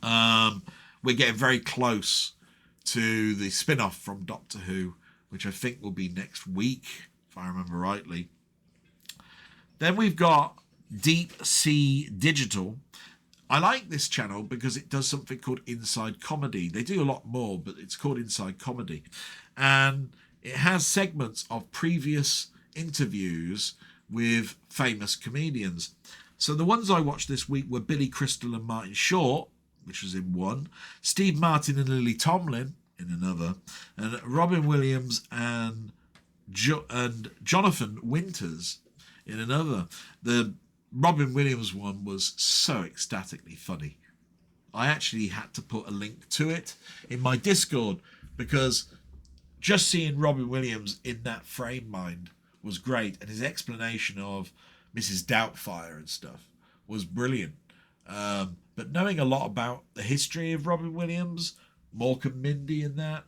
S1: We're getting very close to the spin-off from Doctor Who, which I think will be next week, if I remember rightly. Then we've got Deep Sea Digital. I like this channel because it does something called Inside Comedy. They do a lot more, but it's called Inside Comedy. And it has segments of previous interviews with famous comedians. So the ones I watched this week were Billy Crystal and Martin Short, which was in one, Steve Martin and Lily Tomlin in another, and Robin Williams and Jonathan Winters in another. The Robin Williams one was so ecstatically funny. I actually had to put a link to it in my Discord because just seeing Robin Williams in that frame mind was great, and his explanation of Mrs. Doubtfire and stuff was brilliant. But knowing a lot about the history of Robin Williams, Mork and Mindy and that,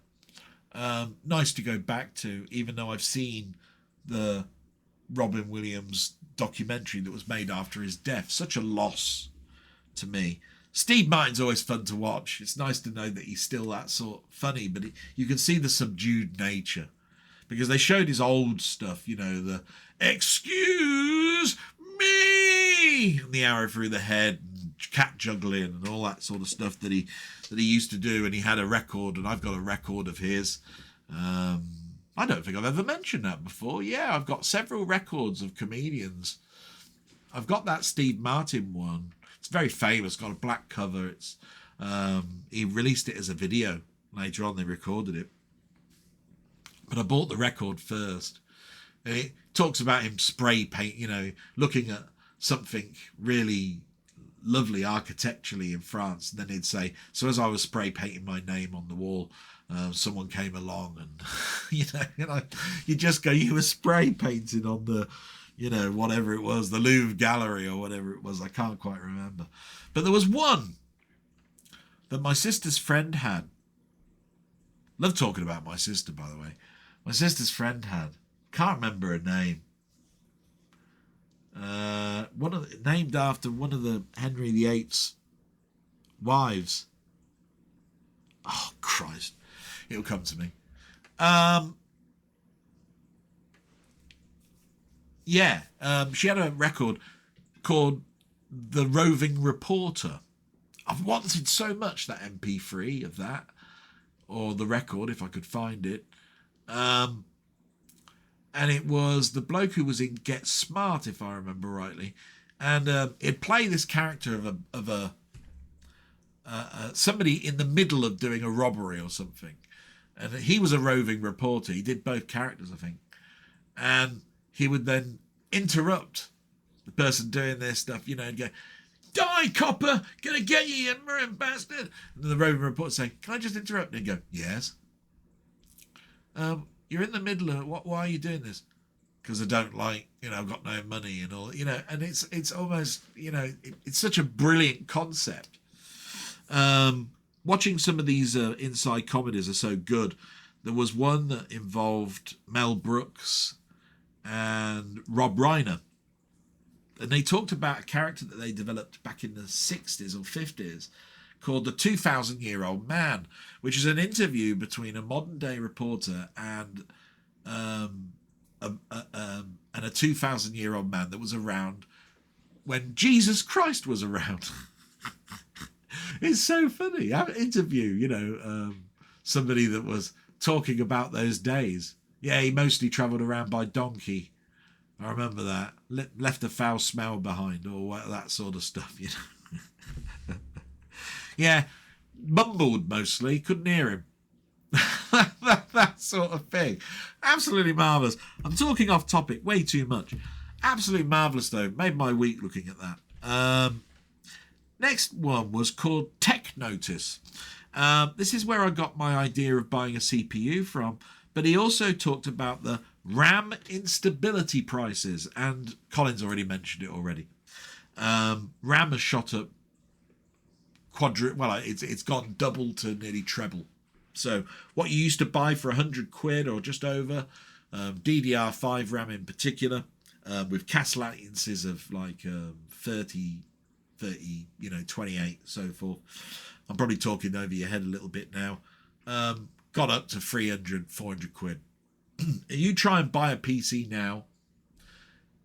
S1: nice to go back to, even though I've seen the Robin Williams documentary that was made after his death. Such a loss to me. Steve Martin's always fun to watch. It's nice to know that he's still that sort of funny, but you can see the subdued nature. Because they showed his old stuff, you know, the excuse me, and the arrow through the head, and cat juggling, and all that sort of stuff that he used to do. And he had a record, and I've got a record of his. I don't think I've ever mentioned that before. Yeah, I've got several records of comedians. I've got that Steve Martin one. It's very famous, got a black cover. It's he released it as a video. Later on, they recorded it. But I bought the record first. And it talks about him spray paint, you know, looking at something really lovely architecturally in France. And then he'd say, so as I was spray painting my name on the wall, someone came along and, you just go, you were spray painting on the, whatever it was, the Louvre Gallery or whatever it was. I can't quite remember. But there was one that my sister's friend had. Love talking about my sister, by the way. My sister's friend had. Can't remember her name. Named after one of the Henry VIII's wives. Oh, Christ. It'll come to me. She had a record called The Roving Reporter. I've wanted so much that MP3 of that, or the record if I could find it. And it was the bloke who was in Get Smart, if I remember rightly, and it'd play this character of a somebody in the middle of doing a robbery or something, and he was a roving reporter. He did both characters, I think, and he would then interrupt the person doing their stuff, and go, "Die, copper! Gonna get you, you murrin' bastard!" And then the roving reporter say, "Can I just interrupt?" And he'd go, "Yes." You're in the middle of it. Why are you doing this? Because I don't like, I've got no money and all, and it's almost, it's such a brilliant concept. Watching some of these inside comedies are so good. There was one that involved Mel Brooks and Rob Reiner. And they talked about a character that they developed back in the 60s or 50s called The 2,000-Year-Old Man, which is an interview between a modern-day reporter and a 2,000-year-old man that was around when Jesus Christ was around. It's so funny. I have an interview, somebody that was talking about those days. Yeah, he mostly travelled around by donkey. I remember that. Left a foul smell behind, or that sort of stuff, Yeah, mumbled mostly. Couldn't hear him. that sort of thing. Absolutely marvellous. I'm talking off topic way too much. Absolutely marvellous, though. Made my week looking at that. Next one was called Tech Notice. This is where I got my idea of buying a CPU from, but he also talked about the RAM instability prices, and Colin's already mentioned it already. RAM has shot up it's gone double to nearly treble. So what you used to buy for £100 or just over, DDR5 RAM in particular, with CAS latencies of like 30, 28, so forth. I'm probably talking over your head a little bit now. Got up to 300, 400 quid. You try and buy a PC now,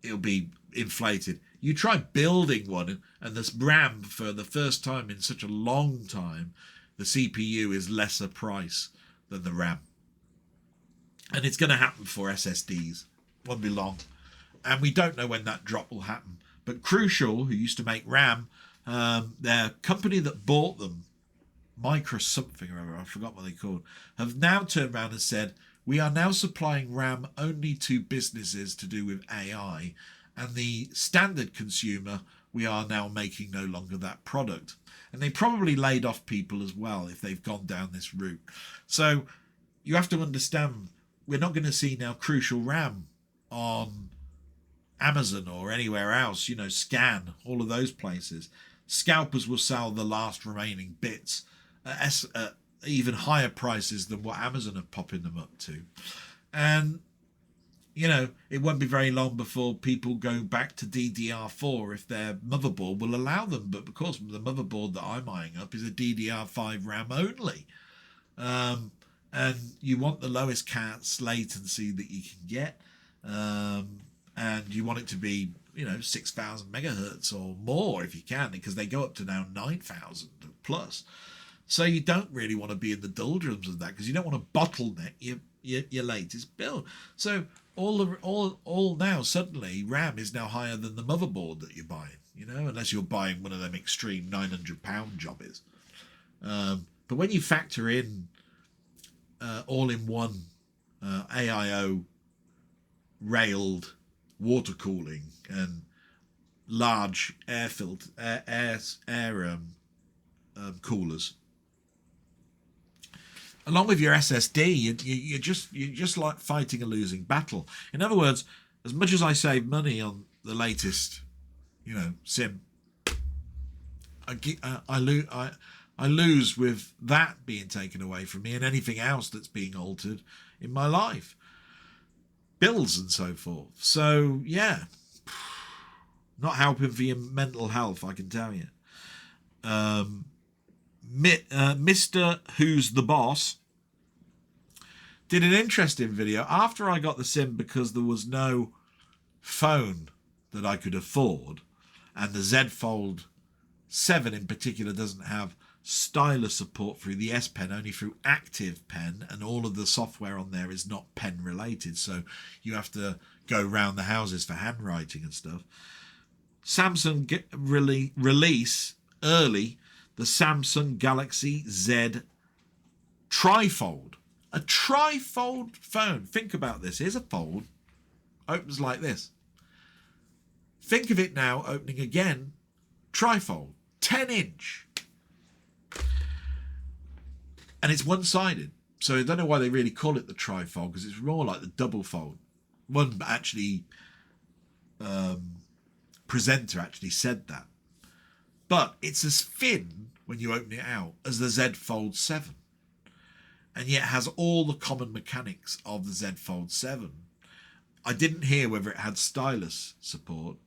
S1: it'll be inflated. You try building one, and this RAM, for the first time in such a long time, the CPU is lesser price than the RAM. And it's going to happen for SSDs. Won't be long. And we don't know when that drop will happen. But Crucial, who used to make RAM, their company that bought them, Micro something or other, I forgot what they called, have now turned around and said, we are now supplying RAM only to businesses to do with AI, and the standard consumer, we are now making no longer that product. And they probably laid off people as well if they've gone down this route. So you have to understand, we're not going to see now Crucial RAM on Amazon or anywhere else, Scan, all of those places. Scalpers will sell the last remaining bits at even higher prices than what Amazon are popping them up to. And it won't be very long before people go back to DDR4 if their motherboard will allow them. But because the motherboard that I'm eyeing up is a DDR5 RAM only. And you want the lowest CAS latency that you can get. And you want it to be, 6,000 megahertz or more if you can, because they go up to now 9,000 plus. So you don't really want to be in the doldrums of that, because you don't want to bottleneck your latest build. So all now suddenly RAM is now higher than the motherboard that you're buying, unless you're buying one of them extreme £900 jobbies. But when you factor in all-in-one AIO railed water cooling and large air coolers, along with your SSD, you're just like fighting a losing battle. In other words, as much as I save money on the latest, sim, I lose with that being taken away from me and anything else that's being altered in my life, bills and so forth. So yeah, not helping for your mental health, I can tell you. Mr. Who's the Boss did an interesting video after I got the sim, because there was no phone that I could afford, and the Z Fold 7 in particular doesn't have stylus support through the S Pen, only through Active Pen, and all of the software on there is not pen related, so you have to go round the houses for handwriting and stuff. Samsung release early the Samsung Galaxy Z Trifold. A trifold phone. Think about this. Here's a fold. Opens like this. Think of it now opening again. Trifold. 10-inch. And it's one-sided. So I don't know why they really call it the trifold, because it's more like the double fold. One actually presenter actually said that. But it's as thin when you open it out as the Z Fold 7. And yet has all the common mechanics of the Z Fold 7. I didn't hear whether it had stylus support,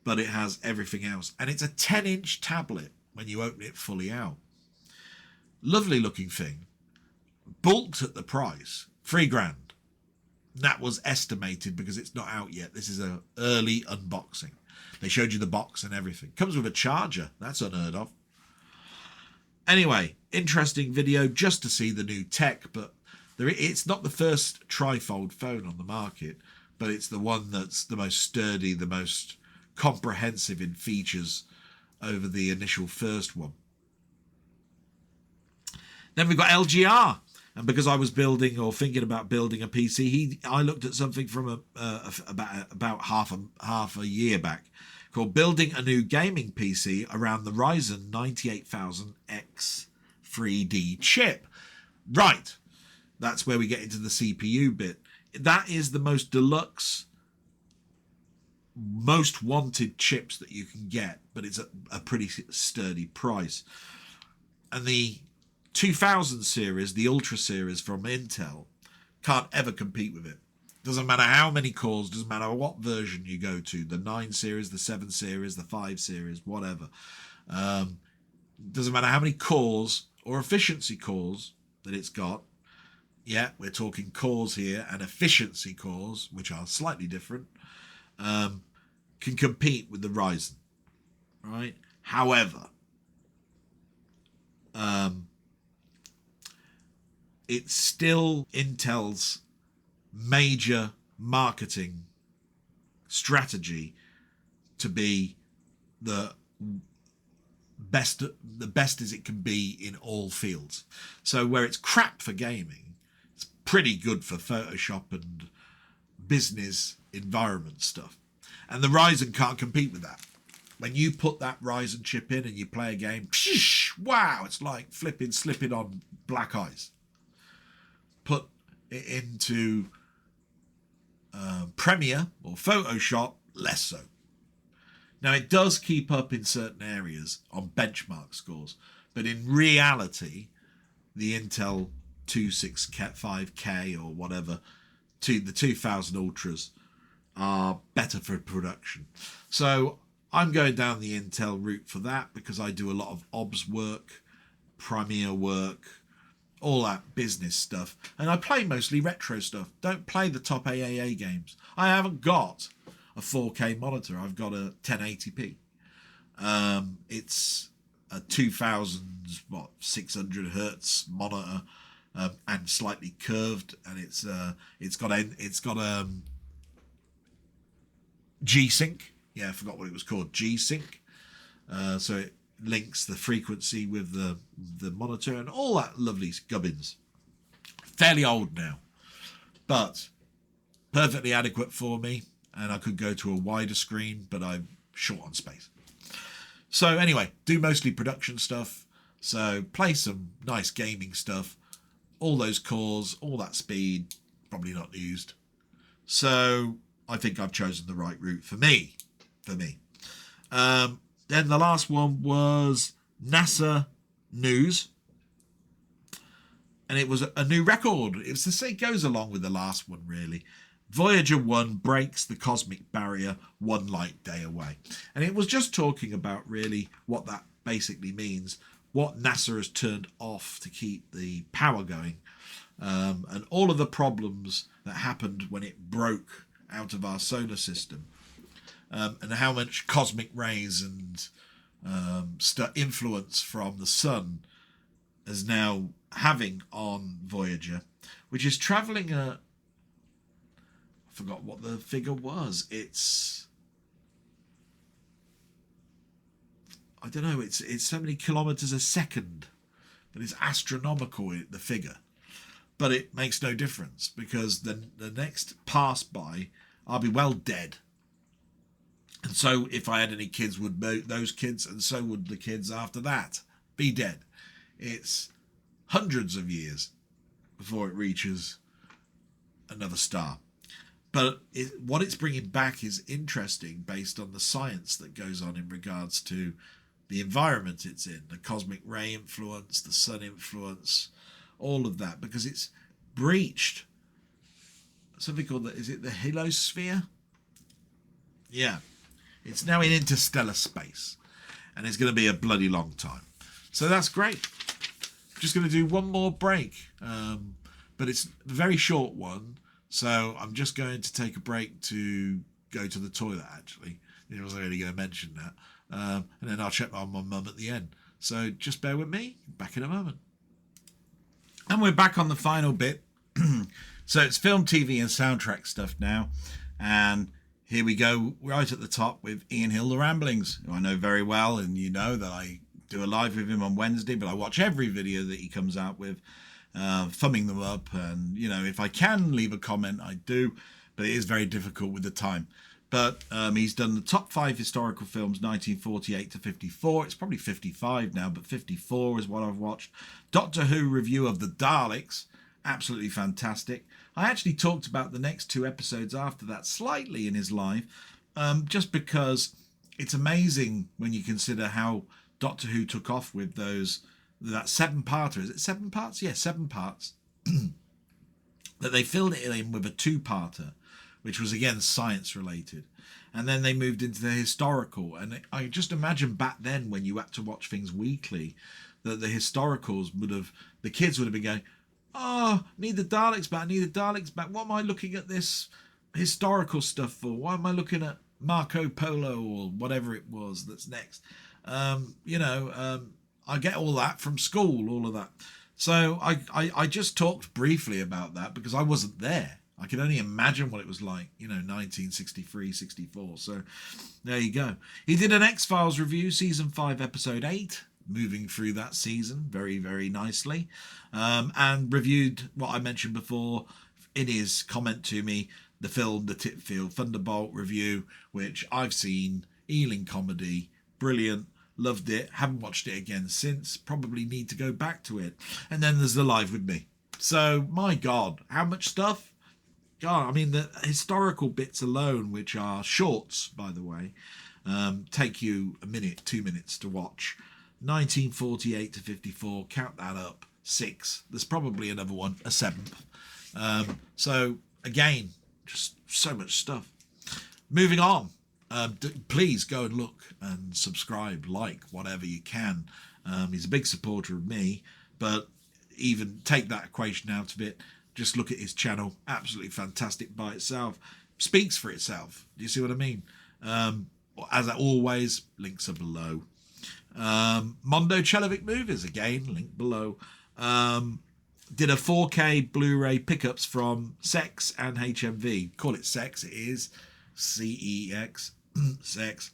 S1: but it has everything else. And it's a 10-inch tablet when you open it fully out. Lovely looking thing. Bulked at the price, £3,000. That was estimated because it's not out yet. This is an early unboxing. They showed you the box and everything. Comes with a charger. That's unheard of. Anyway, interesting video just to see the new tech, but it's not the first trifold phone on the market, but it's the one that's the most sturdy, the most comprehensive in features over the initial first one. Then we've got LGR, and because I was building or thinking about building a PC, I looked at something from about half a year back called Building a New Gaming PC Around the Ryzen 98000X 3D Chip. Right, that's where we get into the CPU bit. That is the most deluxe, most wanted chips that you can get, but it's a pretty sturdy price. And the 2000 series, the Ultra series from Intel, can't ever compete with it. Doesn't matter how many cores, doesn't matter what version you go to, the 9 series, the 7 series, the 5 series, whatever. Doesn't matter how many cores or efficiency cores that it's got. Yeah, we're talking cores here, and efficiency cores, which are slightly different, can compete with the Ryzen, right? However, it's still Intel's major marketing strategy to be the best as it can be in all fields. So where it's crap for gaming, it's pretty good for Photoshop and business environment stuff. And the Ryzen can't compete with that. When you put that Ryzen chip in and you play a game, wow, it's like slipping on black ice. Put it into Premiere or Photoshop, less so. Now, it does keep up in certain areas on benchmark scores, but in reality, the Intel 265K or whatever, the 2000 Ultras are better for production. So I'm going down the Intel route for that because I do a lot of OBS work, Premiere work, all that business stuff. And I play mostly retro stuff. Don't play the top AAA games. I haven't got a 4K monitor. I've got a 1080p. It's a 2600 hertz monitor, and slightly curved, and it's got G-Sync. Yeah, I forgot what it was called. G-Sync. So it links the frequency with the monitor and all that lovely gubbins. Fairly old now, but perfectly adequate for me, and I could go to a wider screen, but I'm short on space. So anyway, do mostly production stuff, so play some nice gaming stuff, all those cores, all that speed, probably not used. So I think I've chosen the right route for me. Then the last one was NASA news, and it was a new record. It goes along with the last one, really. Voyager 1 breaks the cosmic barrier 1 light day away. And it was just talking about really what that basically means, what NASA has turned off to keep the power going, and all of the problems that happened when it broke out of our solar system, and how much cosmic rays and influence from the sun is now having on Voyager, which is travelling at, I forgot what the figure was. It's, I don't know, it's so many kilometres a second that it's astronomical, the figure. But it makes no difference, because the next pass by, I'll be well dead. And so if I had any kids, would those kids, and so would the kids after that, be dead. It's hundreds of years before it reaches another star. But what it's bringing back is interesting based on the science that goes on in regards to the environment it's in, the cosmic ray influence, the sun influence, all of that, because it's breached something called is it the heliosphere? Yeah. It's now in interstellar space, and it's going to be a bloody long time. So that's great. Just going to do one more break, but it's a very short one. So I'm just going to take a break to go to the toilet, actually. I was only going to mention that. And then I'll check on my mum at the end. So just bear with me. Back in a moment. And we're back on the final bit. So it's film, TV and soundtrack stuff now. And here we go right at the top with Ian Hill, The Ramblings, who I know very well. And you know that I do a live with him on Wednesday, but I watch every video that he comes out with, thumbing them up. And, you know, if I can leave a comment, I do. But it is very difficult with the time. But he's done the top 5 historical films, 1948 to 54. It's probably 55 now, but 54 is what I've watched. Doctor Who review of the Daleks. Absolutely fantastic. I actually talked about the next 2 episodes after that slightly in his live, just because it's amazing when you consider how Doctor Who took off with that 7-parter. Is it 7 parts? Yeah, 7 parts. That they filled it in with a 2-parter, which was again science related. And then they moved into the historical. And I just imagine back then when you had to watch things weekly, that the historicals the kids would have been going, oh, need the Daleks back, need the Daleks back. What am I looking at this historical stuff for? Why am I looking at Marco Polo or whatever it was that's next? I get all that from school, all of that. So I just talked briefly about that because I wasn't there. I can only imagine what it was like, 1963, 64. So there you go. He did an X-Files review, season 5, episode 8, moving through that season very, very nicely. And reviewed what I mentioned before in his comment to me, the film, the Titfield Thunderbolt review, which I've seen, Ealing comedy, brilliant. Loved it. Haven't watched it again since. Probably need to go back to it. And then there's the live with me. So, my God, how much stuff? God, I mean, the historical bits alone, which are shorts, by the way, take you a minute, 2 minutes to watch. 1948 to 54, count that up. 6. There's probably another one, a 7th. So, again, just so much stuff. Moving on. Please go and look and subscribe, like, whatever you can. He's a big supporter of me, but even take that equation out of it. Just look at his channel. Absolutely fantastic by itself. Speaks for itself. Do you see what I mean? As always, links are below. Mondo Chelovic Movies, again, link below. Did a 4K Blu-ray pickups from Sex and HMV. Call it Sex, it is. CEX. Sex.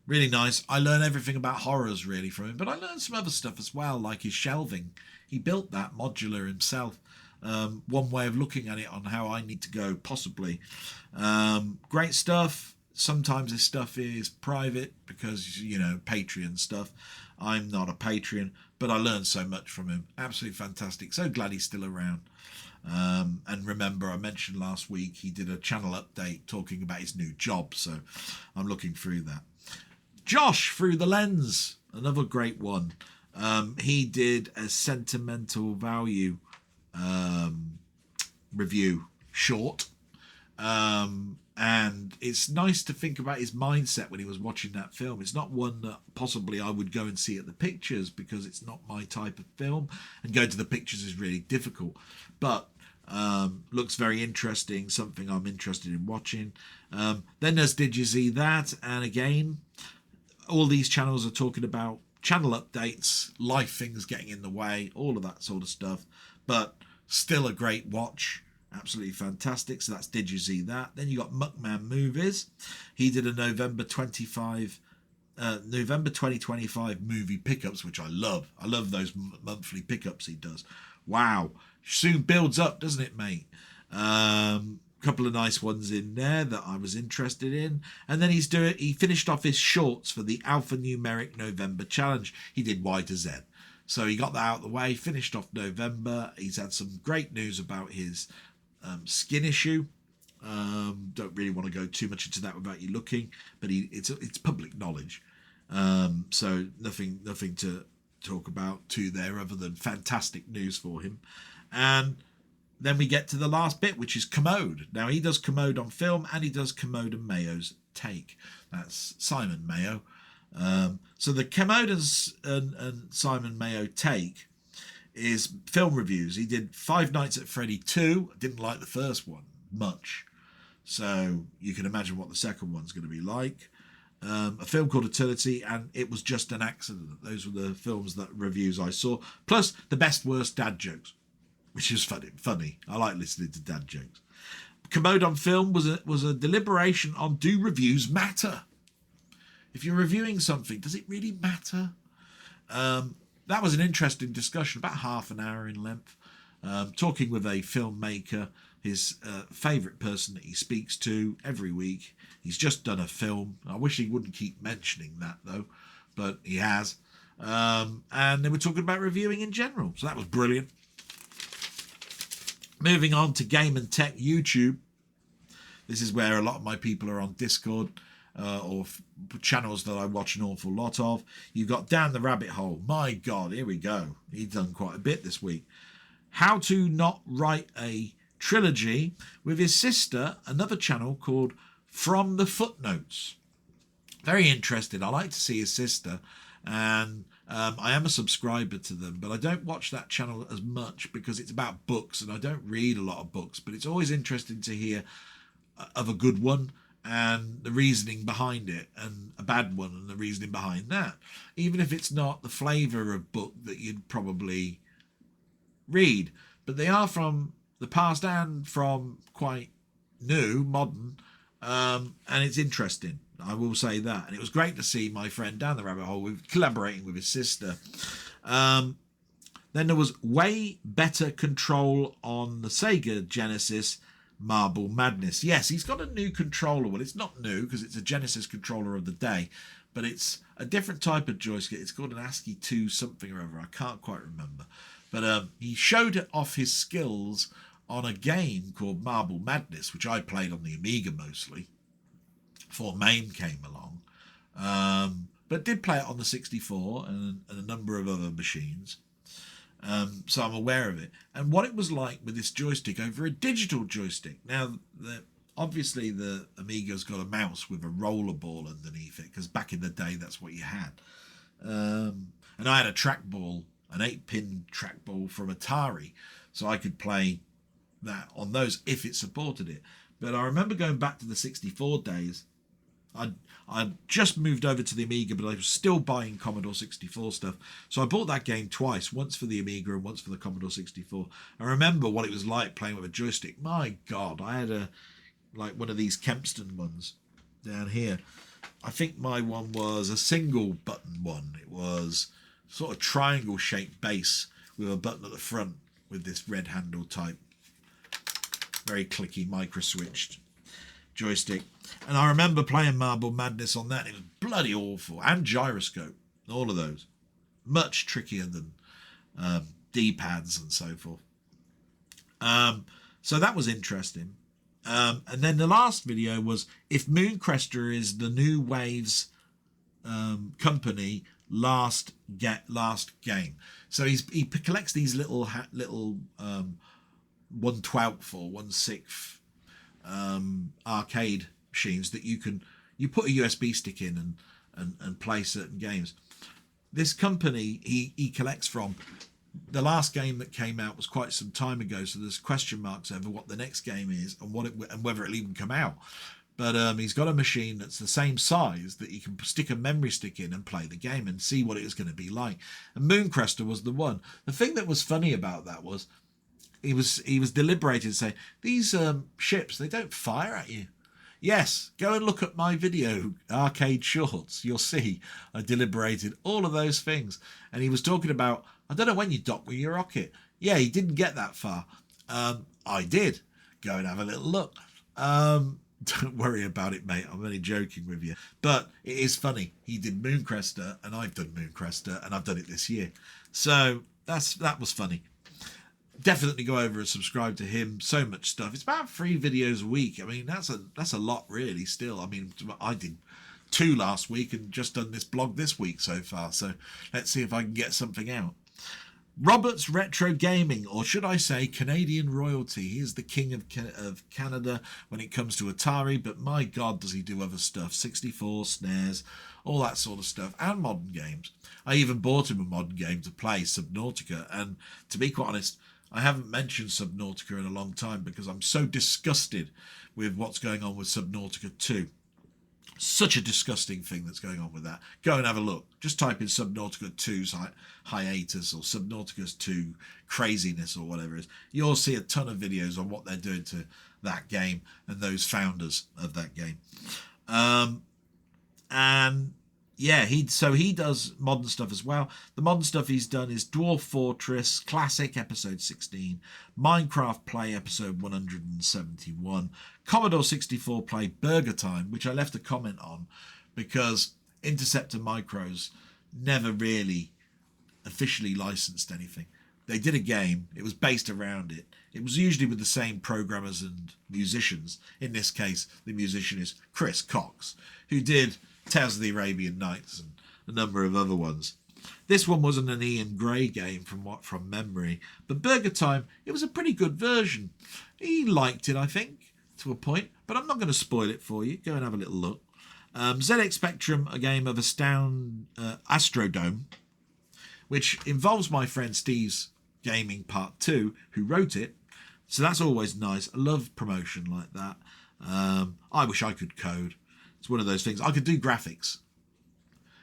S1: Really nice. I learned everything about horrors really from him, but I learned some other stuff as well, like his shelving. He built that modular himself. One way of looking at it on how I need to go, possibly. Great stuff. Sometimes this stuff is private because, Patreon stuff. I'm not a Patreon, but I learned so much from him. Absolutely fantastic. So glad he's still around. And remember, I mentioned last week he did a channel update talking about his new job, so I'm looking through that. Josh, Through the Lens, another great one. He did a sentimental value review, short. And it's nice to think about his mindset when he was watching that film. It's not one that possibly I would go and see at the pictures because it's not my type of film, and going to the pictures is really difficult. But looks very interesting, something I'm interested in watching. Then there's Did You See That? And again, all these channels are talking about channel updates, life things getting in the way, all of that sort of stuff. But still a great watch. Absolutely fantastic. So that's Did You See That? Then you got Muckman-Movies. He did a November 2025 movie pickups, which I love. I love those monthly pickups he does. Wow. Soon builds up, doesn't it, mate? Couple of nice ones in there that I was interested in. And then he finished off his shorts for the Alphanumeric November Challenge. He did Y to Z. So he got that out of the way, finished off November. He's had some great news about his skin issue. Don't really want to go too much into that without you looking, but it's public knowledge. So nothing to talk about there other than fantastic news for him. And then we get to the last bit, which is Commode. Now, he does Commode on film, and he does Commode and Mayo's Take. That's Simon Mayo. So the Commode and Simon Mayo Take is film reviews. He did Five Nights at Freddy 2. I didn't like the first one much, so you can imagine what the second one's going to be like. a film called Eternity, and It Was Just an Accident. Those were the reviews I saw. Plus the best worst dad jokes, which is funny. I like listening to dad jokes. Commode on Film was a deliberation on, do reviews matter? If you're reviewing something, does it really matter? That was an interesting discussion, about half an hour in length, talking with a filmmaker, his favourite person that he speaks to every week. He's just done a film. I wish he wouldn't keep mentioning that, though, but he has. And they were talking about reviewing in general, so that was brilliant. Moving on to Game and Tech YouTube. This is where a lot of my people are on Discord, or channels that I watch an awful lot of. You've got Down the Rabbit Hole. My God, here we go. He's done quite a bit this week. How to Not Write a Trilogy with his sister, another channel called From the Footnotes. Very interested. I like to see his sister, and I am a subscriber to them, but I don't watch that channel as much because it's about books, and I don't read a lot of books, but it's always interesting to hear of a good one and the reasoning behind it, and a bad one and the reasoning behind that, even if it's not the flavour of book that you'd probably read. But they are from the past and from quite new, modern, and it's interesting, I will say that. And it was great to see my friend Down the Rabbit Hole collaborating with his sister. Then there was way better control on the Sega Genesis Marble Madness. Yes, he's got a new controller. Well, it's not new because it's a Genesis controller of the day, but it's a different type of joystick. It's called an ASCII 2 something or other. I can't quite remember. But he showed off his skills on a game called Marble Madness, which I played on the Amiga mostly before MAME came along. But did play it on the 64 and a number of other machines. So I'm aware of it. And what it was like with this joystick over a digital joystick. Now, obviously the Amiga's got a mouse with a roller ball underneath it, because back in the day that's what you had. And I had a trackball, an 8-pin trackball from Atari, so I could play that on those if it supported it. But I remember going back to the 64 days. I'd just moved over to the Amiga, but I was still buying Commodore 64 stuff. So I bought that game twice, once for the Amiga and once for the Commodore 64. I remember what it was like playing with a joystick. My God, I had one of these Kempston ones down here. I think my one was a single button one. It was sort of triangle shaped base with a button at the front with this red handle type, very clicky micro switched joystick. And I remember playing Marble Madness on that. It was bloody awful. And gyroscope. All of those. Much trickier than D-pads and so forth. So that was interesting. And then the last video was if Mooncrester is the new Waves company last game. So he collects these little 1/12 or 1/6 arcade machines that you put a USB stick in and play certain games. This company he collects from, the last game that came out was quite some time ago, so there's question marks over what the next game is and whether it'll even come out. But he's got a machine that's the same size that you can stick a memory stick in and play the game and see what it was going to be like. And Mooncrester was the one. The thing that was funny about that was he was deliberating, saying these ships, they don't fire at you. Yes, go and look at my video, Arcade Shorts. You'll see I deliberated all of those things. And he was talking about, I don't know when you dock with your rocket. Yeah, he didn't get that far. I did. Go and have a little look. Don't worry about it, mate. I'm only joking with you. But it is funny. He did Mooncrester, and I've done Mooncrester, and I've done it this year. So that was funny. Definitely go over and subscribe to him. So much stuff. It's about 3 videos a week. I mean, that's a lot, really, still. I mean, I did 2 last week and just done this blog this week so far. So let's see if I can get something out. Robert's Retro Gaming, or should I say Canadian royalty. He is the king of Canada when it comes to Atari, but my God, does he do other stuff. 64, SNES, all that sort of stuff, and modern games. I even bought him a modern game to play, Subnautica, and to be quite honest, I haven't mentioned Subnautica in a long time because I'm so disgusted with what's going on with Subnautica 2. Such a disgusting thing that's going on with that. Go and have a look. Just type in Subnautica 2's hiatus or Subnautica 2 craziness or whatever it is. You'll see a ton of videos on what they're doing to that game and those founders of that game. And yeah, he does modern stuff as well. The modern stuff he's done is Dwarf Fortress Classic episode 16, Minecraft Play episode 171, Commodore 64 Play Burger Time, which I left a comment on because Interceptor Micros never really officially licensed anything. They did a game, it was based around it. It was usually with the same programmers and musicians. In this case, the musician is Chris Cox, who did Tales of the Arabian Nights and a number of other ones. This one wasn't an Ian Gray game from memory, but Burger Time, it was a pretty good version. He liked it, I think, to a point, but I'm not going to spoil it for you. Go and have a little look. ZX Spectrum, a game of Astrodome, which involves my friend Steve's Gaming Part 2, who wrote it. So that's always nice. I love promotion like that. I wish I could code. It's one of those things. I could do graphics.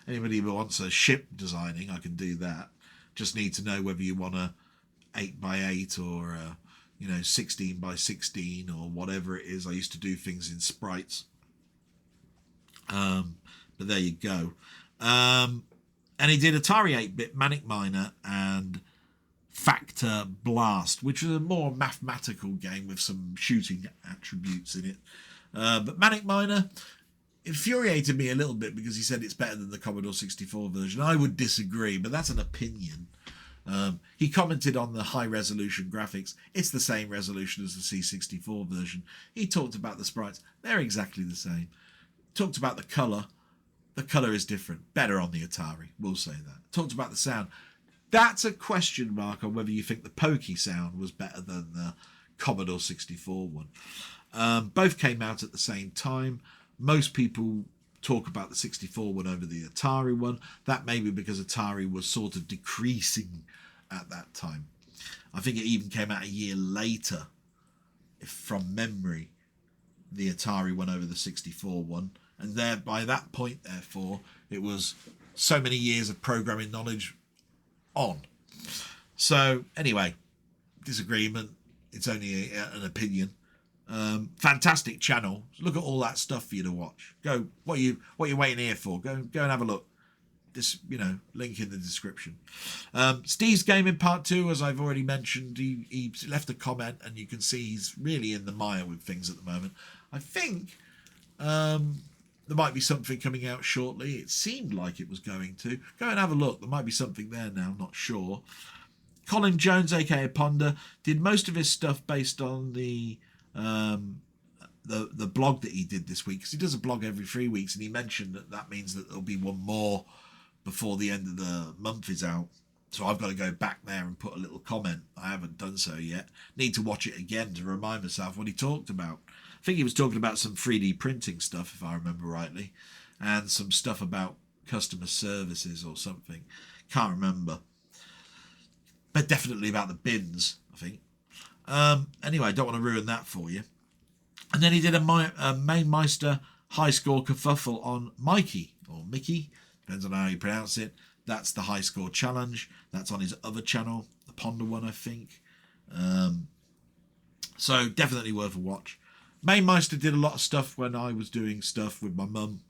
S1: Anybody who wants a ship designing, I can do that. Just need to know whether you want a 8x8 or a, 16x16 or whatever it is. I used to do things in sprites. But there you go. And he did Atari 8-bit, Manic Miner, and Factor Blast, which was a more mathematical game with some shooting attributes in it. But Manic Miner infuriated me a little bit because he said it's better than the Commodore 64 version. I would disagree, but that's an opinion. He commented on the high-resolution graphics. It's the same resolution as the C64 version. He talked about the sprites. They're exactly the same. Talked about the colour. The colour is different. Better on the Atari. We'll say that. Talked about the sound. That's a question mark on whether you think the Pokey sound was better than the Commodore 64 one. Both came out at the same time. Most people talk about the 64 one over the Atari one. That may be because Atari was sort of decreasing at that time. I think it even came out a year later, if from memory, the Atari one over the 64 one. And there, by that point, therefore, it was so many years of programming knowledge on. So, anyway, disagreement. It's only an opinion. Fantastic channel. Look at all that stuff for you to watch. Go. What are you waiting here for? Go and have a look. This, link in the description. Steve's Gaming Part 2, as I've already mentioned, he left a comment, and you can see he's really in the mire with things at the moment. I think there might be something coming out shortly. It seemed like it was going to. Go and have a look. There might be something there now. I'm not sure. Colin Jones, aka Ponder, did most of his stuff based on the blog that he did this week, because he does a blog every 3 weeks, and he mentioned that means that there'll be one more before the end of the month is out. So I've got to go back there and put a little comment. I haven't done so yet. Need to watch it again to remind myself what he talked about. I think he was talking about some 3D printing stuff, if I remember rightly, and some stuff about customer services or something. Can't remember. But definitely about the bins, I think. Anyway, I don't want to ruin that for you. And then he did a Mainmeister high score kerfuffle on Mikey, or Mickey, depends on how you pronounce it. That's the high score challenge. That's on his other channel, the Ponder one, I think. So definitely worth a watch. Mainmeister did a lot of stuff when I was doing stuff with my mum,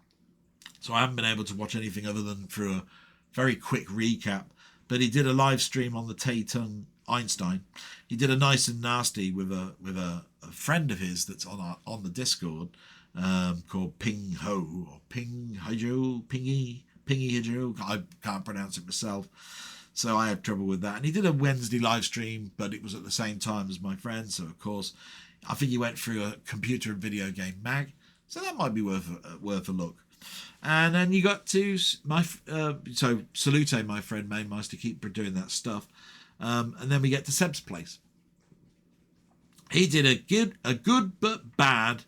S1: so I haven't been able to watch anything other than through a very quick recap. But he did a live stream on the Tay-Tung Einstein. He did a nice and nasty with a friend of his that's on the Discord, called Ping Ho or Ping Hajo, Pingy Hajo. I can't pronounce it myself, so I had trouble with that. And he did a Wednesday live stream, but it was at the same time as my friend, so of course I think he went through a computer and video game mag, so that might be worth a look. And then you got to so salute my friend Mainmeister, keep doing that stuff. And then we get to Seb's place. He did a good but bad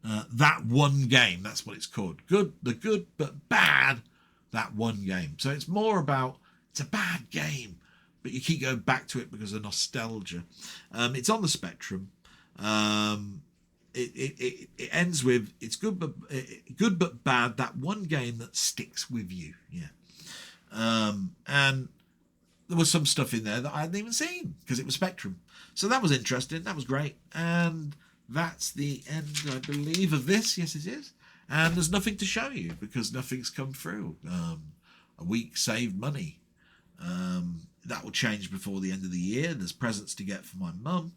S1: that one game. That's what it's called. The good but bad that one game. So it's more about, it's a bad game, but you keep going back to it because of nostalgia. It's on the Spectrum. it ends with it's good but bad. That one game that sticks with you. Yeah. And there was some stuff in there that I hadn't even seen because it was Spectrum. So that was interesting. That was great. And that's the end, I believe, of this. Yes, it is. And there's nothing to show you because nothing's come through. A week saved money. That will change before the end of the year. There's presents to get for my mum.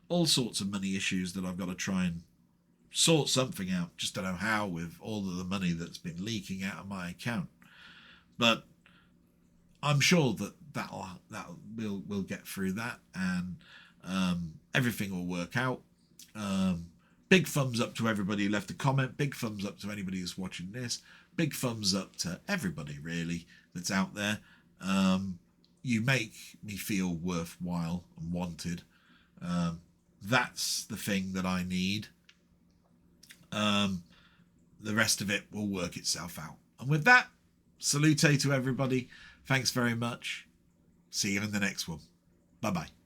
S1: All sorts of money issues that I've got to try and sort something out. Just don't know how with all of the money that's been leaking out of my account. But I'm sure that we'll get through that, and everything will work out. Big thumbs up to everybody who left a comment. Big thumbs up to anybody who's watching this. Big thumbs up to everybody really that's out there. You make me feel worthwhile and wanted. That's the thing that I need. The rest of it will work itself out. And with that, salute to everybody. Thanks very much. See you in the next one. Bye-bye.